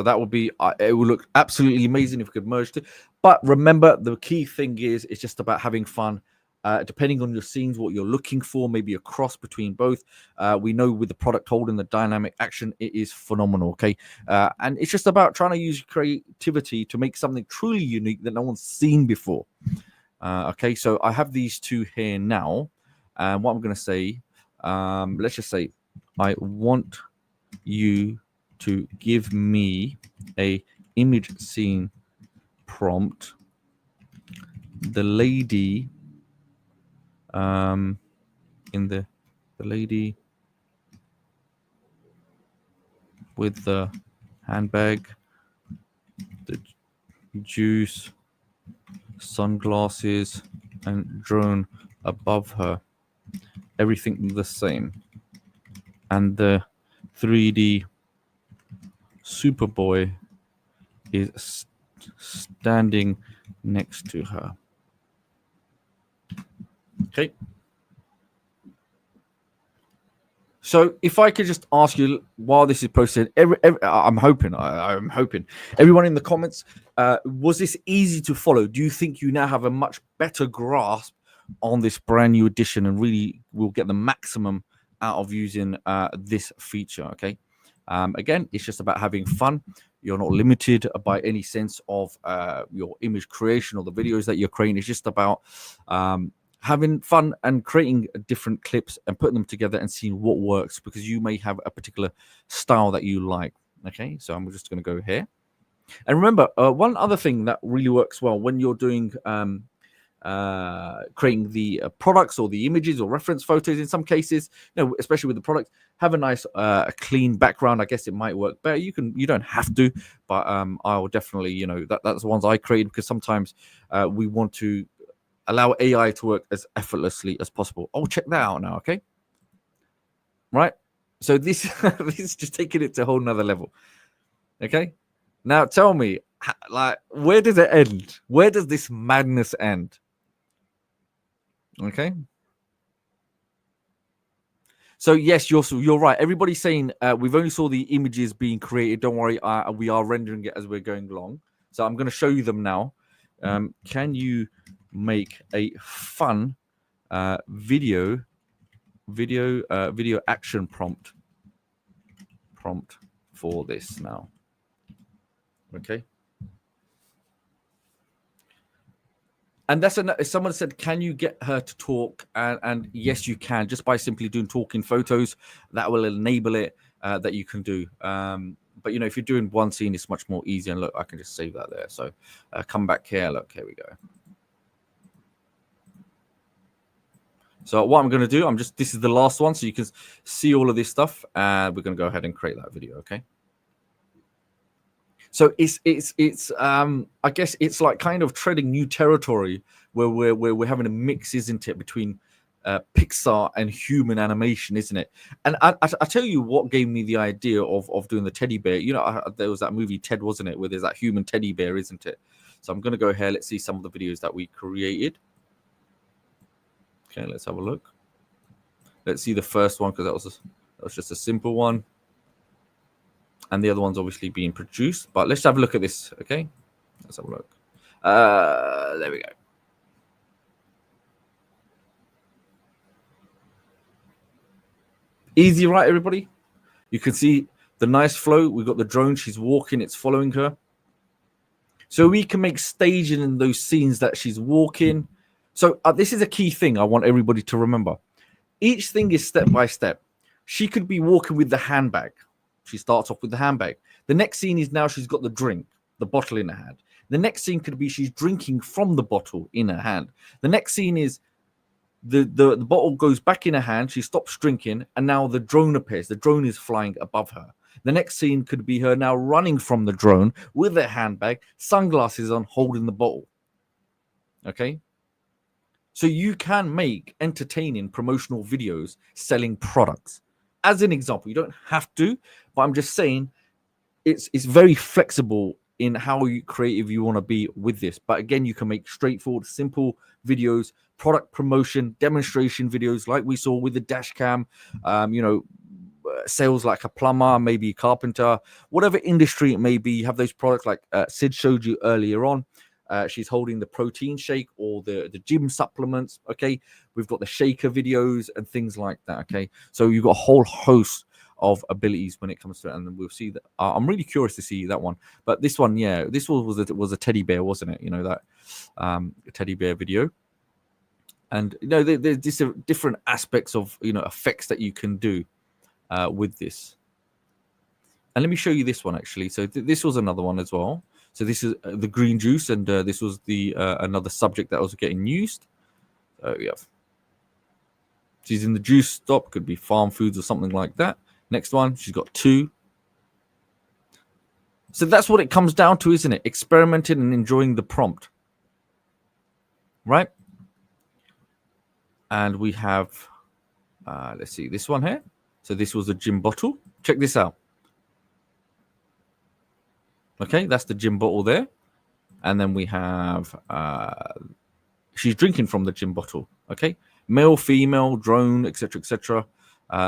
that would be, it will look absolutely amazing if we could merge it. But remember, the key thing is, it's just about having fun. Depending on your scenes, what you're looking for, maybe a cross between both. We know with the product holding the dynamic action, it is phenomenal, okay? And it's just about trying to use creativity to make something truly unique that no one's seen before. Okay, so I have these two here now. And what I'm going to say, let's just say, I want you to give me a image scene prompt. The lady... in the lady with the handbag, the juice, sunglasses, and drone above her, everything the same, and the 3D Superboy is standing next to her. Okay. So if I could just ask you while this is posted, I'm hoping everyone in the comments, was this easy to follow? Do you think you now have a much better grasp on this brand new edition and really will get the maximum out of using this feature? Okay. Again, it's just about having fun. You're not limited by any sense of your image creation or the videos that you're creating. It's just about having fun and creating different clips and putting them together and seeing what works, because you may have a particular style that you like. Okay, so I'm just going to go here. And remember, one other thing that really works well when you're doing creating the products or the images or reference photos, in some cases, especially with the products, have a nice clean background. I guess it might work better. You don't have to, but I will definitely, that's the ones I create, because sometimes we want to allow AI to work as effortlessly as possible. Oh, check that out now. Okay, right, so this this is just taking it to a whole nother level. Okay, now tell me, like, where does it end? Where does this madness end? Okay. So yes, you're right. Everybody's saying we've only saw the images being created. Don't worry, we are rendering it as we're going along. So I'm going to show you them now. Can you make a fun video action prompt for this now? Okay. And that's someone said, can you get her to talk? And yes, you can, just by simply doing talking photos. That will enable it that you can do. But if you're doing one scene, it's much more easy. And look, I can just save that there. So come back here. Look, here we go. So what I'm going to do, this is the last one, so you can see all of this stuff. And we're going to go ahead and create that video. Okay. So it's I guess it's like kind of treading new territory where we're having a mix, isn't it, between Pixar and human animation, isn't it? And I tell you what gave me the idea of doing the teddy bear. There was that movie Ted, wasn't it, where there's that human teddy bear, isn't it? So I'm going to go here. Let's see some of the videos that we created. Okay, let's have a look. Let's see the first one, because that was just a simple one. And the other one's obviously being produced. But let's have a look at this, okay? Let's have a look. There we go. Easy, right, everybody? You can see the nice flow. We've got the drone. She's walking. It's following her. So we can make staging in those scenes that she's walking. So this is a key thing I want everybody to remember. Each thing is step by step. She could be walking with the handbag. She starts off with the handbag. The next scene is now she's got the drink, the bottle in her hand. The next scene could be she's drinking from the bottle in her hand. The next scene is the bottle goes back in her hand. She stops drinking, and now the drone appears. The drone is flying above her. The next scene could be her now running from the drone with her handbag, sunglasses on, holding the bottle. Okay? So you can make entertaining promotional videos selling products. As an example, you don't have to, but I'm just saying it's very flexible in how creative you want to be with this. But again, you can make straightforward, simple videos, product promotion, demonstration videos like we saw with the dash cam, sales like a plumber, maybe a carpenter, whatever industry it may be. You have those products like Sid showed you earlier on. She's holding the protein shake or the gym supplements. Okay, we've got the shaker videos and things like that. Okay, so you've got a whole host of abilities when it comes to it, and we'll see that. I'm really curious to see that one. But this one, yeah, this was a teddy bear, wasn't it? That teddy bear video. And there's different aspects of effects that you can do with this. And let me show you this one actually. So this was another one as well. So this is the green juice, and this was the another subject that was getting used. So we have, she's in the juice stop, could be farm foods or something like that. Next one, she's got 2. So that's what it comes down to, isn't it? Experimenting and enjoying the prompt, right? And we have, let's see, this one here. So this was a gym bottle. Check this out. Okay, that's the gym bottle there. And then we have, she's drinking from the gym bottle. Okay, male, female, drone, etc., etc.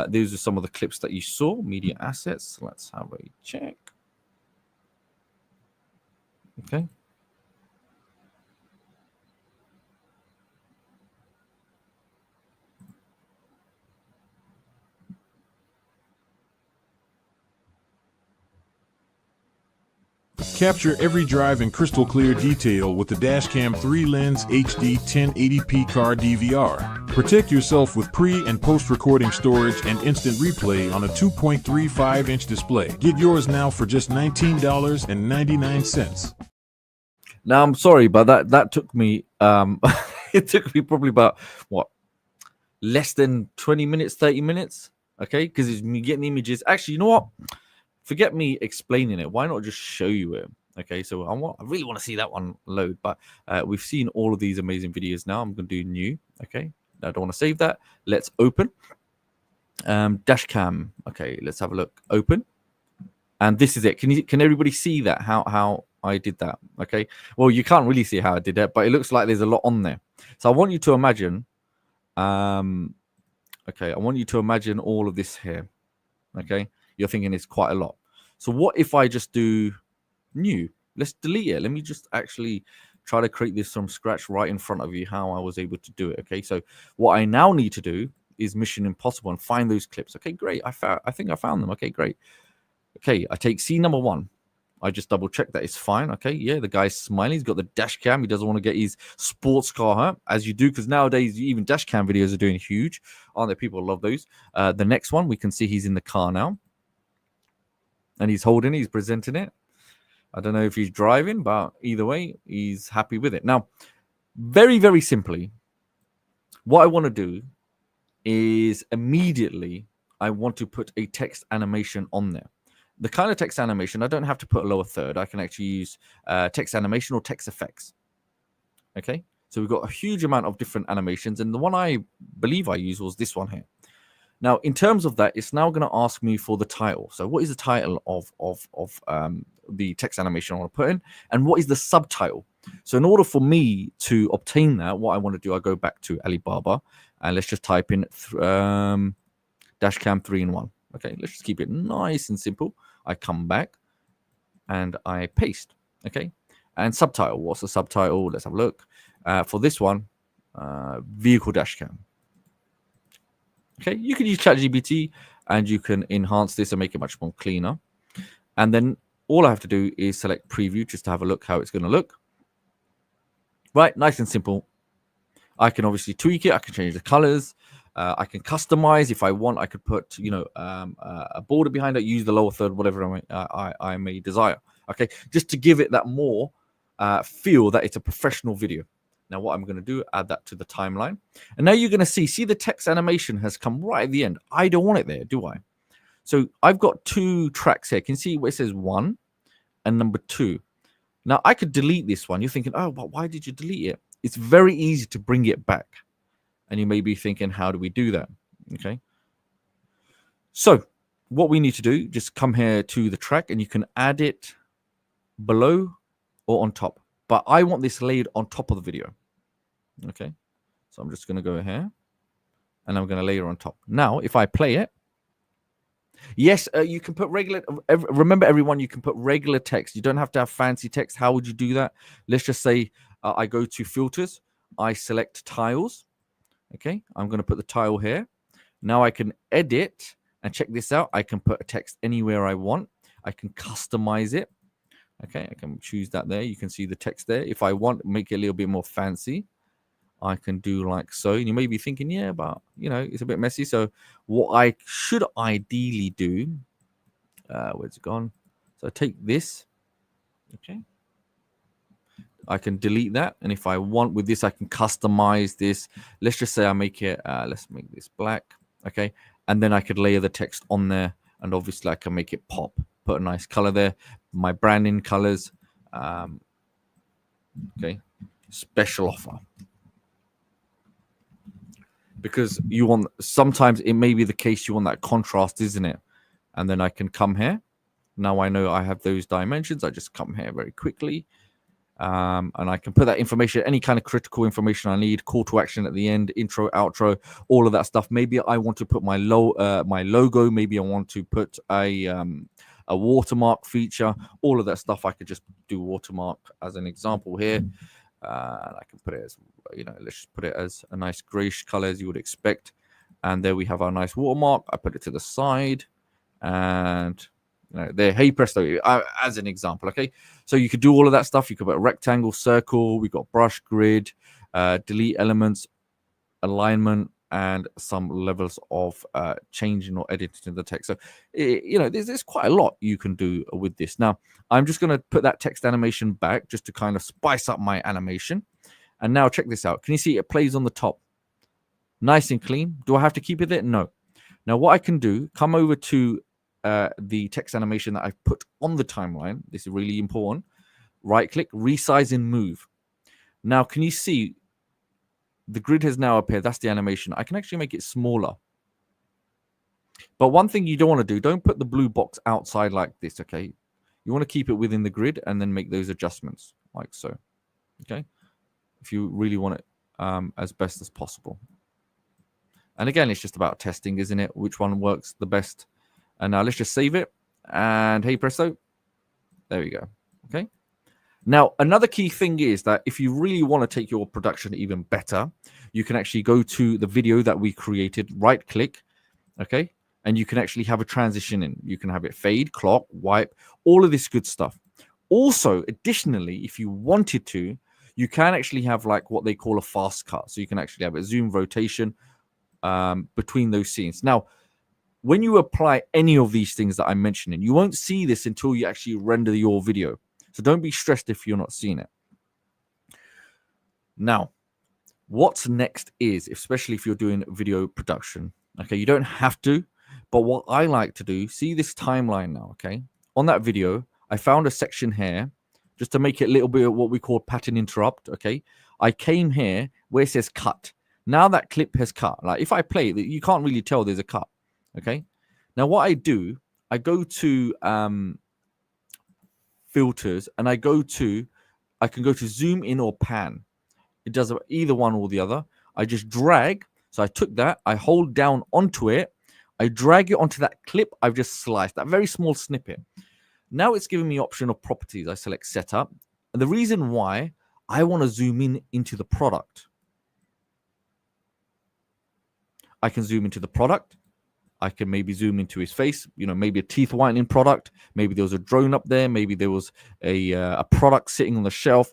These are some of the clips that you saw. Media assets. Let's have a check. Okay. Capture every drive in crystal clear detail with the Dashcam 3 Lens HD 1080p car DVR. Protect yourself with pre- and post-recording storage and instant replay on a 2.35-inch display. Get yours now for just $19.99. Now I'm sorry, but that took me it took me probably about what, less than 20 minutes, 30 minutes. Okay, because it's me getting images. Actually, you know what? Forget me explaining it. Why not just show you it? Okay, so I really want to see that one load, but we've seen all of these amazing videos now. I'm going to do new. Okay, I don't want to save that. Let's open dash cam. Okay, let's have a look. Open, and this is it. Can everybody see that? How I did that? Okay, well, you can't really see how I did that, but it looks like there's a lot on there. So I want you to imagine. Okay, I want you to imagine all of this here. Okay, you're thinking it's quite a lot. So what if I just do new? Let's delete it. Let me just actually try to create this from scratch right in front of you, how I was able to do it. Okay, so what I now need to do is Mission Impossible and find those clips. Okay, great. I think I found them. Okay, great. Okay, I take scene number 1. I just double check that it's fine. Okay, yeah, the guy's smiling. He's got the dash cam. He doesn't want to get his sports car hurt, as you do, because nowadays even dash cam videos are doing huge, aren't they? People love those. The next one, we can see he's in the car now, and he's presenting it. I don't know if he's driving, but either way, he's happy with it. Now, very, very simply, what I want to do is immediately I want to put a text animation on there. The kind of text animation, I don't have to put a lower third. I can actually use text animation or text effects. Okay, so we've got a huge amount of different animations, and the one I believe I used was this one here. Now, in terms of that, it's now going to ask me for the title. So what is the title of the text animation I want to put in, and what is the subtitle? So in order for me to obtain that, what I want to do, I go back to Alibaba, and let's just type in Dashcam 3-in-1. Okay, let's just keep it nice and simple. I come back and I paste. Okay, and subtitle. What's the subtitle? Let's have a look. For this one, vehicle dashcam. Okay, you can use ChatGPT and you can enhance this and make it much more cleaner. And then all I have to do is select preview just to have a look how it's going to look. Right, nice and simple. I can obviously tweak it. I can change the colors. I can customize if I want. I could put, a border behind it, use the lower third, whatever I may desire. Okay, just to give it that more feel that it's a professional video. Now, what I'm going to do, add that to the timeline. And now you're going to see the text animation has come right at the end. I don't want it there, do I? So I've got 2 tracks here. Can you see where it says 1 and number 2? Now, I could delete this one. You're thinking, oh, but why did you delete it? It's very easy to bring it back. And you may be thinking, how do we do that? Okay. So what we need to do, just come here to the track and you can add it below or on top. But I want this laid on top of the video. Okay. So I'm just going to go here and I'm going to layer on top. Now, if I play it, yes, you can put regular. Remember, everyone, you can put regular text. You don't have to have fancy text. How would you do that? Let's just say I go to filters. I select tiles. Okay, I'm going to put the tile here. Now I can edit and check this out. I can put a text anywhere I want. I can customize it. Okay, I can choose that there. You can see the text there. If I want, make it a little bit more fancy, I can do like so. And you may be thinking, yeah, but it's a bit messy. So what I should ideally do, where's it gone? So take this. Okay. I can delete that, and if I want with this, I can customize this. Let's just say I make it, let's make this black, okay? And then I could layer the text on there, and obviously I can make it pop, put a nice color there, my branding colors, okay? Special offer. Because you want, sometimes it may be the case you want that contrast, isn't it? And then I can come here. Now I know I have those dimensions. I just come here very quickly. And I can put that information, any kind of critical information I need, call to action at the end, intro, outro, all of that stuff. Maybe I want to put my logo. Maybe I want to put a watermark feature. All of that stuff I could just do watermark as an example here. And I can put it as, let's just put it as a nice grayish color as you would expect. And there we have our nice watermark. I put it to the side, and They're hey presto as an example. Okay, so you could do all of that stuff. You could put a rectangle, circle. We got brush, grid, delete elements, alignment, and some levels of changing or editing the text. So there's quite a lot you can do with this. Now I'm just going to put that text animation back just to kind of spice up my animation. And now check this out. Can you see it plays on the top? Nice and clean. Do I have to keep it there? No. Now what I can do, come over to the text animation that I've put on the timeline. This is really important. Right click, resize and move. Now can you see the grid has now appeared? That's the animation. I can actually make it smaller. But one thing you don't want to do, don't put the blue box outside like this, okay? You want to keep it within the grid and then make those adjustments like so, okay? If you really want it as best as possible. And again, it's just about testing, isn't it? Which one works the best? And now let's just save it. And hey presto, there we go, okay? Now, another key thing is that if you really want to take your production even better, you can actually go to the video that we created, right click, okay? And you can actually have a transition in. You can have it fade, clock, wipe, all of this good stuff. Also, additionally, if you wanted to, you can actually have like what they call a fast cut. So you can actually have a zoom rotation between those scenes. Now, when you apply any of these things that I'm mentioning, you won't see this until you actually render your video. So don't be stressed if you're not seeing it. Now, what's next is, especially if you're doing video production, okay, you don't have to, but what I like to do, see this timeline now, okay? On that video, I found a section here, just to make it a little bit of what we call pattern interrupt, okay? I came here where it says cut. Now that clip has cut. Like if I play it, you can't really tell there's a cut, okay? Now what I do, I go to filters and I can go to zoom in or pan. It does either one or the other. I just drag. So I took that, I hold down onto it, I drag it onto that clip I've just sliced, that very small snippet. Now it's giving me option of properties. I select setup. And the reason why, I want to zoom in into the product. I can zoom into the product. I can maybe zoom into his face, maybe a teeth whitening product. Maybe there was a drone up there. Maybe there was a product sitting on the shelf,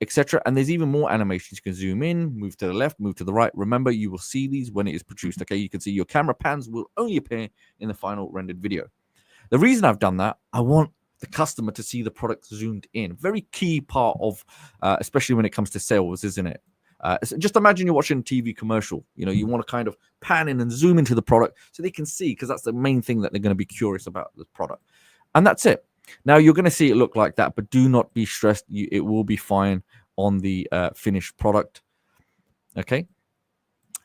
etc. And there's even more animations. You can zoom in, move to the left, move to the right. Remember, you will see these when it is produced. Okay, you can see your camera pans will only appear in the final rendered video. The reason I've done that, I want the customer to see the product zoomed in. Very key part of, especially when it comes to sales, isn't it? So just imagine you're watching a TV commercial. You want to kind of pan in and zoom into the product so they can see, because that's the main thing that they're going to be curious about the product. And that's it. Now you're going to see it look like that, but do not be stressed. It will be fine on the finished product. Okay.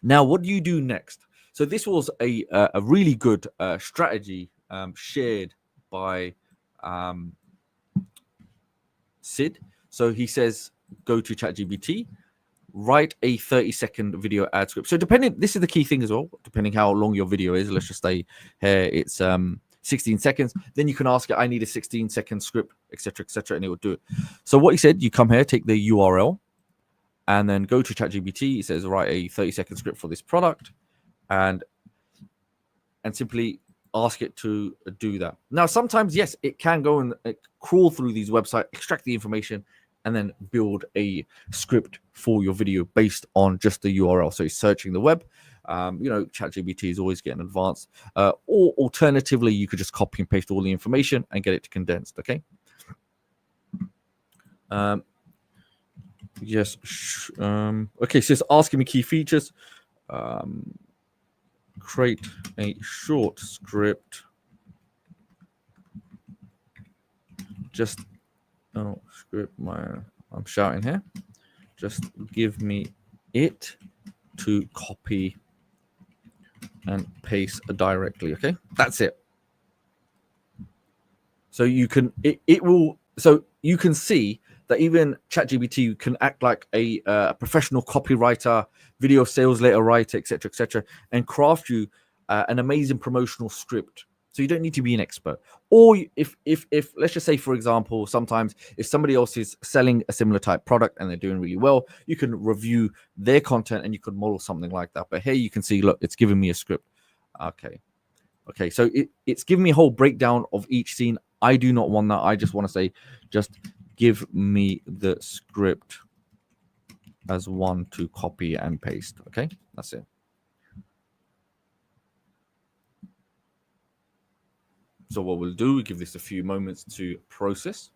Now, what do you do next? So this was a really good strategy shared by Sid. So he says, go to ChatGPT, write a 30-second video ad script. So this is the key thing as well, depending how long your video is. Let's just say here it's 16 seconds. Then you can ask it, I need a 16-second script, etc., and it will do it. So what he said, you come here, take the URL, and then go to ChatGPT. It says, write a 30-second script for this product, and simply ask it to do that. Now, sometimes, yes, it can go and crawl through these websites, extract the information, and then build a script for your video based on just the URL. So he's searching the web. ChatGPT is always getting advanced. Or alternatively, you could just copy and paste all the information and get it condensed. Okay. Yes. Okay. So it's asking me key features. Create a short script. I'm shouting here. Just give me it to copy and paste directly. Okay, that's it. So you can you can see that even ChatGPT can act like a professional copywriter, video sales letter writer, etc., and craft you an amazing promotional script. So you don't need to be an expert. Or if let's just say, for example, sometimes if somebody else is selling a similar type product and they're doing really well, you can review their content and you could model something like that. But here you can see, look, it's giving me a script. Okay, Okay, so it's giving me a whole breakdown of each scene. I do not want that. I just want to say, just give me the script as one to copy and paste. Okay, that's it. So what we'll do, we give this a few moments to process.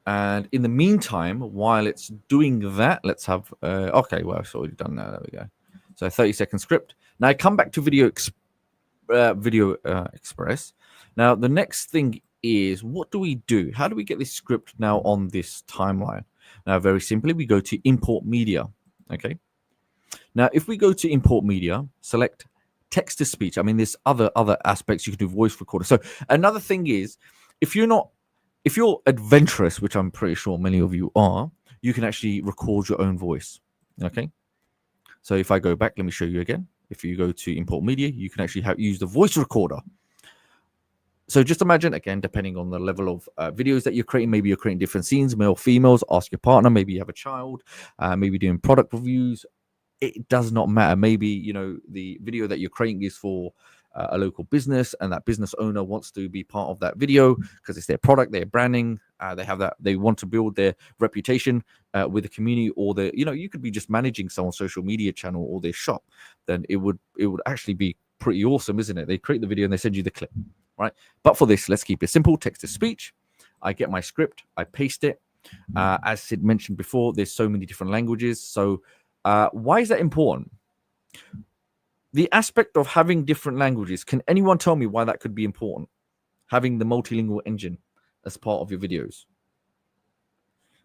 And in the meantime, while it's doing that, let's have, okay, well, it's already done now. There we go. So 30-second script. Now I come back to Video Express. Now the next thing is, what do we do? How do we get this script now on this timeline? Now, very simply, we go to import media. Okay. Now, if we go to import media, select text to speech. I mean, there's other aspects. You can do voice recorder. So another thing is, if you're adventurous, which I'm pretty sure many of you are, you can actually record your own voice. Okay. So if I go back, let me show you again. If you go to import media, you can actually use the voice recorder. So just imagine, again, depending on the level of videos that you're creating, maybe you're creating different scenes, male, females, ask your partner, maybe you have a child, maybe doing product reviews. It does not matter. Maybe, you know, the video that you're creating is for a local business, and that business owner wants to be part of that video because it's their product, their branding. They want to build their reputation with the community, or you could be just managing someone's social media channel or their shop. Then it would actually be pretty awesome, isn't it? They create the video and they send you the clip, right? But for this, let's keep it simple. Text to speech. I get my script, I paste it. As Sid mentioned before, there's so many different languages. So why is that important? The aspect of having different languages, can anyone tell me why that could be important? Having the multilingual engine as part of your videos.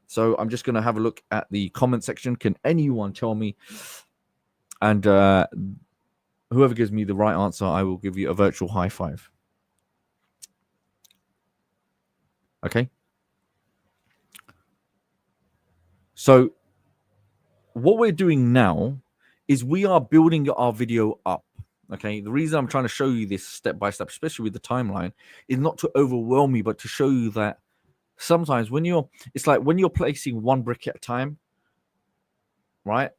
So I'm just going to have a look at the comment section. Can anyone tell me? And whoever gives me the right answer, I will give you a virtual high five. Okay. So what we're doing now is we are building our video up. Okay. The reason I'm trying to show you this step by step, especially with the timeline, is not to overwhelm you, but to show you that sometimes it's like when you're placing one brick at a time, right?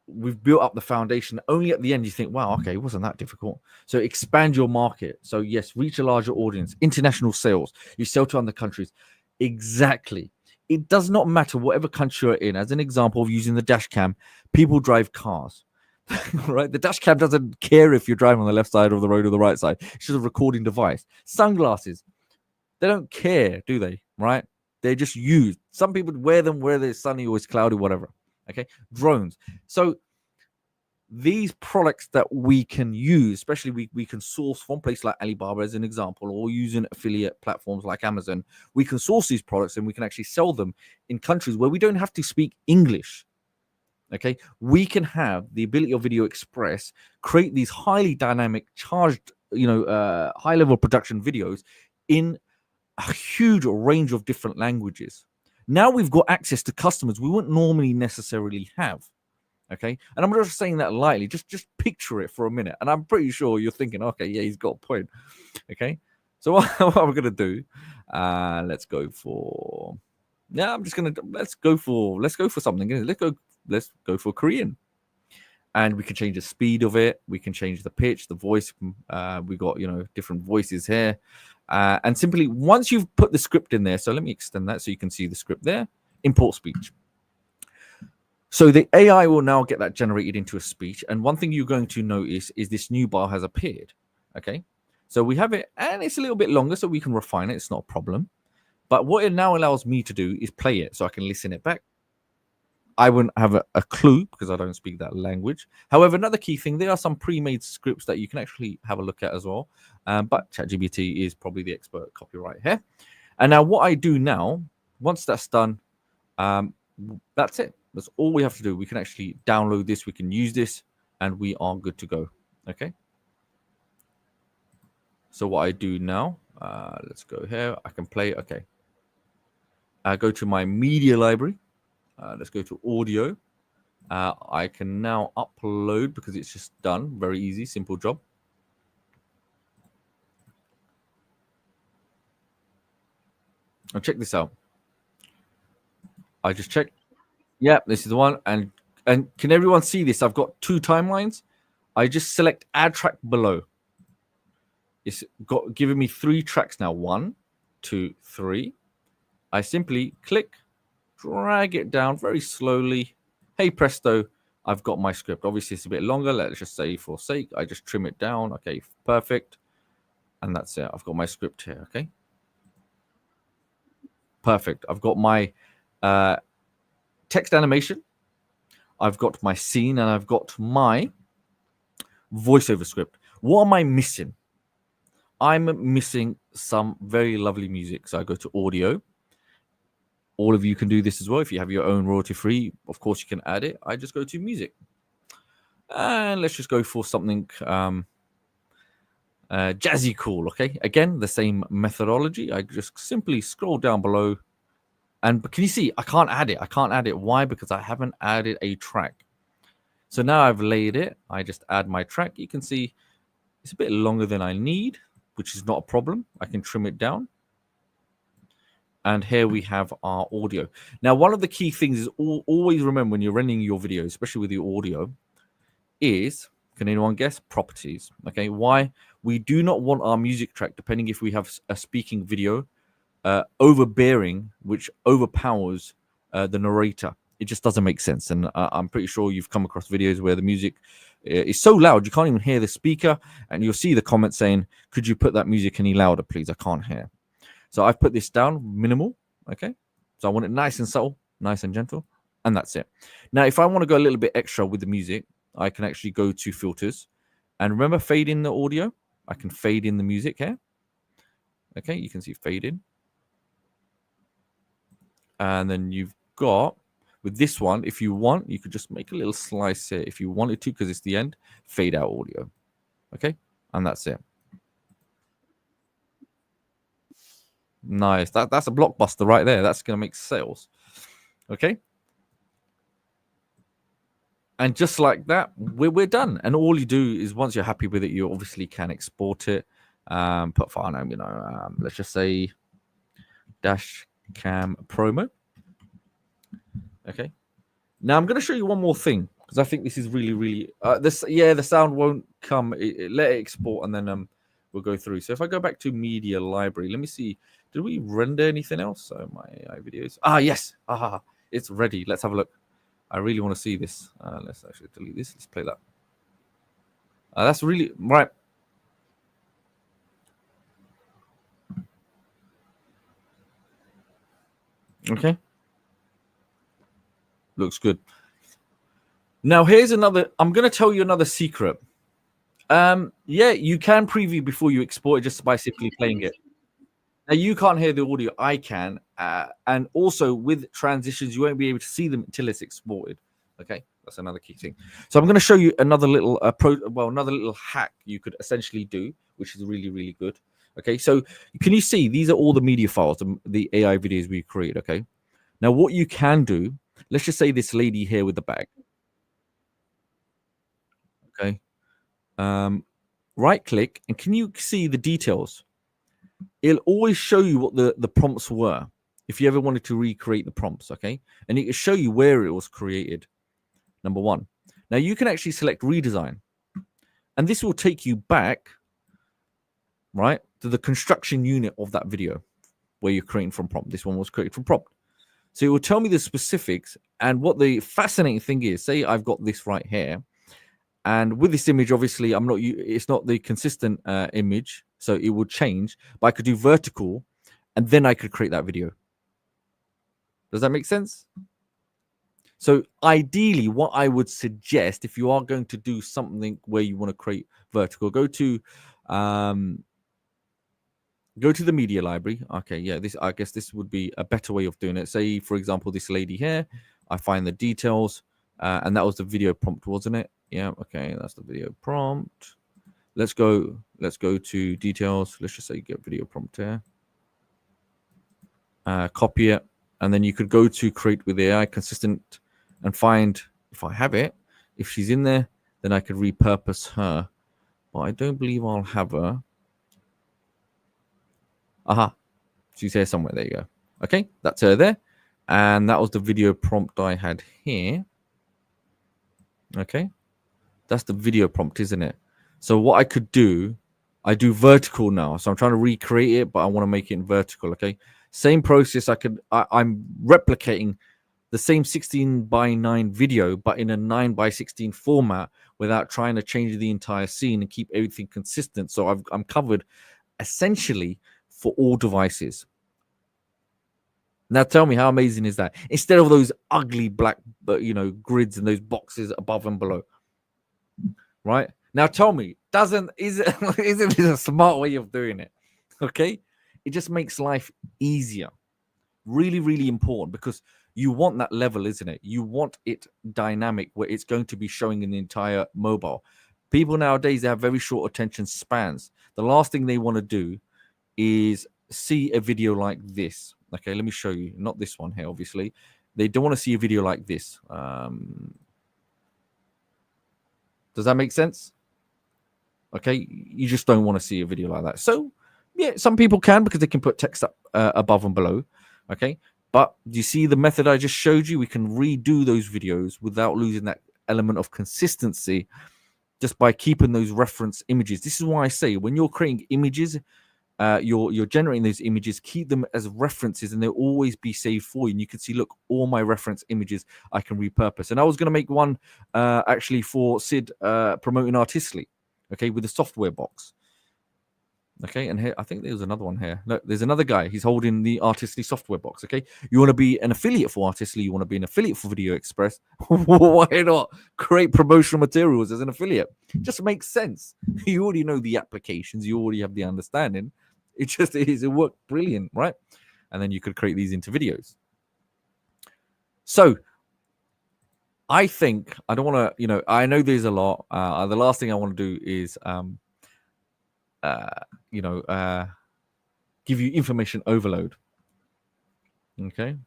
We've built up the foundation. Only at the end you think, wow, okay, it wasn't that difficult. So expand your market. So yes, reach a larger audience, international sales. You sell to other countries. Exactly. It does not matter whatever country you're in. As an example of using the dash cam, people drive cars, right? The dash cam doesn't care if you're driving on the left side of the road or the right side. It's just a recording device. Sunglasses, they don't care, do they? Right? They're just used. Some people wear them whether it's sunny or it's cloudy, whatever. Okay. Drones. So these products that we can use, especially we can source from places like Alibaba as an example, or using affiliate platforms like Amazon. We can source these products and we can actually sell them in countries where we don't have to speak English. Okay, we can have the ability of Video Express create these highly dynamic, charged, high level production videos in a huge range of different languages. Now we've got access to customers we wouldn't normally necessarily have. Okay, and I'm just saying that lightly. Just picture it for a minute, and I'm pretty sure you're thinking, okay, yeah, he's got a point. Okay, so what we're gonna do? Let's go for. Yeah, I'm just gonna let's go for something. Let's go for Korean, and we can change the speed of it. We can change the pitch, the voice. We got different voices here, and simply once you've put the script in there. So let me extend that so you can see the script there. Import speech. So the AI will now get that generated into a speech. And one thing you're going to notice is this new bar has appeared. Okay. So we have it, and it's a little bit longer, so we can refine it. It's not a problem. But what it now allows me to do is play it so I can listen it back. I wouldn't have a clue because I don't speak that language. However, another key thing, there are some pre-made scripts that you can actually have a look at as well. But ChatGPT is probably the expert copyright here. And now what I do now, once that's done, that's it. That's all we have to do. We can actually download this. We can use this, and we are good to go. Okay. So what I do now, let's go here. I can play. Okay. I go to my media library. Let's go to audio. I can now upload because it's just done. Very easy, simple job. Now check this out. I just checked. Yeah, this is the one. And can everyone see this? I've got two timelines. I just select add track below. It's got giving me 3 tracks now. 1, 2, 3. I simply click, drag it down very slowly. Hey presto, I've got my script. Obviously it's a bit longer. Let's just say for sake, I just trim it down. Okay, perfect. And that's it. I've got my script here. Okay, perfect. I've got my text animation. I've got my scene, and I've got my voiceover script. What am I missing? I'm missing some very lovely music. So I go to audio. All of you can do this as well. If you have your own royalty free, of course you can add it. I just go to music. And let's just go for something jazzy cool. Okay, again, the same methodology. I just simply scroll down below. And can you see, I can't add it. I can't add it. Why? Because I haven't added a track. So now I've laid it. I just add my track. You can see it's a bit longer than I need, which is not a problem. I can trim it down. And here we have our audio. Now, one of the key things is always remember when you're rendering your video, especially with your audio, is, can anyone guess? Properties. Okay, why? We do not want our music track, depending if we have a speaking video, overbearing, which overpowers the narrator. It just doesn't make sense. And I'm pretty sure you've come across videos where the music is so loud you can't even hear the speaker, and you'll see the comment saying, could you put that music any louder, please? I can't hear. So I've put this down minimal. Okay, so I want it nice and subtle, nice and gentle, and that's it. Now, if I want to go a little bit extra with the music, I can actually go to filters, and remember fade in the audio. I can fade in the music here. Okay, you can see fade in. And then you've got, with this one, if you want, you could just make a little slice here if you wanted to, because it's the end, fade out audio. Okay, and that's it. Nice. That's a blockbuster right there. That's going to make sales. Okay. And just like that, we're done. And all you do is, once you're happy with it, you obviously can export it. Put file name, let's just say dash cam promo. Okay. Now I'm going to show you one more thing, because I think this is really, really the sound won't come. Let it export, and then we'll go through. So if I go back to media library, let me see. Did we render anything else? So my AI videos. Yes. It's ready. Let's have a look. I really want to see this. Let's actually delete this. Let's play that. That's really right. Okay. Looks good. Now here's another. I'm going to tell you another secret. Yeah, you can preview before you export it just by simply playing it. Now you can't hear the audio. I can, and also with transitions, you won't be able to see them until it's exported. Okay, that's another key thing. So I'm going to show you another little another little hack you could essentially do, which is really, really good. Okay, so can you see these are all the media files, the AI videos we create? Okay, now what you can do, let's just say this lady here with the bag. Okay, right click, and can you see the details? It'll always show you what the prompts were if you ever wanted to recreate the prompts. Okay, and it will show you where it was created. Number one. Now you can actually select redesign, and this will take you back, right, to the construction unit of that video where you're creating from prompt. This one was created from prompt. So it will tell me the specifics. And what the fascinating thing is, say I've got this right here, and with this image, obviously it's not the consistent image, so it will change, but I could do vertical, and then I could create that video. Does that make sense? So ideally, what I would suggest, if you are going to do something where you want to create vertical, go to the media library. Okay, yeah, I guess this would be a better way of doing it. Say, for example, this lady here, I find the details, and that was the video prompt, wasn't it? Yeah, okay, that's the video prompt. Let's go to details. Let's just say get video prompt here. Copy it, and then you could go to create with AI consistent and find, if I have it, if she's in there, then I could repurpose her. But I don't believe I'll have her. She's here somewhere. There you go. Okay, that's her there. And that was the video prompt I had here. Okay. That's the video prompt, isn't it? So what I could do, I do vertical now. So I'm trying to recreate it, but I want to make it in vertical. Okay. Same process. I'm replicating the same 16:9 video, but in a 9:16 format without trying to change the entire scene and keep everything consistent. So I'm covered essentially for all devices. Now tell me, how amazing is that? Instead of those ugly black, grids and those boxes above and below, right? Now tell me, isn't this a smart way of doing it? Okay, it just makes life easier. Really, really important, because you want that level, isn't it? You want it dynamic where it's going to be showing in the entire mobile. People nowadays, they have very short attention spans. The last thing they want to do is see a video like this. Okay, let me show you. Not this one here, obviously. They don't want to see a video like this. Does that make sense? Okay, you just don't want to see a video like that. So, yeah, some people can, because they can put text up above and below. Okay, but do you see the method I just showed you? We can redo those videos without losing that element of consistency, just by keeping those reference images. This is why I say, when you're creating images, you're generating those images, keep them as references, and they'll always be saved for you. And you can see, look, all my reference images I can repurpose. And I was going to make one actually for Sid promoting Artistly, okay, with the software box. Okay, and here I think there's another one here. Look, there's another guy. He's holding the Artistly software box. Okay, you want to be an affiliate for Artistly, you want to be an affiliate for Video Express. Why not create promotional materials as an affiliate? Just makes sense. You already know the applications, you already have the understanding. It worked brilliant, right? And then you could create these into videos. So I think I don't want to, I know there's a lot. The last thing I want to do is give you information overload. Okay,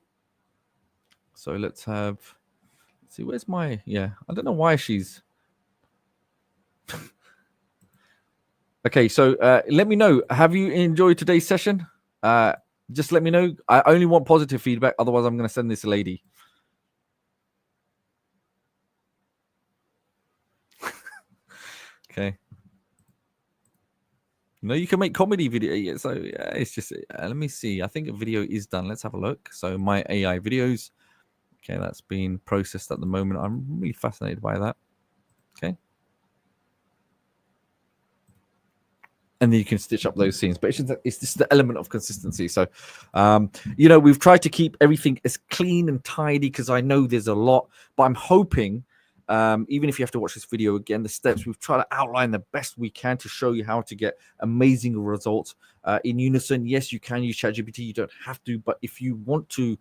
so let's see, where's my, I don't know why she's okay. So let me know, have you enjoyed today's session? Just let me know. I only want positive feedback, otherwise I'm going to send this lady. Okay. No, you can make comedy video. Yeah, so it's just, let me see. I think a video is done. Let's have a look. So my AI videos. Okay, that's being processed at the moment. I'm really fascinated by that. Okay. And then you can stitch up those scenes. But it's just the element of consistency. So, we've tried to keep everything as clean and tidy, because I know there's a lot. But I'm hoping, even if you have to watch this video again, the steps we've tried to outline the best we can to show you how to get amazing results in unison. Yes, you can use ChatGPT. You don't have to, but if you want to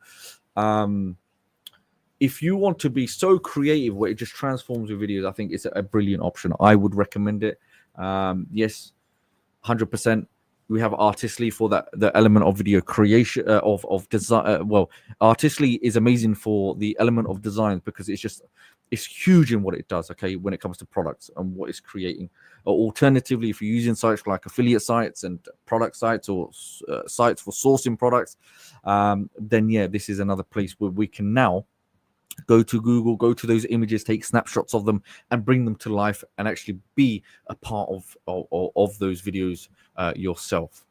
be so creative where it just transforms your videos, I think it's a brilliant option. I would recommend it. Yes, 100%. We have Artistly for the element of video creation, of design. Artistly is amazing for the element of design, because it's huge in what it does, okay, when it comes to products and what it's creating. Alternatively, if you're using sites like affiliate sites and product sites, or sites for sourcing products, then this is another place where we can now go to Google, go to those images, take snapshots of them, and bring them to life, and actually be a part of those videos yourself.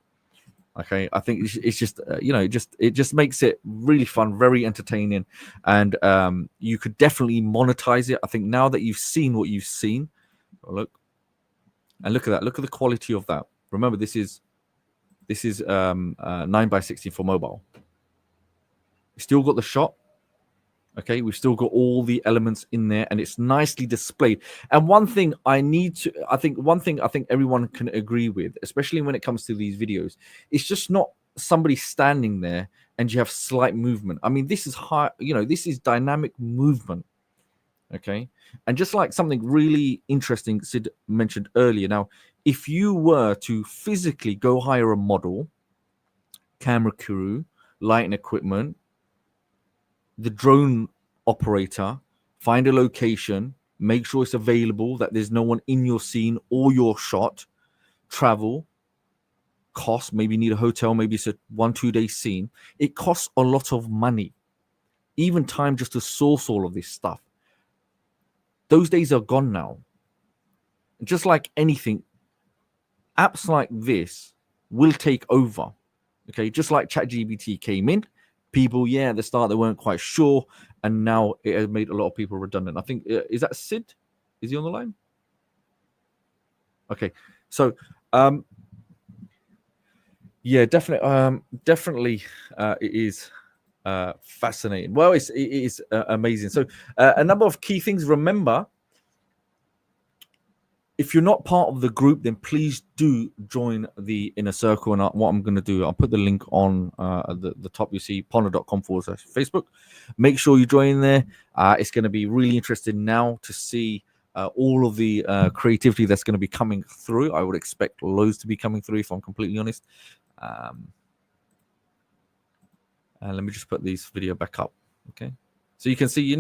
Okay, I think it's just it just makes it really fun, very entertaining, and you could definitely monetize it. I think now that you've seen what you've seen, look at that. Look at the quality of that. Remember, this is 9:16 for mobile. You still got the shot. Okay, we've still got all the elements in there, and it's nicely displayed. And one thing I think everyone can agree with, especially when it comes to these videos, it's just not somebody standing there and you have slight movement. I mean, this is this is dynamic movement. Okay, and just like something really interesting Sid mentioned earlier. Now, if you were to physically go hire a model, camera crew, lighting equipment, the drone operator, find a location, make sure it's available, that there's no one in your scene or your shot, travel, cost, maybe you need a hotel, maybe it's a 1-2 day scene. It costs a lot of money, even time just to source all of this stuff. Those days are gone now. just like anything, apps like this will take over. Okay, just like ChatGPT came in, people, at the start they weren't quite sure, and now it has made a lot of people redundant. I think is that Sid? Is he on the line? Okay, so definitely, it is fascinating. Well, it is amazing. So a number of key things. Remember, if you're not part of the group, then please do join the inner circle. And what I'm going to do, I'll put the link on the top. You see ponder.com/Facebook. Make sure you join there. It's going to be really interesting now to see all of the creativity that's going to be coming through. I would expect loads to be coming through, if I'm completely honest. And let me just put this video back up. Okay. So you can see,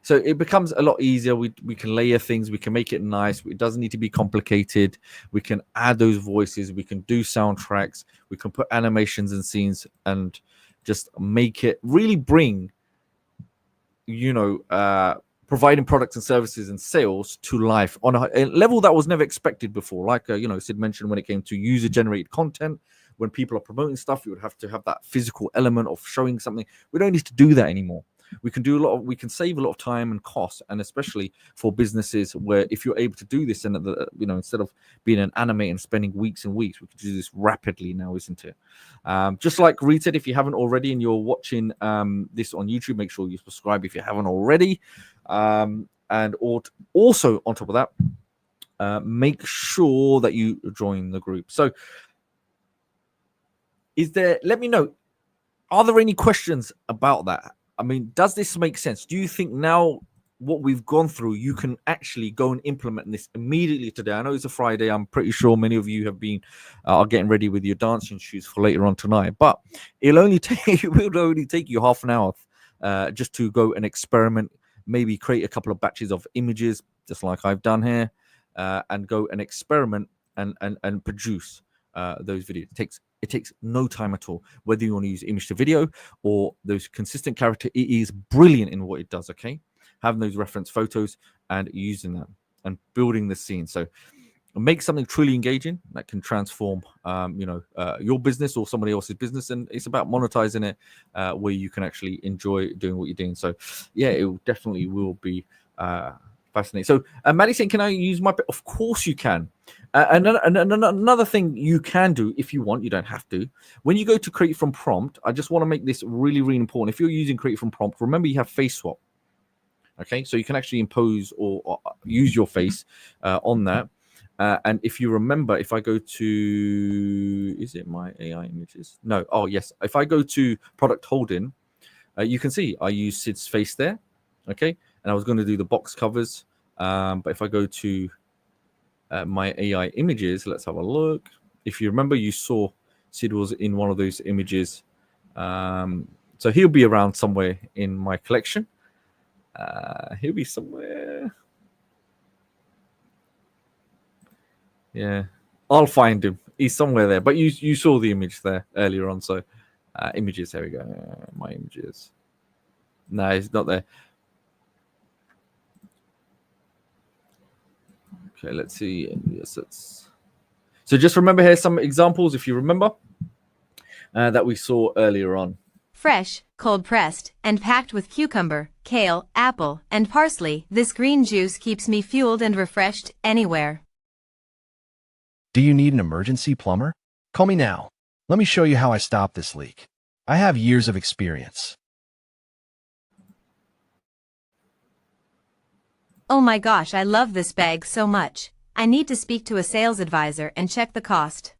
so it becomes a lot easier. We can layer things. We can make it nice. It doesn't need to be complicated. We can add those voices. We can do soundtracks. We can put animations and scenes and just make it really bring, providing products and services and sales to life on a level that was never expected before. Like, Sid mentioned, when it came to user-generated content, when people are promoting stuff, you would have to have that physical element of showing something. We don't need to do that anymore. We can do we can save a lot of time and cost, and especially for businesses where if you're able to do this, and instead of being an animator and spending weeks and weeks, we can do this rapidly now, isn't it? Just like Reed said, if you haven't already and you're watching this on YouTube, make sure you subscribe if you haven't already. And also on top of that, make sure that you join the group. So let me know, are there any questions about that? I mean, does this make sense? Do you think now what we've gone through, you can actually go and implement this immediately today? I know it's a Friday. I'm pretty sure many of you have been are getting ready with your dancing shoes for later on tonight. But it will only take you half an hour just to go and experiment. Maybe create a couple of batches of images, just like I've done here, and go and experiment and produce those videos. It takes no time at all, whether you want to use image to video or those consistent character. It is brilliant in what it does. Okay, having those reference photos and using them and building the scene. So make something truly engaging that can transform your business or somebody else's business, and it's about monetizing it where you can actually enjoy doing what you're doing. So it definitely will be fascinating. So Maddie saying, can I use my of course you can. Another thing you can do if you want, you don't have to, when you go to create from prompt, I just want to make this really, really important. If you're using create from prompt, remember you have face swap. Okay, so you can actually impose or use your face on that. And if you remember, if I go to, is it my AI images? No. Oh, yes. If I go to product holding, you can see I use Sid's face there. Okay. And I was going to do the box covers. But if I go to my AI images, let's have a look. If you remember, you saw Sid was in one of those images. So he'll be around somewhere in my collection. He'll be somewhere. Yeah, I'll find him. He's somewhere there. But you saw the image there earlier on. So images, there we go. My images. No, he's not there. Okay, let's see. Yes, it's... So just remember here some examples, if you remember, that we saw earlier on. Fresh, cold-pressed, and packed with cucumber, kale, apple, and parsley, this green juice keeps me fueled and refreshed anywhere. Do you need an emergency plumber? Call me now. Let me show you how I stop this leak. I have years of experience. Oh my gosh, I love this bag so much. I need to speak to a sales advisor and check the cost.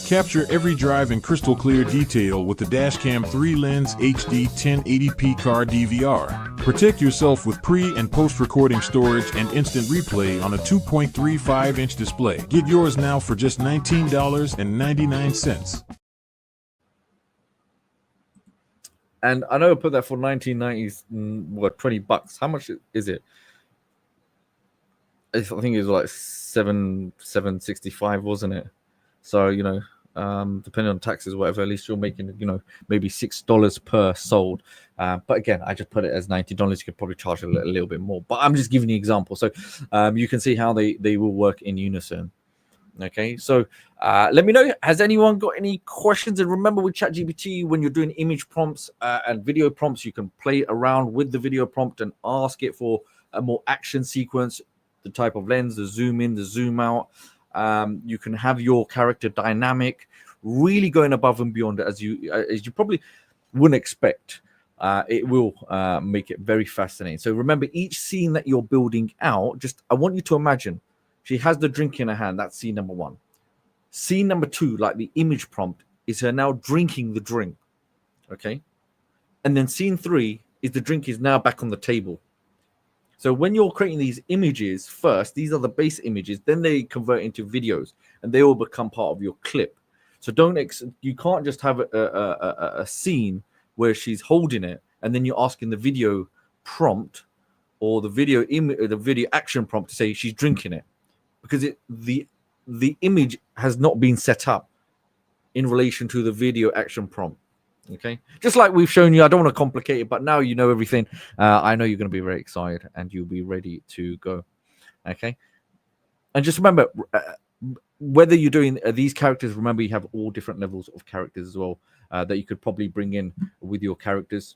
Capture every drive in crystal clear detail with the Dashcam 3 lens HD 1080p car DVR. Protect yourself with pre- and post-recording storage and instant replay on a 2.35-inch display. Get yours now for just $19.99. And I know I put that for 1990s, $20. How much is it? I think it was like $765, wasn't it? So depending on taxes, whatever. At least you're making, maybe $6 per sold. But again, I just put it as $90. You could probably charge a little bit more, but I'm just giving you an example. So you can see how they will work in unison. Okay, so let me know, has anyone got any questions? And remember, with ChatGPT, when you're doing image prompts and video prompts, you can play around with the video prompt and ask it for a more action sequence, the type of lens, the zoom in, the zoom out. You can have your character dynamic, really going above and beyond as you probably wouldn't expect. It will make it very fascinating. So remember, each scene that you're building out, I want you to imagine she has the drink in her hand. That's scene number 1. Scene number 2, like the image prompt, is her now drinking the drink. Okay. And then scene 3 is the drink is now back on the table. So when you're creating these images first, these are the base images, then they convert into videos and they all become part of your clip. So you can't just have a scene where she's holding it and then you're asking the video prompt or the video action prompt to say she's drinking it, because the image has not been set up in relation to the video action prompt. Okay, just like we've shown you. I don't want to complicate it, but now you know everything. I know you're going to be very excited and you'll be ready to go. Okay, and just remember, whether you're doing these characters, remember you have all different levels of characters as well that you could probably bring in with your characters.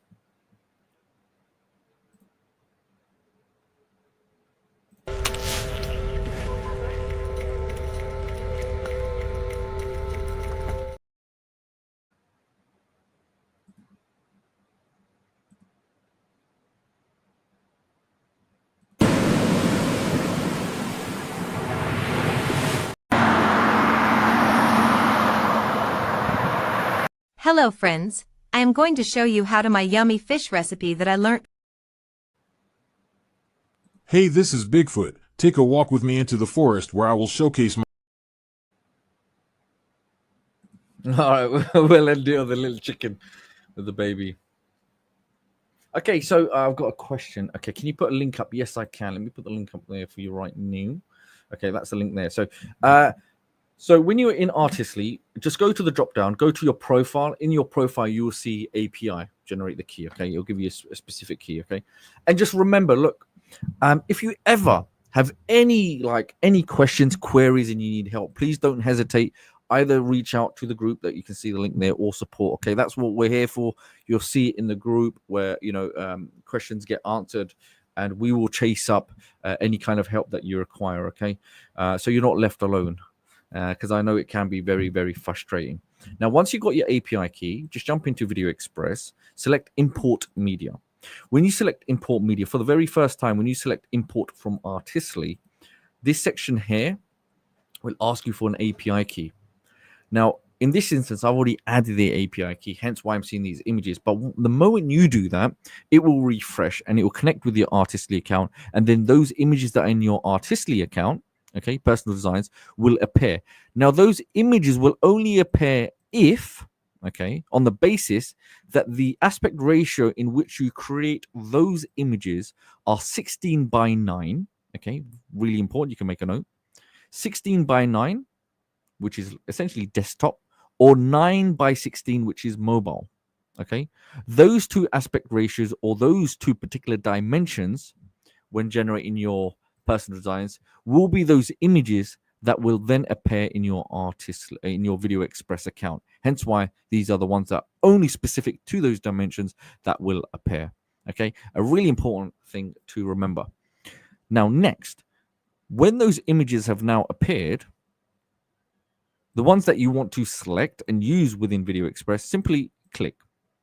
Hello friends, I am going to show you how to my yummy fish recipe that I learnt. Hey, this is Bigfoot. Take a walk with me into the forest where I will showcase my... All right, we'll end it on the little chicken with the baby. Okay, so I've got a question. Okay, can you put a link up? Yes, I can. Let me put the link up there for you right now. Okay, that's the link there. So when you're in Artistly, just go to the drop down, go to your profile. In your profile, you will see API, generate the key. Okay, it'll give you a specific key. Okay, and just remember, look, if you ever have any questions, queries, and you need help, please don't hesitate. Either reach out to the group that you can see the link there, or support. Okay, that's what we're here for. You'll see it in the group where questions get answered, and we will chase up any kind of help that you require. Okay, so you're not left alone. Because I know it can be very, very frustrating. Now, once you've got your API key, just jump into Video Express, select Import Media. When you select Import Media, for the very first time, when you select Import from Artistly, this section here will ask you for an API key. Now, in this instance, I've already added the API key, hence why I'm seeing these images. But the moment you do that, it will refresh and it will connect with your Artistly account. And then those images that are in your Artistly account, okay, personal designs, will appear. Now, those images will only appear if, okay, on the basis that the aspect ratio in which you create those images are 16:9. Okay, really important. You can make a note. 16:9, which is essentially desktop, or 9:16, which is mobile. Okay, those two aspect ratios or those two particular dimensions, when generating your personal designs, will be those images that will then appear in your Video Express account. Hence why these are the ones that are only specific to those dimensions that will appear. Okay, a really important thing to remember. Now, next, when those images have now appeared, the ones that you want to select and use within Video Express, simply click.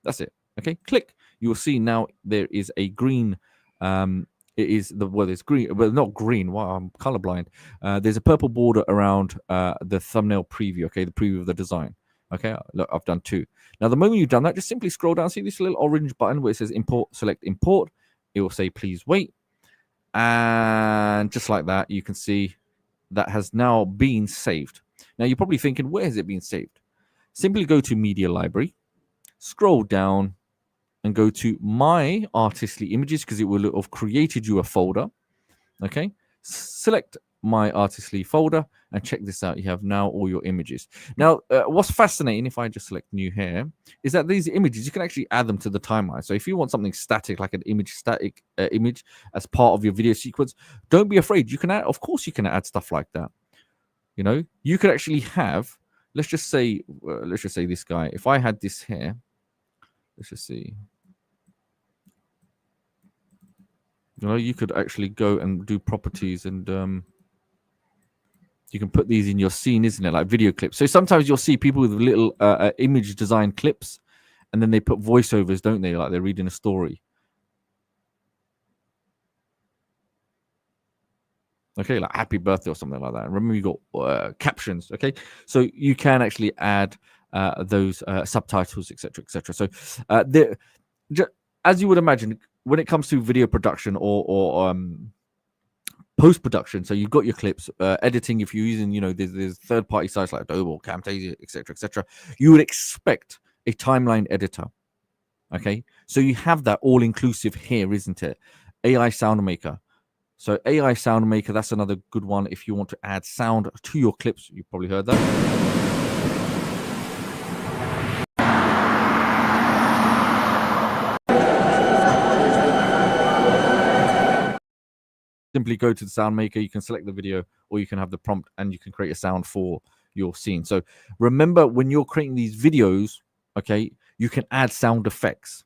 That's it. Okay, click. You will see now there is a green there's green, well, not green. Wow, I'm colorblind. There's a purple border around the thumbnail preview. Okay, the preview of the design. Okay, look, I've done 2. Now, the moment you've done that, just simply scroll down. See this little orange button where it says import. Select import. It will say please wait, and just like that, you can see that has now been saved. Now, you're probably thinking, where has it been saved? Simply go to Media Library, scroll down, and go to My Artistly Images, because it will have created you a folder. Okay, select my Artistly folder, and check this out. You have now all your images. Now, what's fascinating, if I just select new here, is that these images, you can actually add them to the timeline. So if you want something static, like an static image as part of your video sequence, don't be afraid. You can add, of course, you can add stuff like that. You know, you could actually have, let's just say this guy. If I had this here, let's just see. You know, you could actually go and do properties, and you can put these in your scene, isn't it? Like video clips. So sometimes you'll see people with little image design clips, and then they put voiceovers, don't they? Like they're reading a story. Okay, like happy birthday or something like that. And remember, you got captions. Okay, so you can actually add those subtitles, etc., etc. So as you would imagine, when it comes to video production or post-production, so you've got your clips, editing, if you're using, you know, there's third-party sites like Adobe or Camtasia, etc., you would expect a timeline editor. Okay, so you have that all-inclusive here, isn't it? AI SoundMaker. So AI SoundMaker, that's another good one if you want to add sound to your clips. You've probably heard that. Simply go to the SoundMaker, you can select the video, or you can have the prompt and you can create a sound for your scene. So remember, when you're creating these videos, okay, you can add sound effects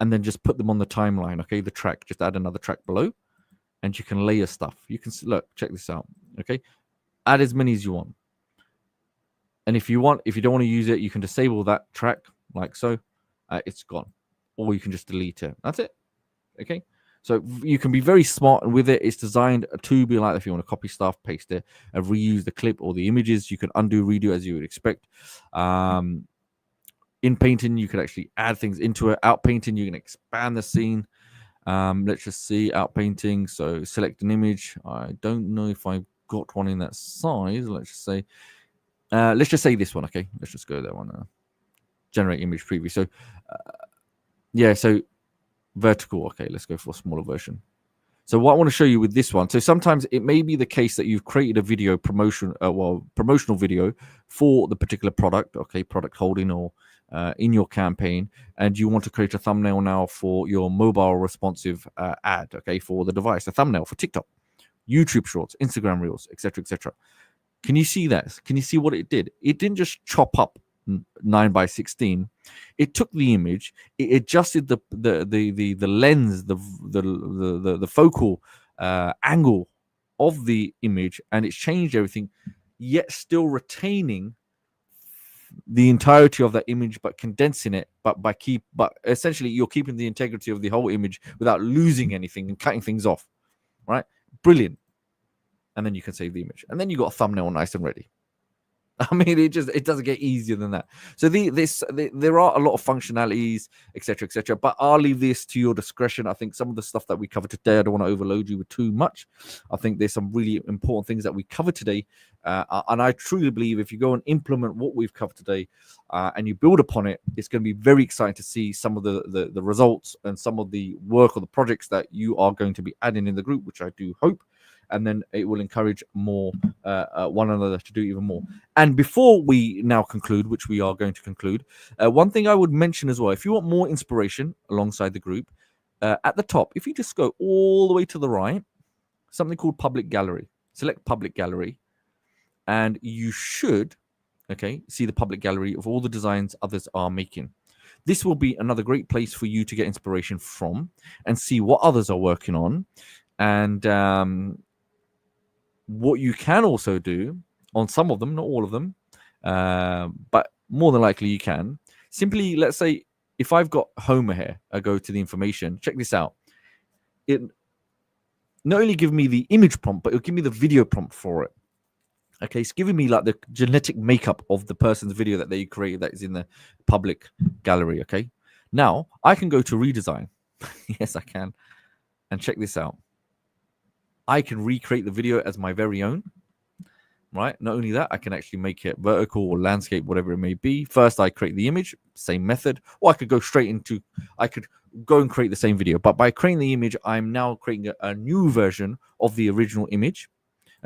and then just put them on the timeline, okay, the track, just add another track below, and you can layer stuff. You can, look, check this out, okay, add as many as you want. And if you don't want to use it, you can disable that track like so. It's gone, or you can just delete it. That's it, okay. So you can be very smart with it. It's designed to be like that. If you want to copy stuff, paste it, and reuse the clip or the images, you can undo, redo as you would expect. In painting, you can actually add things into it. Out painting, you can expand the scene. Let's just see, out painting. So select an image. I don't know if I've got one in that size. Let's just say this one. Okay, let's just go that one. Generate image preview. So yeah, so vertical. Okay, let's go for a smaller version. So what I want to show you with this one, so sometimes it may be the case that you've created a video promotional video for the particular product, okay, product holding, or in your campaign, and you want to create a thumbnail now for your mobile responsive ad, okay, for the device, a thumbnail for TikTok, YouTube Shorts, Instagram Reels, etc., etc. Can you see that? Can you see what it did? It didn't just chop up 9:16. It took the image, it adjusted the lens, the focal angle of the image, and it's changed everything, yet still retaining the entirety of that image, but condensing it, but essentially you're keeping the integrity of the whole image without losing anything and cutting things off. Right? Brilliant. And then you can save the image, and then you got a thumbnail nice and ready. I mean, it doesn't get easier than that. So there are a lot of functionalities, etc., but I'll leave this to your discretion. I think some of the stuff that we covered today, I don't want to overload you with too much. I think there's some really important things that we covered today, and I truly believe if you go and implement what we've covered today, and you build upon it, it's going to be very exciting to see some of the results and some of the work or the projects that you are going to be adding in the group, which I do hope. And then it will encourage more one another to do even more. And before we now conclude, which we are going to conclude, one thing I would mention as well, if you want more inspiration alongside the group, at the top, if you just go all the way to the right, something called Public Gallery. Select Public Gallery, and you should, okay, see the public gallery of all the designs others are making. This will be another great place for you to get inspiration from and see what others are working on. And what you can also do on some of them, not all of them, but more than likely you can, simply, let's say, if I've got Homer here, I go to the information, check this out. It not only give me the image prompt, but it'll give me the video prompt for it. Okay, it's giving me like the genetic makeup of the person's video that they created that is in the public gallery, okay? Now, I can go to redesign. Yes, I can. And check this out. I can recreate the video as my very own, right? Not only that, I can actually make it vertical or landscape, whatever it may be. First, I create the image, same method, or I could go straight into, I could go and create the same video. But by creating the image, I'm now creating a new version of the original image.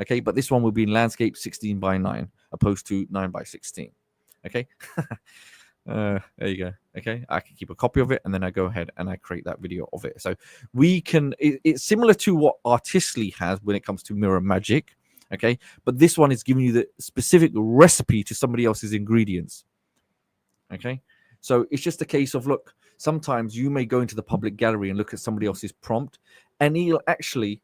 Okay, but this one will be in landscape 16 by 9 opposed to 9 by 16. Okay. There you go. Okay, I can keep a copy of it, and then I go ahead and I create that video of it. So we can, it's similar to what Artistly has when it comes to mirror magic. Okay, but this one is giving you the specific recipe to somebody else's ingredients. Okay, so it's just a case of, look, sometimes you may go into the public gallery and look at somebody else's prompt, and he'll actually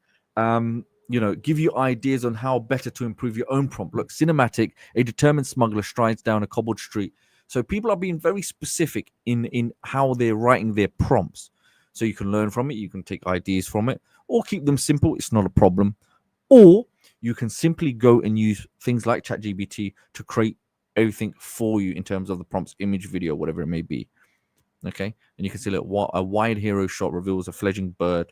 give you ideas on how better to improve your own prompt. Look, cinematic, a determined smuggler strides down a cobbled street. So people are being very specific in how they're writing their prompts. So you can learn from it, you can take ideas from it, or keep them simple. It's not a problem. Or you can simply go and use things like ChatGPT to create everything for you in terms of the prompts, image, video, whatever it may be. Okay, and you can see, look, what a wide hero shot reveals a fledgling bird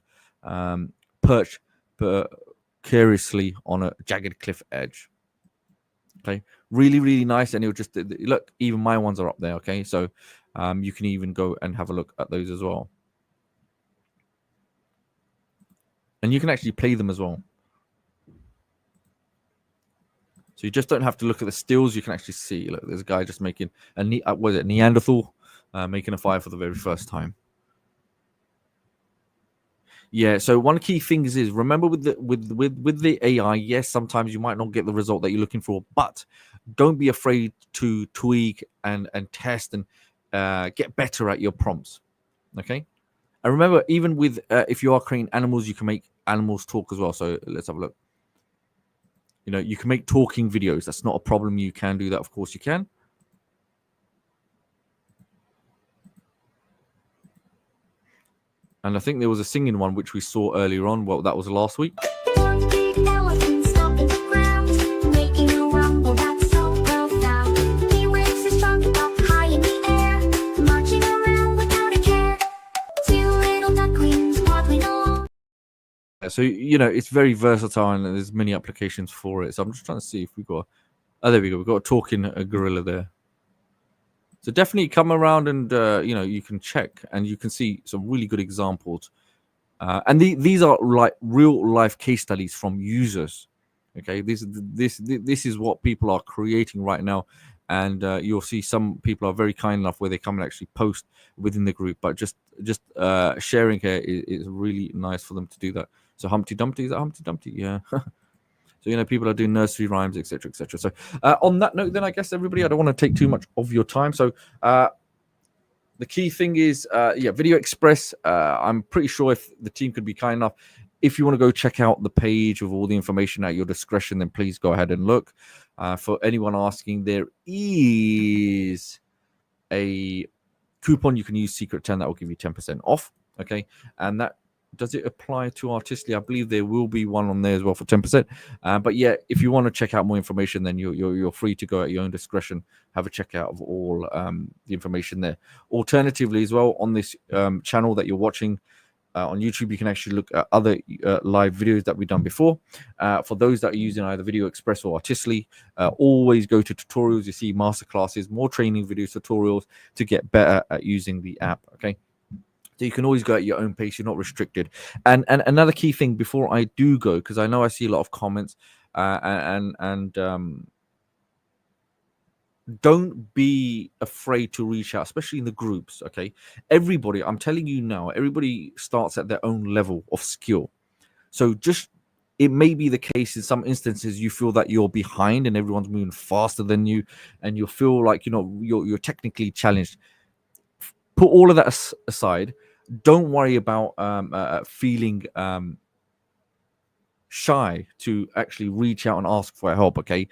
perched precariously on a jagged cliff edge. Okay, really, really nice. And it'll just look, even my ones are up there. Okay, so you can even go and have a look at those as well, and you can actually play them as well. So you just don't have to look at the stills. You can actually see, look, there's a guy just making a Neanderthal making a fire for the very first time. Yeah, so one key thing is remember with the AI, yes, sometimes you might not get the result that you're looking for, but don't be afraid to tweak and test and get better at your prompts. Okay, and remember, even with if you are creating animals, you can make animals talk as well. So let's have a look. You can make talking videos. That's not a problem. You can do that, of course you can. And I think there was a singing one which we saw earlier on. Well, that was last week. So, it's very versatile and there's many applications for it. So I'm just trying to see if we've got... Oh, there we go. We've got a talking gorilla there. So definitely come around and, you can check and you can see some really good examples. And these are like real life case studies from users. Okay, this is what people are creating right now. And you'll see some people are very kind enough where they come and actually post within the group. But just sharing here is really nice for them to do that. So Humpty Dumpty, is that Humpty Dumpty? Yeah. So, people are doing nursery rhymes, etc., etc. So on that note, then I guess, everybody, I don't want to take too much of your time. So the key thing is, Video Express. I'm pretty sure if the team could be kind enough, if you want to go check out the page with all the information at your discretion, then please go ahead and look. For anyone asking, there is a coupon you can use, Secret 10, that will give you 10% off. Okay, and that... Does it apply to Artistly? I believe there will be one on there as well for 10%. But yeah, if you want to check out more information, then you're free to go at your own discretion, have a check out of all the information there. Alternatively, as well, on this channel that you're watching on YouTube, you can actually look at other live videos that we've done before. For those that are using either Video Express or Artistly, always go to tutorials. You see masterclasses, more training videos, tutorials to get better at using the app. Okay. So you can always go at your own pace. You're not restricted. And another key thing before I do go, because I know I see a lot of comments, don't be afraid to reach out, especially in the groups. Okay, everybody, I'm telling you now, everybody starts at their own level of skill. So it may be the case in some instances you feel that you're behind and everyone's moving faster than you, and you feel like you're technically challenged. Put all of that aside. Don't worry about feeling shy to actually reach out and ask for help. Okay,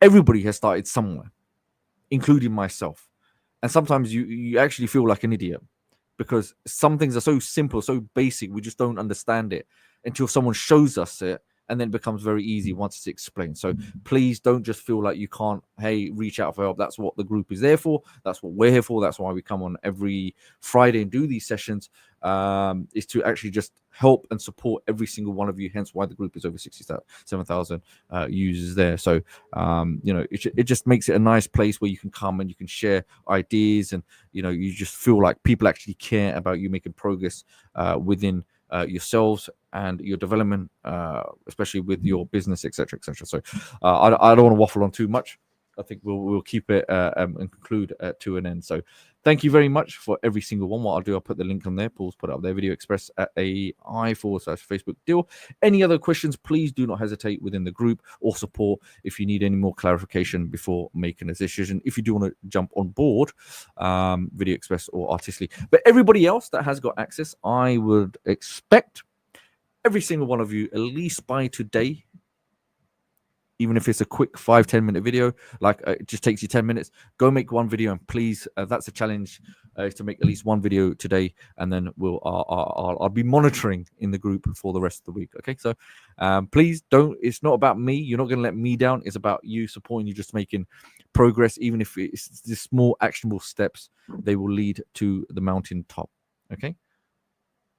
everybody has started somewhere, including myself, and sometimes you actually feel like an idiot because some things are so simple, so basic, we just don't understand it until someone shows us it. And then it becomes very easy once it's explained. So please don't just feel like you can't, reach out for help. That's what the group is there for. That's what we're here for. That's why we come on every Friday and do these sessions, is to actually just help and support every single one of you. Hence why the group is over 67,000 users there. So, it just makes it a nice place where you can come and you can share ideas and, you just feel like people actually care about you making progress within yourselves and your development, especially with your business, etc., etc. So I don't want to waffle on too much. I think we'll keep it and conclude to an end. So thank you very much for every single one. What I'll do, I'll put the link on there. Paul's put up there, Video Express at AI/Facebook deal. Any other questions, please do not hesitate within the group or support if you need any more clarification before making a decision. If you do want to jump on board, Video Express or Artistly. But everybody else that has got access, I would expect every single one of you, at least by today, even if it's a quick 5-10 minute video, like it just takes you 10 minutes, go make one video. And please, that's a challenge, is to make at least one video today. And then I'll be monitoring in the group for the rest of the week. Okay, so please don't, it's not about me. You're not going to let me down. It's about you supporting you, just making progress. Even if it's just small actionable steps, they will lead to the mountain top. Okay.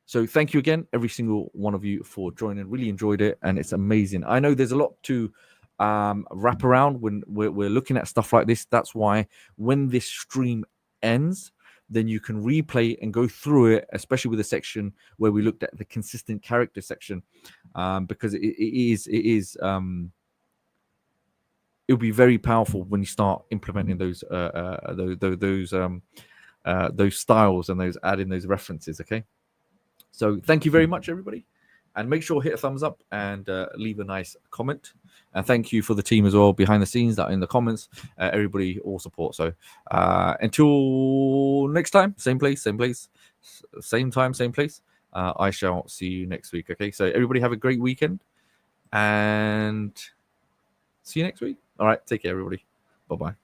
So thank you again, every single one of you, for joining. Really enjoyed it. And it's amazing. I know there's a lot to wrap around when we're looking at stuff like this. That's why when this stream ends, then you can replay and go through it, especially with the section where we looked at the consistent character section, because it'll be very powerful when you start implementing those styles and those adding those references. Okay, so thank you very much, everybody. And make sure hit a thumbs up and leave a nice comment. And thank you for the team as well behind the scenes that are in the comments. Everybody, all support. So until next time, same place, same time, same place. I shall see you next week. Okay. So everybody have a great weekend and see you next week. All right. Take care, everybody. Bye-bye.